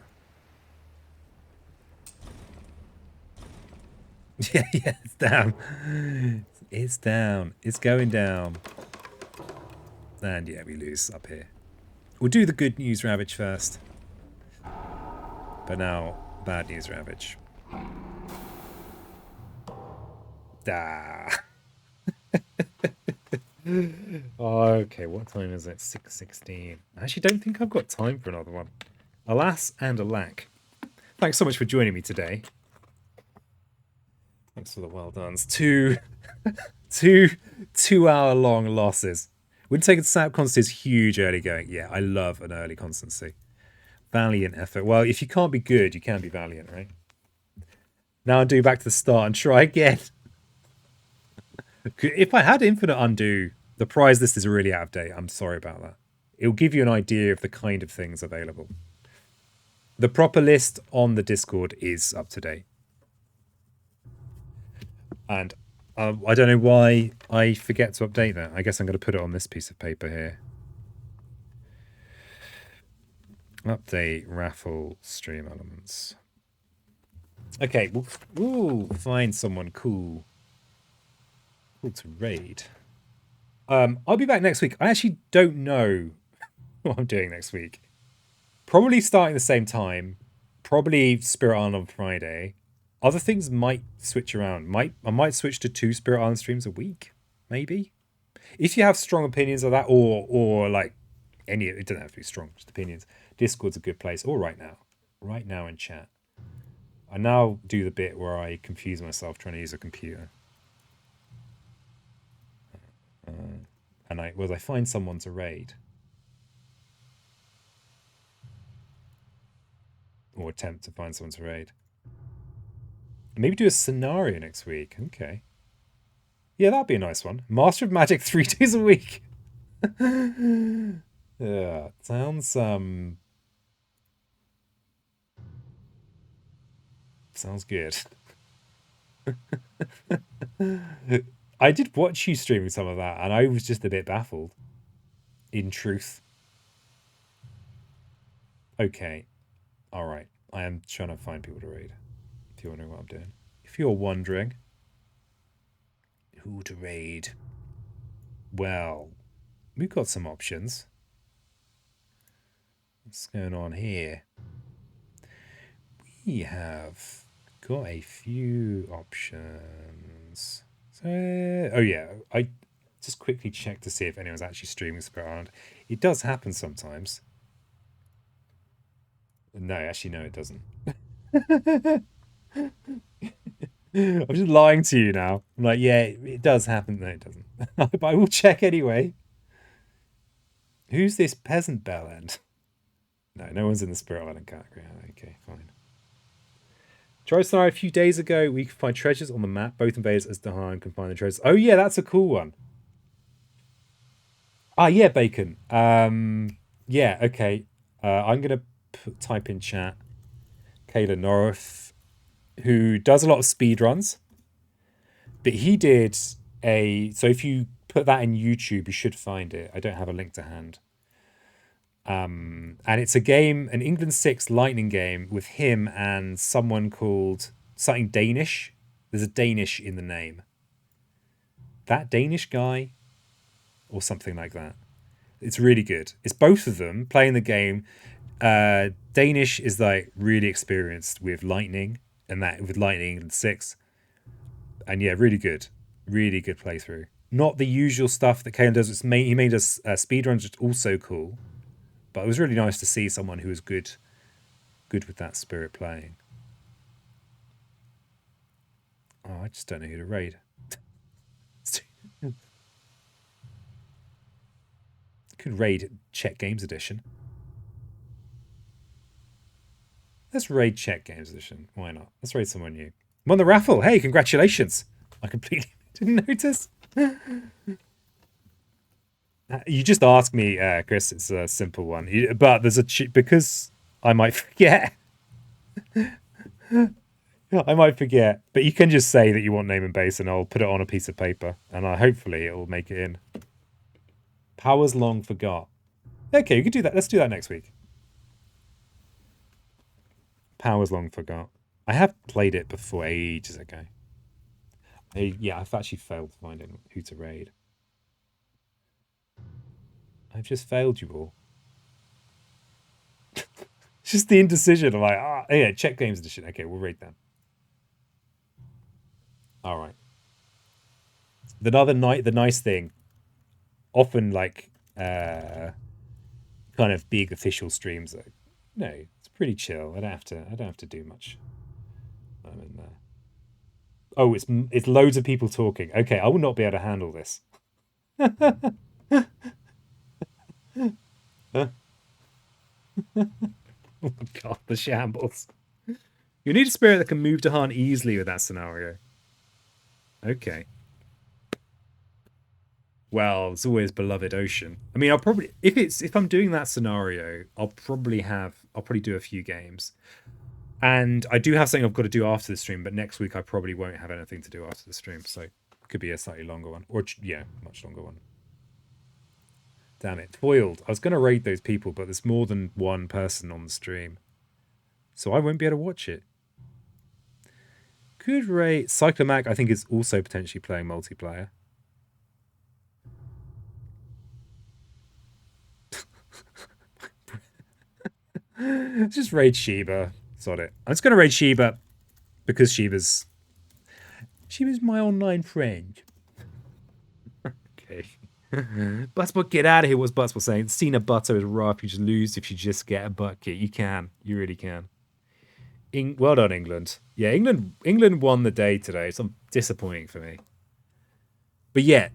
Yeah, it's down. It's down. It's going down. And yeah, we lose up here. We'll do the good news ravage first. But now, bad news ravage. Ah. Okay, what time is it? 6:16. I actually don't think I've got time for another one. Alas and alack. Thanks so much for joining me today. Thanks for the well dones. Two 2-hour long losses. Wouldn't take a sap constancy is huge early going. Yeah, I love an early constancy. Valiant effort. Well, if you can't be good, you can be valiant, right? Now undo back to the start and try again. If I had infinite undo, the prize list is really out of date. I'm sorry about that. It'll give you an idea of the kind of things available. The proper list on the Discord is up to date. And I don't know why I forget to update that. I guess I'm going to put it on this piece of paper here. Update raffle stream elements. Okay, we'll find someone cool to raid. I'll be back next week. I actually don't know what I'm doing next week. Probably starting the same time. Probably Spirit Island on Friday. Other things might switch around. I might switch to 2 Spirit Island streams a week, maybe. If you have strong opinions of that, or like any, it doesn't have to be strong, just opinions. Discord's a good place. Or right now in chat. I now do the bit where I confuse myself trying to use a computer. And I find someone to raid. Or attempt to find someone to raid. Maybe do a scenario next week. Okay. Yeah, that'd be a nice one. Master of Magic 3 days a week. Yeah, sounds good. I did watch you streaming some of that, and I was just a bit baffled. In truth. Okay. Alright. I am trying to find people to raid. If you're wondering what I'm doing. If you're wondering who to raid, well, we've got some options. What's going on here? We have got a few options. So, oh yeah, I just quickly checked to see if anyone's actually streaming Spirit Island. It does happen sometimes. No, actually, no, it doesn't. I'm just lying to you now. I'm like, yeah, it does happen. No, it doesn't. But I will check anyway. Who's this peasant bell end? No one's in the Spirit Island category. Okay, fine. Tried a scenario a few days ago. We can find treasures on the map. Both invaders as Dahan can find the treasures. Oh yeah, that's a cool one. Ah yeah, Bacon. Yeah, okay. I'm gonna type in chat Kayla North, who does a lot of speed runs, but he did so if you put that in YouTube, you should find it. I don't have a link to hand. And it's a game, an England 6 Lightning game with him and someone called something Danish. There's a Danish in the name. That Danish guy or something like that. It's really good. It's both of them playing the game. Danish is like really experienced with Lightning and that with Lightning England 6. And yeah, really good playthrough. Not the usual stuff that Kalen does. He made us speedruns, just also cool. But it was really nice to see someone who was good with that spirit playing. Oh, I just don't know who to raid. Could raid Check Games Edition. Let's raid Check Games Edition. Why not? Let's raid someone new. Won the raffle. Hey, congratulations. I completely didn't notice. You just asked me, Chris. It's a simple one. But there's a... because I might forget. I might forget. But you can just say that you want name and base and I'll put it on a piece of paper. And hopefully it will make it in. Powers long forgot. Okay, you can do that. Let's do that next week. Powers long forgot. I have played it before ages ago. Yeah, I've actually failed finding who to raid. I've just failed you all. It's just the indecision. I'm like, yeah, Check Games Edition. Okay, we'll raid them. All right. The nice thing, often like kind of big official streams. No, it's pretty chill. I don't have to do much. I'm in there. Oh, it's loads of people talking. Okay, I will not be able to handle this. Oh god, the shambles. You need a spirit that can move to Han easily with that scenario. Okay. Well, it's always beloved ocean. I mean, I'll probably if I'm doing that scenario, I'll probably do a few games. And I do have something I've got to do after the stream, but next week I probably won't have anything to do after the stream, so it could be a slightly longer one. Or yeah, much longer one. Damn it. Foiled. I was going to raid those people, but there's more than one person on the stream. So I won't be able to watch it. Good raid. Cyclomac, I think, is also potentially playing multiplayer. Just raid Sheba. Sod it. I'm just going to raid Sheba because Sheba's my online friend. Okay. Buttspot, get out of here. What's Buttspot saying? Cena Butter is rough. You just lose if you just get a butt kick. You can. You really can. Well done, England. Yeah, England won the day today. It's disappointing for me. But yeah.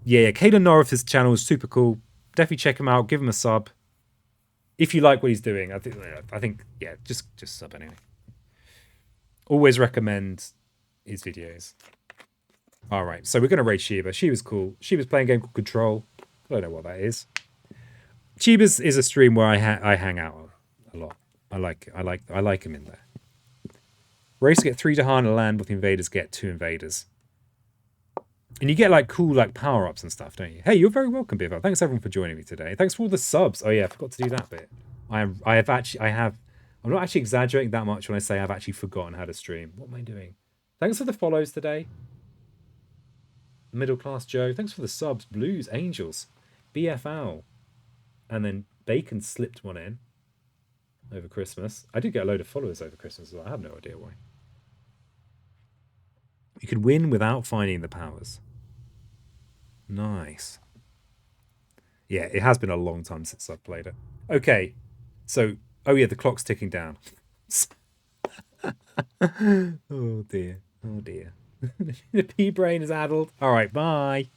Caden Norris's channel is super cool. Definitely check him out. Give him a sub. If you like what he's doing, I think yeah, just sub anyway. Always recommend his videos. All right, so we're gonna raid Sheba. She was cool. She was playing a game called Control. I don't know what that is. Sheba's is a stream where I hang out a lot. I like him in there. Race get 3 to Han and land with the invaders get 2 invaders. And you get like cool like power-ups and stuff, don't you? Hey, you're very welcome, Bival. Thanks everyone for joining me today. Thanks for all the subs. Oh yeah, I forgot to do that bit. I'm not actually exaggerating that much when I say I've actually forgotten how to stream. What am I doing? Thanks for the follows today. Middle Class Joe. Thanks for the subs. Blues, Angels, BFL. And then Bacon slipped one in over Christmas. I did get a load of followers over Christmas as well. I have no idea why. You can win without finding the powers. Nice. Yeah, it has been a long time since I've played it. Okay, so, oh yeah, the clock's ticking down. Oh dear, oh dear. The pea brain is addled. All right, bye.